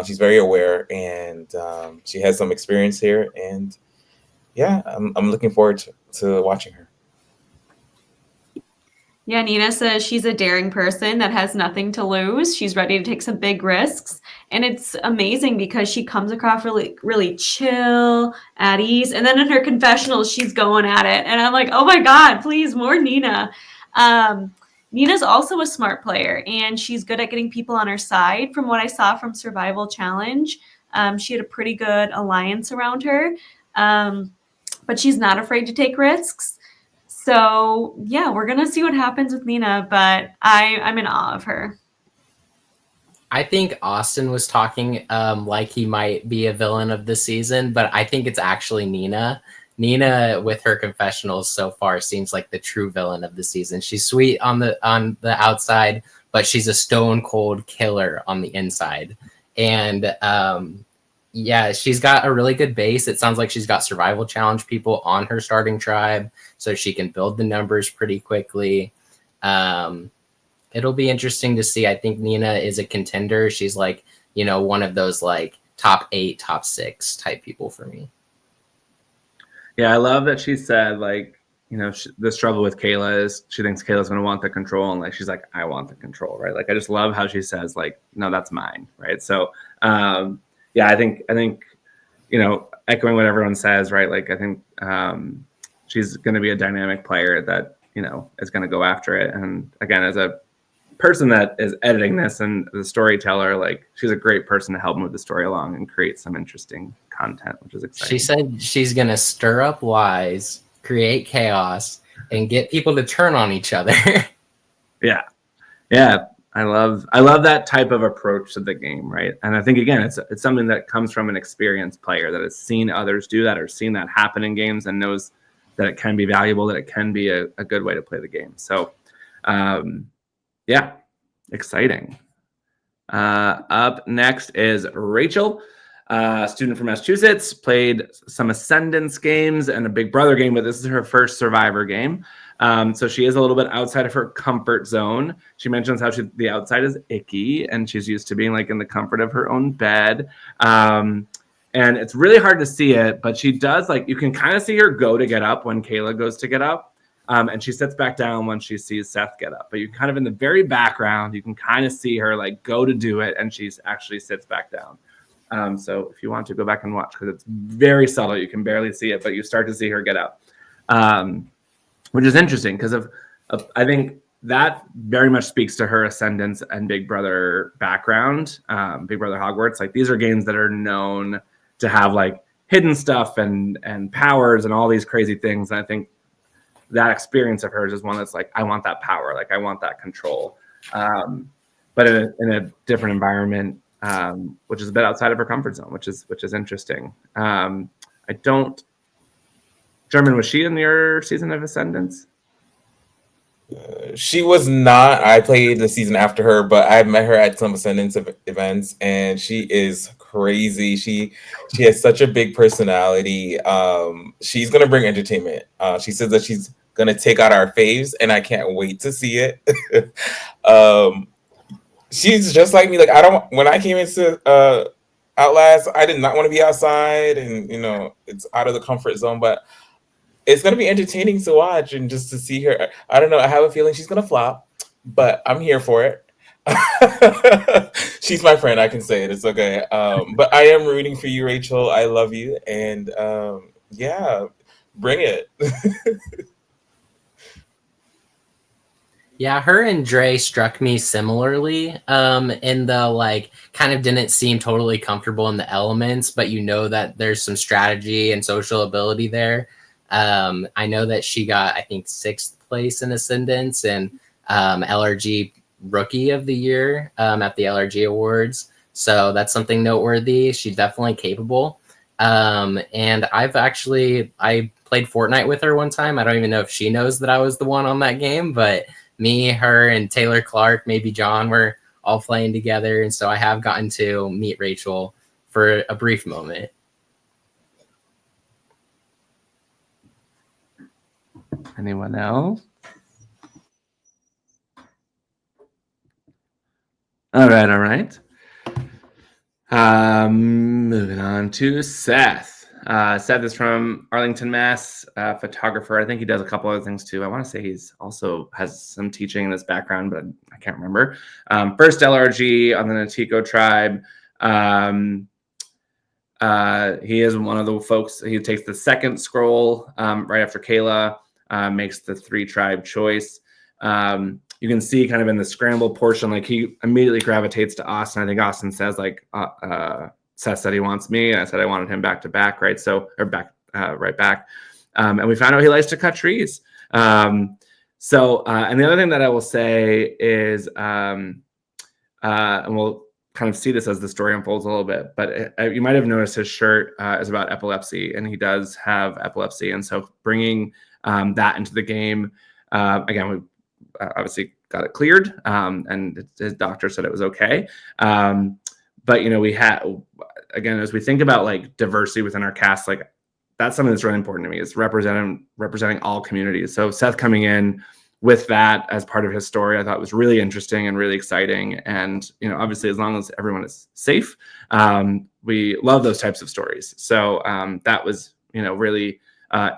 She's very aware, and she has some experience here. And yeah, I'm looking forward to watching her. Yeah, Nina says she's a daring person that has nothing to lose. She's ready to take some big risks. And it's amazing because she comes across really, really chill, at ease. And then in her confessionals, she's going at it. And I'm like, oh my God, please, more Nina. Nina's also a smart player, and she's good at getting people on her side. From what I saw from Survival Challenge, she had a pretty good alliance around her. but she's not afraid to take risks. So yeah, we're gonna see what happens with Nina, but I'm in awe of her. I think Austin was talking like he might be a villain of the season, but I think it's actually Nina. Nina, with her confessionals so far, seems like the true villain of the season. She's sweet on the outside, but she's a stone cold killer on the inside. And yeah, she's got a really good base. It sounds like she's got survival challenge people on her starting tribe, so she can build the numbers pretty quickly. It'll be interesting to see. I think Nina is a contender. She's like, one of those like top 8, top 6 type people for me. Yeah, I love that she said, like, the struggle with Kayla is she thinks Kayla's going to want the control. And like, she's like, I want the control, right? Like, I just love how she says, like, no, that's mine, right? So, yeah, I think, echoing what everyone says, right? Like, I think she's going to be a dynamic player that, is going to go after it. And again, as a person that is editing this and the storyteller, like, she's a great person to help move the story along and create some interesting content, which is exciting. She said she's going to stir up lies, create chaos, and get people to turn on each other. Yeah. I love that type of approach to the game, right? And I think, again, it's something that comes from an experienced player that has seen others do that or seen that happen in games and knows that it can be valuable, that it can be a good way to play the game. So, yeah, exciting. Up next is Rachel, student from Massachusetts, played some Ascendance games and a Big Brother game, but this is her first Survivor game. So she is a little bit outside of her comfort zone. She mentions how the outside is icky and she's used to being like in the comfort of her own bed. And it's really hard to see it, but she does, like, you can kind of see her go to get up when Kayla goes to get up. And she sits back down when she sees Seth get up. But you kind of in the very background, you can kind of see her like go to do it, and she's actually sits back down. So if you want to go back and watch, because it's very subtle, you can barely see it, but you start to see her get up, which is interesting because I think that very much speaks to her Ascendance and Big Brother background. Big Brother Hogwarts, like, these are games that are known to have like hidden stuff and powers and all these crazy things. And I think that experience of hers is one that's like, I want that power, like I want that control, but in a different environment, which is a bit outside of her comfort zone, which is interesting. Jermin, was she in your season of Ascendance? She was not. I played the season after her, but I met her at some Ascendance events, and she is crazy. She has such a big personality. She's gonna bring entertainment. She says that she's gonna take out our faves, and I can't wait to see it. She's just like me. Like, when I came into Outlast, I did not want to be outside, and it's out of the comfort zone, but it's going to be entertaining to watch and just to see her. I don't know. I have a feeling she's going to flop, but I'm here for it. She's my friend. I can say it. It's okay. But I am rooting for you, Rachel. I love you. And yeah, bring it. Yeah, her and Dre struck me similarly in the, like, kind of didn't seem totally comfortable in the elements, but that there's some strategy and social ability there. I know that she got, I think, 6th place in Ascendance and LRG Rookie of the Year at the LRG Awards. So that's something noteworthy. She's definitely capable. And I played Fortnite with her one time. I don't even know if she knows that I was the one on that game, but me, her, and Taylor Clark, maybe John, were all playing together. And so I have gotten to meet Rachel for a brief moment. Anyone else? All right. Moving on to Seth. Seth is from Arlington, Mass. Photographer. I think he does a couple other things too. I want to say he's also has some teaching in his background, but I can't remember. First LRG on the Natiko tribe. He is one of the folks. He takes the second scroll right after Kayla. Makes the 3 tribe choice. You can see kind of in the scramble portion, like, he immediately gravitates to Austin. I think Austin says, like, Seth said he wants me, and I said I wanted him back to back, right? So, or back, right back. And we found out he likes to cut trees. And the other thing that I will say is, and we'll kind of see this as the story unfolds a little bit, but you might have noticed his shirt is about epilepsy, and he does have epilepsy. And so bringing that into the game, again, we obviously got it cleared, and his doctor said it was okay. But, we had, again, as we think about like diversity within our cast, like that's something that's really important to me, is representing all communities. So Seth coming in with that as part of his story, I thought was really interesting and really exciting. And, obviously, as long as everyone is safe, we love those types of stories. So that was, really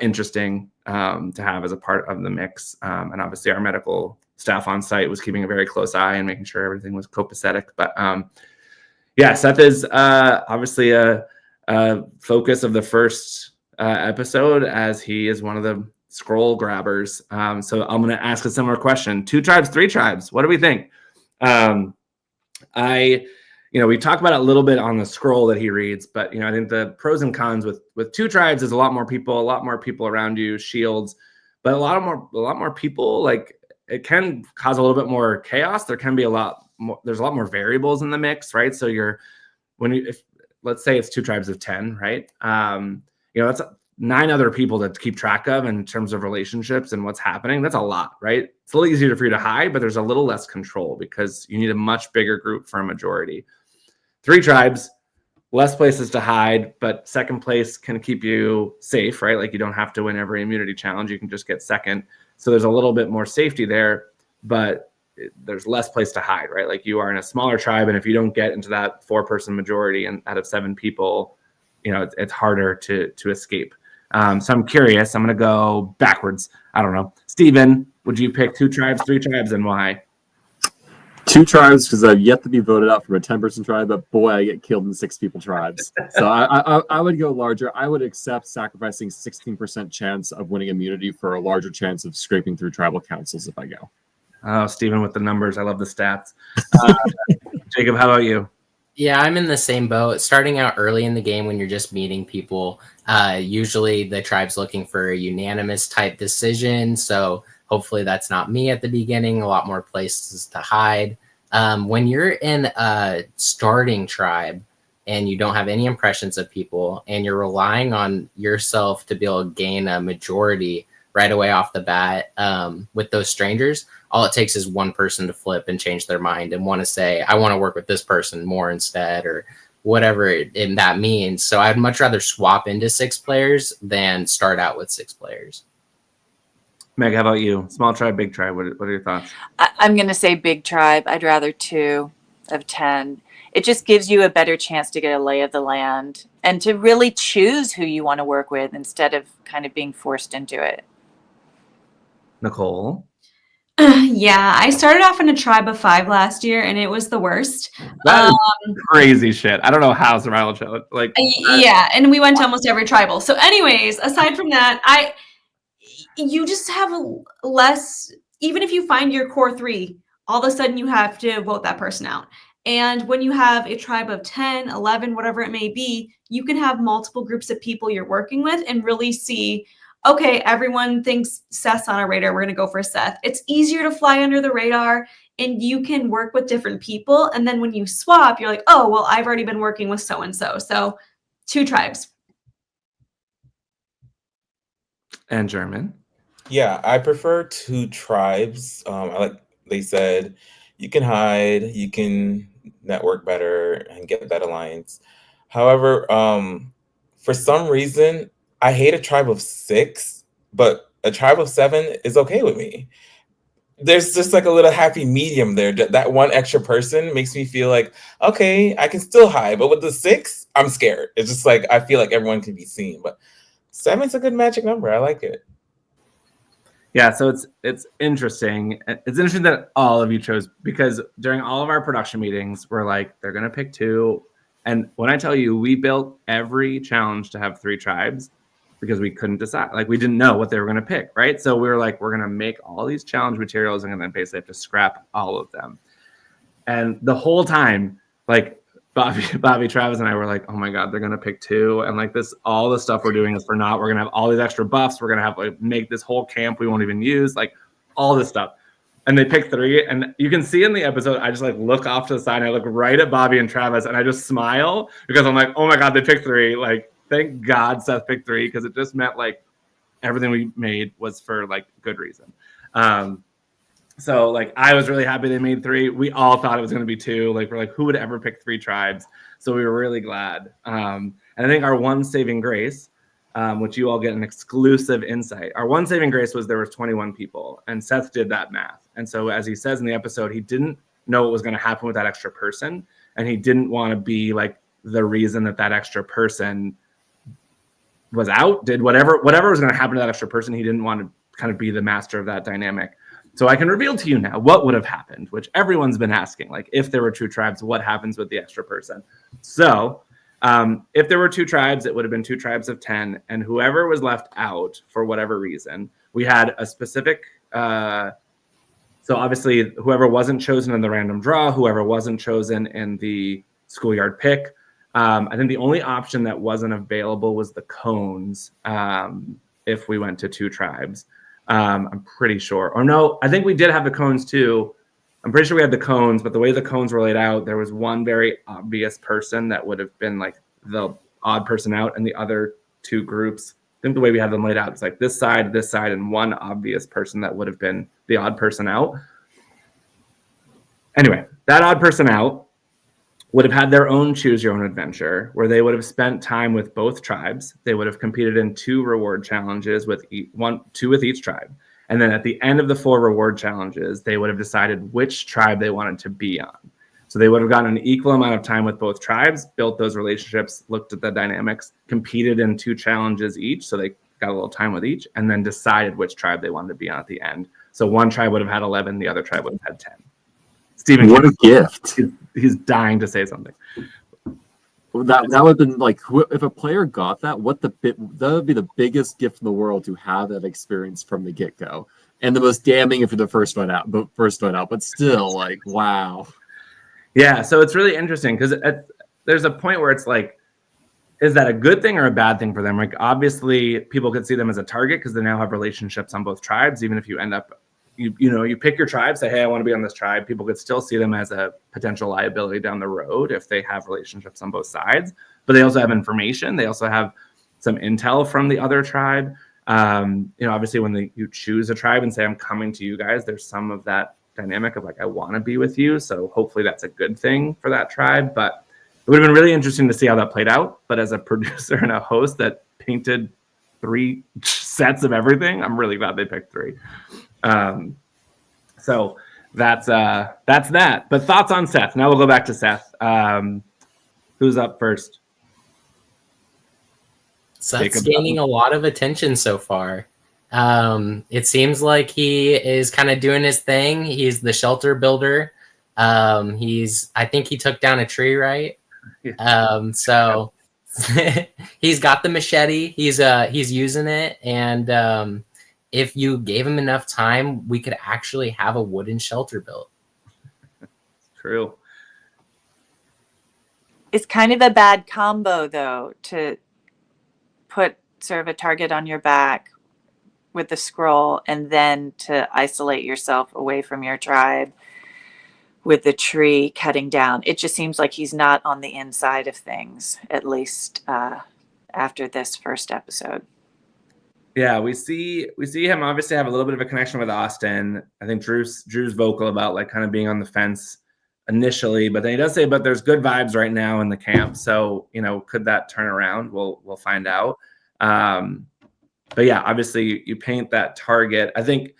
interesting to have as a part of the mix. And obviously our medical staff on site was keeping a very close eye and making sure everything was copacetic. But Seth is obviously a focus of the first episode, as he is one of the scroll grabbers. So I'm going to ask a similar question. 2 tribes, 3 tribes. What do we think? We talk about it a little bit on the scroll that he reads, but I think the pros and cons with 2 tribes is a lot more people around you, shields, but a lot more people. Like, it can cause a little bit more chaos. There can be there's a lot more variables in the mix, right? So if let's say it's 2 tribes of 10, right? That's 9 other people to keep track of in terms of relationships and what's happening. That's a lot, right? It's a little easier for you to hide, but there's a little less control because you need a much bigger group for a majority. 3 tribes, less places to hide, but second place can keep you safe, right? Like, you don't have to win every immunity challenge. You can just get second. So there's a little bit more safety there, but there's less place to hide, right? Like, you are in a smaller tribe, and if you don't get into that 4-person majority and out of 7 people, it's harder to escape. So I'm curious. I'm going to go backwards. I don't know. Steven, would you pick 2 tribes, 3 tribes, and why? 2 tribes, because I've yet to be voted out from a 10-person tribe, but boy, I get killed in 6-people tribes. So I would go larger. I would accept sacrificing 16% chance of winning immunity for a larger chance of scraping through tribal councils if I go. Oh, Steven with the numbers. I love the stats. Jacob, how about you? Yeah, I'm in the same boat. Starting out early in the game when you're just meeting people, usually the tribe's looking for a unanimous type decision. So hopefully that's not me at the beginning. A lot more places to hide. When you're in a starting tribe and you don't have any impressions of people and you're relying on yourself to be able to gain a majority right away off the bat with those strangers, all it takes is one person to flip and change their mind and want to say, I want to work with this person more instead, or whatever that means. So I'd much rather swap into 6 players than start out with 6 players. Meg, how about you? Small tribe, big tribe. What are your thoughts? I'm going to say big tribe. I'd rather 2 of 10. It just gives you a better chance to get a lay of the land and to really choose who you want to work with instead of kind of being forced into it. Nicole? Yeah, I started off in a tribe of 5 last year, and it was the worst. That is crazy shit. I don't know how survival challenge, yeah, and we went to almost every tribal. So anyways, aside from that, you just have less, even if you find your core 3, all of a sudden you have to vote that person out. And when you have a tribe of 10, 11, whatever it may be, you can have multiple groups of people you're working with and really see, okay, everyone thinks Seth's on our radar. We're going to go for Seth. It's easier to fly under the radar, and you can work with different people. And then when you swap, you're like, oh, well, I've already been working with so-and-so. So 2 tribes. And Jermin? Yeah, I prefer 2 tribes. Like they said, you can hide, you can network better and get that alliance. However, for some reason, I hate a tribe of 6, but a tribe of 7 is okay with me. There's just like a little happy medium there. That one extra person makes me feel like, okay, I can still hide. But with the 6, I'm scared. It's just like, I feel like everyone can be seen. But 7's a good magic number. I like it. Yeah, so it's interesting. It's interesting that all of you chose, because during all of our production meetings, we're like, they're going to pick 2. And when I tell you, we built every challenge to have 3 tribes because we couldn't decide. Like, we didn't know what they were going to pick, right? So we were like, we're going to make all these challenge materials and then basically have to scrap all of them. And the whole time, like, Bobby, Travis, and I were like, oh my God, they're going to pick 2. And like this, all the stuff we're doing is for naught. We're going to have all these extra buffs. We're going to have like make this whole camp we won't even use, like all this stuff. And they picked 3. And you can see in the episode, I just like look off to the side and I look right at Bobby and Travis and I just smile because I'm like, oh my God, they picked 3. Like, thank God Seth picked 3 because it just meant like everything we made was for like good reason. So like I was really happy they made 3. We all thought it was going to be 2. Like we're like, who would ever pick 3 tribes? So we were really glad. And I think our one saving grace, which you all get an exclusive insight. Our one saving grace was there was 21 people, and Seth did that math. And so as he says in the episode, he didn't know what was going to happen with that extra person, and he didn't want to be like the reason that extra person was out, did whatever was going to happen to that extra person. He didn't want to kind of be the master of that dynamic. So I can reveal to you now what would have happened, which everyone's been asking. Like, if there were 2 tribes, what happens with the extra person? So if there were 2 tribes, it would have been 2 tribes of 10. And whoever was left out for whatever reason, we had a specific. So obviously, whoever wasn't chosen in the random draw, whoever wasn't chosen in the schoolyard pick, I think the only option that wasn't available was the cones if we went to 2 tribes. I'm pretty sure. Or no, I think we did have the cones too. I'm pretty sure we had the cones, but the way the cones were laid out, there was one very obvious person that would have been like the odd person out, and the other 2 groups. I think the way we have them laid out, it's like this side, and one obvious person that would have been the odd person out. Anyway, that odd person out would have had their own choose your own adventure where they would have spent time with both tribes. They would have competed in 2 reward challenges with 2 with each tribe. And then at the end of the 4 reward challenges, they would have decided which tribe they wanted to be on. So they would have gotten an equal amount of time with both tribes, built those relationships, looked at the dynamics, competed in 2 challenges each. So they got a little time with each, and then decided which tribe they wanted to be on at the end. So one tribe would have had 11, the other tribe would have had 10. Steven, what a gift. He's dying to say something. That would have been like, if a player got that, that would be the biggest gift in the world to have that experience from the get-go, and the most damning if you're the first one out. But still, like, wow. Yeah, so it's really interesting because there's a point where it's like, is that a good thing or a bad thing for them? Like, obviously, people could see them as a target because they now have relationships on both tribes. Even if you end up, you pick your tribe, say, hey, I want to be on this tribe. People could still see them as a potential liability down the road if they have relationships on both sides. But they also have information. They also have some intel from the other tribe. Obviously, when you choose a tribe and say, I'm coming to you guys, there's some of that dynamic of like, I want to be with you. So hopefully that's a good thing for that tribe. But it would have been really interesting to see how that played out. But as a producer and a host that painted 3 sets of everything, I'm really glad they picked 3. So that's that. But thoughts on Seth. Now we'll go back to Seth. Who's up first? Seth's gaining a lot of attention so far. It seems like he is kind of doing his thing. He's the shelter builder. I think he took down a tree, right? So he's got the machete. He's using it, and if you gave him enough time, we could actually have a wooden shelter built. True. It's kind of a bad combo, though, to put sort of a target on your back with the scroll and then to isolate yourself away from your tribe with the tree cutting down. It just seems like he's not on the inside of things, at least after this first episode. Yeah, we see him obviously have a little bit of a connection with Austin. I think Drew's vocal about like kind of being on the fence initially, but then he does say, but there's good vibes right now in the camp. So, could that turn around? We'll find out. But yeah, obviously you paint that target. I think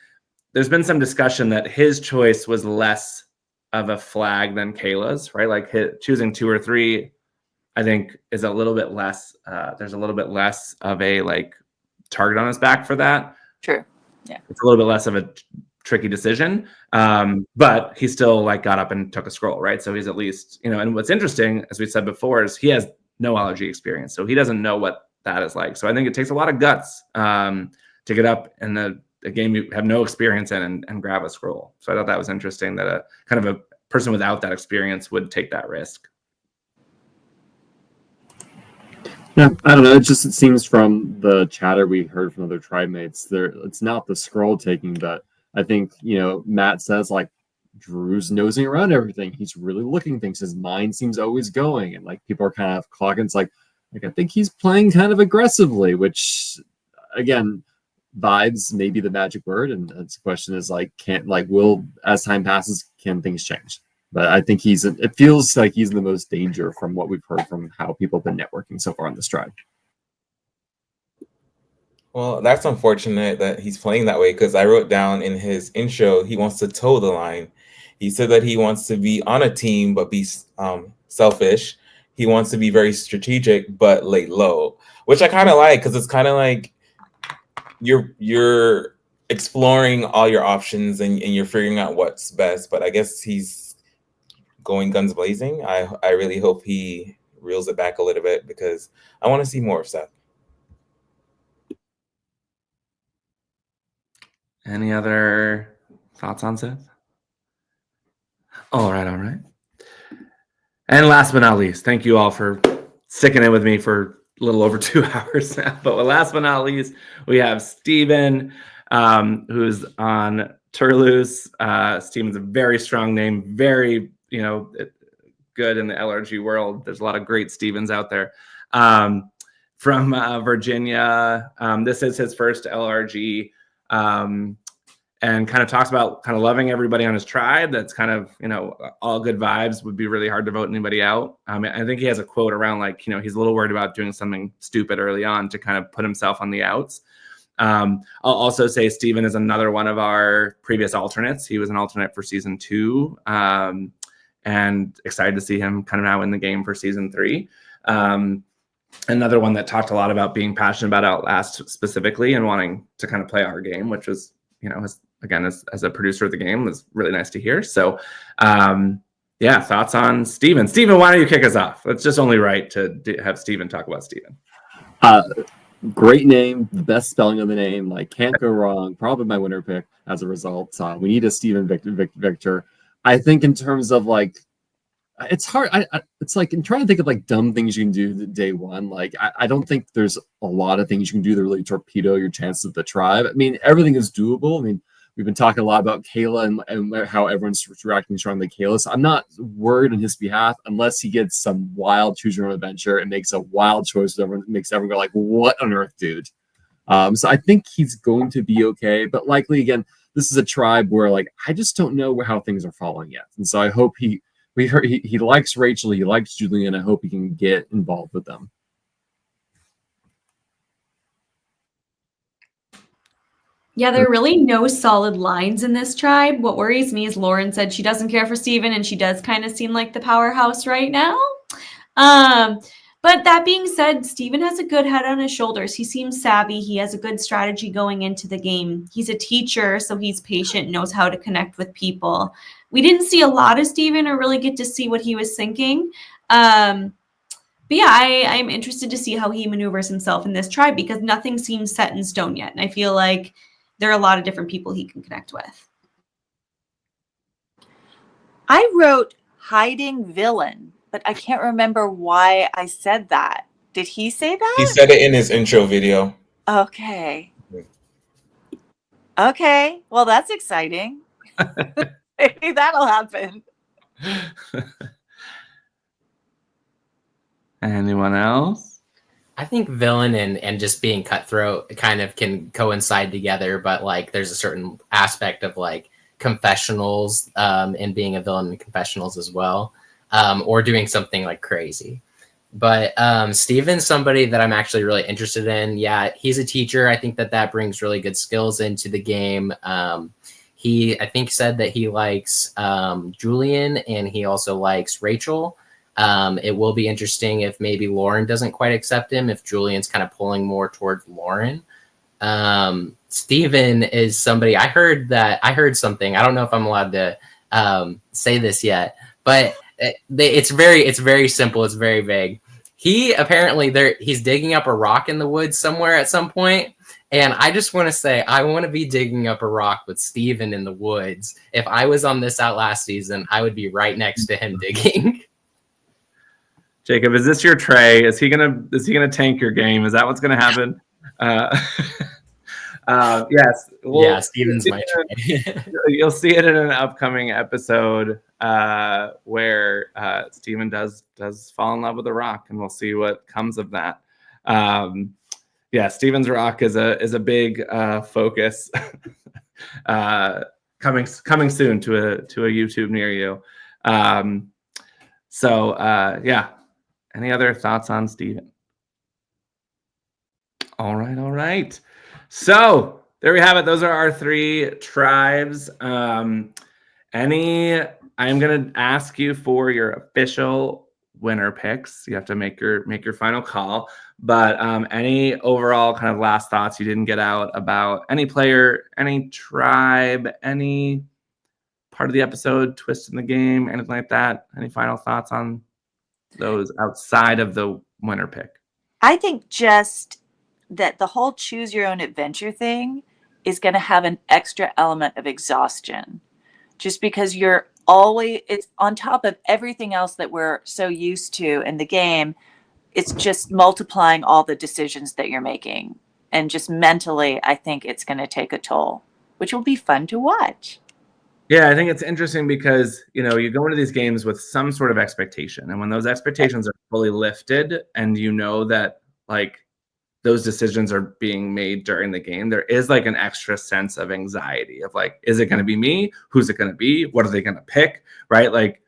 there's been some discussion that his choice was less of a flag than Kayla's, right? Like choosing 2 or 3, I think is a little bit less. There's a little bit less of a like target on his back for that. True. Yeah. It's a little bit less of a tricky decision. But he still like got up and took a scroll, right? So he's at least, and what's interesting, as we said before, is he has no LRG experience. So he doesn't know what that is like. So I think it takes a lot of guts to get up in a game you have no experience in and grab a scroll. So I thought that was interesting that a kind of a person without that experience would take that risk. Yeah, I don't know. It seems from the chatter we heard from other tribe mates, it's not the scroll taking, but I think, Matt says like Drew's nosing around everything. He's really looking things. His mind seems always going, and like people are kind of clocking. It's like I think he's playing kind of aggressively, which again, vibes may be the magic word, and the question is like, will as time passes, can things change? But I think it feels like he's in the most danger from what we've heard from how people have been networking so far on this tribe. Well, that's unfortunate that he's playing that way, because I wrote down in his intro he wants to toe the line. He said that he wants to be on a team but be selfish. He wants to be very strategic but lay low, which I kind of like, because it's kind of like you're exploring all your options and you're figuring out what's best. But I guess he's going guns blazing. I really hope he reels it back a little bit, because I want to see more of Seth. Any other thoughts on Seth? All right. And last but not least, thank you all for sticking in with me for a little over 2 hours now. But last but not least, we have Steven, who's on Turloose. Steven's a very strong name, very, good in the LRG world. There's a lot of great Stevens out there. From Virginia. This is his first LRG. And kind of talks about kind of loving everybody on his tribe. That's kind of, all good vibes. Would be really hard to vote anybody out. I think he has a quote around like, he's a little worried about doing something stupid early on to kind of put himself on the outs. I'll also say Steven is another one of our previous alternates. He was an alternate for season 2, and excited to see him kind of now in the game for season 3. Another one that talked a lot about being passionate about Outlast specifically and wanting to kind of play our game, which was, as a producer of the game, was really nice to hear. So, thoughts on Steven. Steven, why don't you kick us off? It's just only right to have Steven talk about Steven. Great name, the best spelling of the name, like can't go wrong. Probably my winner pick as a result. We need a Steven Victor. I think in terms of like, it's hard. It's like I'm trying to think of like dumb things you can do day one. Like I don't think there's a lot of things you can do to really torpedo your chances of the tribe. I mean, everything is doable. I mean, we've been talking a lot about Kayla and how everyone's reacting strongly to Kayla. So I'm not worried on his behalf unless he gets some wild choose your own adventure and makes a wild choice that makes everyone go like, what on earth, dude? So I think he's going to be okay. But likely, again, this is a tribe where like I just don't know how things are falling yet. And so I hope he likes Rachel, he likes Julian. I hope he can get involved with them. Yeah, there are really no solid lines in this tribe. What worries me is Lauren said she doesn't care for Steven, and she does kind of seem like the powerhouse right now. But that being said, Steven has a good head on his shoulders. He seems savvy. He has a good strategy going into the game. He's a teacher, so he's patient, knows how to connect with people. We didn't see a lot of Steven or really get to see what he was thinking. But yeah, I'm interested to see how he maneuvers himself in this tribe, because nothing seems set in stone yet. And I feel like there are a lot of different people he can connect with. I wrote hiding villain, but I can't remember why I said that. Did he say that? He said it in his intro video. Okay. Okay. Well, that's exciting. Maybe that'll happen. Anyone else? I think villain and just being cutthroat kind of can coincide together, but like there's a certain aspect of like confessionals and being a villain in confessionals as well, or doing something like crazy. But Steven's somebody that I'm actually really interested in. Yeah, he's a teacher. I think that brings really good skills into the game. He, I think, said that he likes Julian, and he also likes Rachel. It will be interesting if maybe Lauren doesn't quite accept him, if Julian's kind of pulling more towards Lauren. Steven is somebody, I heard something. I don't know if I'm allowed to say this yet, but it's very simple. It's very vague. He apparently he's digging up a rock in the woods somewhere at some point. And I just want to say, I want to be digging up a rock with Steven in the woods. If I was on this Outlast season, I would be right next to him digging. Jacob, is this your Trey? Is he gonna tank your game? Is that what's gonna happen? Yes. Yeah, Steven's my Trey. You'll see it in an upcoming episode where Steven does fall in love with a rock, and we'll see what comes of that. Yeah, Steven's rock is a big focus coming soon to a YouTube near you. Yeah. Any other thoughts on Steven? All right. So there we have it. Those are our 3 tribes. I'm going to ask you for your official winner picks. You have to make your final call. But any overall kind of last thoughts you didn't get out about any player, any tribe, any part of the episode, twist in the game, anything like that? Any final thoughts on those outside of the winner pick? I think just that the whole choose your own adventure thing is going to have an extra element of exhaustion, just because it's on top of everything else that we're so used to in the game. It's just multiplying all the decisions that you're making, and just mentally, I think it's going to take a toll, which will be fun to watch. Yeah, I think it's interesting because, you go into these games with some sort of expectation. And when those expectations are fully lifted and you know that like those decisions are being made during the game, there is like an extra sense of anxiety of like, is it going to be me? Who's it going to be? What are they going to pick? Right? Like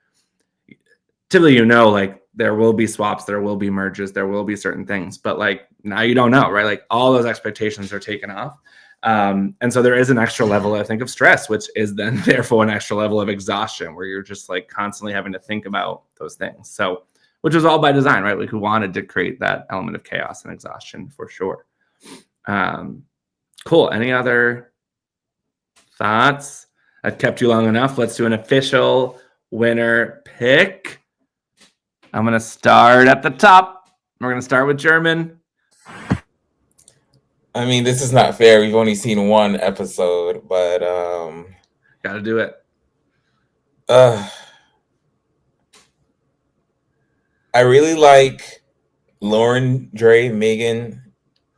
typically, like there will be swaps, there will be merges, there will be certain things, but like now you don't know, right? Like all those expectations are taken off. And so there is an extra level, I think, of stress, which is then therefore an extra level of exhaustion where you're just like constantly having to think about those things. So, which was all by design, right? Like we wanted to create that element of chaos and exhaustion for sure. Cool. Any other thoughts? I've kept you long enough. Let's do an official winner pick. I'm going to start at the top. We're going to start with Jermin. I mean, this is not fair. We've only seen one episode, but Got to do it. I really like Lauren, Dre, Megan,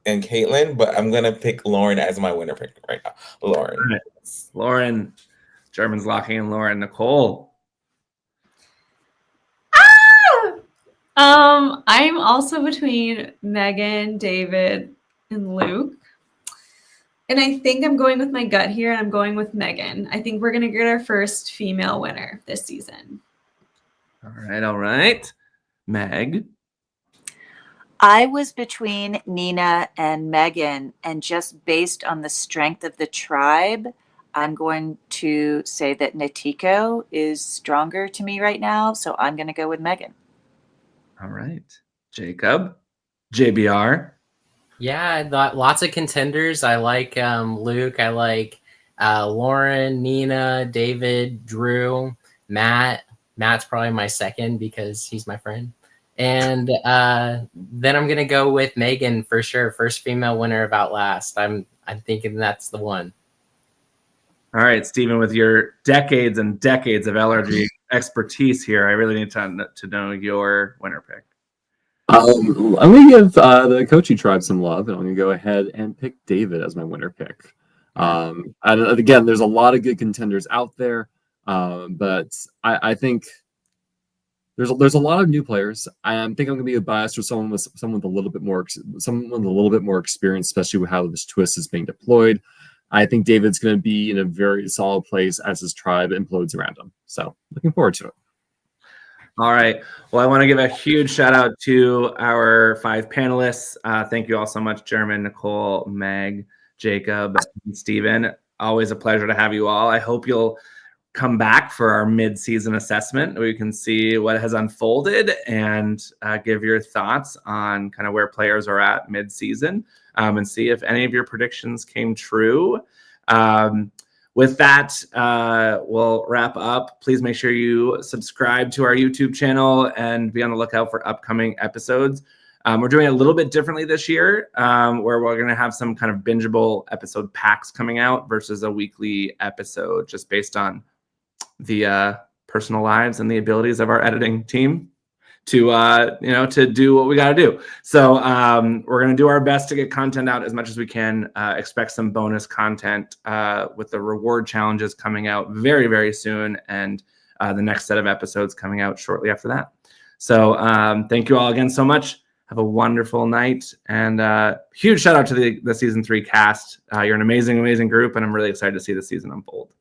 and Caitlin, but I'm gonna pick Lauren as my winner pick right now. Lauren. All right. Lauren. Jermin's locking in Lauren. Nicole. I'm also between Megan, David, and Luke. And I think I'm going with my gut here, and I'm going with Megan. I think we're going to get our first female winner this season. All right. Meg. I was between Nina and Megan, and just based on the strength of the tribe, I'm going to say that Natiko is stronger to me right now, so I'm going to go with Megan. All right. Jacob. JBR. Yeah, lots of contenders. I like Luke. I like Lauren, Nina, David, Drew, Matt. Matt's probably my second because he's my friend. And then I'm gonna go with Megan for sure. First female winner of Outlast. I'm thinking that's the one. All right, Steven, with your decades and decades of LRG expertise here, I really need to know your winner pick. I'm going to give the Kochi tribe some love, and I'm going to go ahead and pick David as my winner pick. And again, there's a lot of good contenders out there, but I think there's a lot of new players. I think I'm going to be biased for someone with a little bit more experience, especially with how this twist is being deployed. I think David's going to be in a very solid place as his tribe implodes around him. So looking forward to it. All right. Well, I want to give a huge shout out to our 5 panelists. Thank you all so much, Jermin, Nicole, Meg, Jacob, and Steven. Always a pleasure to have you all. I hope you'll come back for our mid-season assessment where you can see what has unfolded and give your thoughts on kind of where players are at mid-season and see if any of your predictions came true. With that, we'll wrap up. Please make sure you subscribe to our YouTube channel and be on the lookout for upcoming episodes. We're doing it a little bit differently this year, where we're going to have some kind of bingeable episode packs coming out versus a weekly episode, just based on the personal lives and the abilities of our editing team. to do what we got to do. So we're going to do our best to get content out as much as we can. Expect some bonus content with the reward challenges coming out very, very soon, and the next set of episodes coming out shortly after that. So thank you all again so much. Have a wonderful night, and huge shout out to the season 3 cast. You're an amazing, amazing group, and I'm really excited to see the season unfold.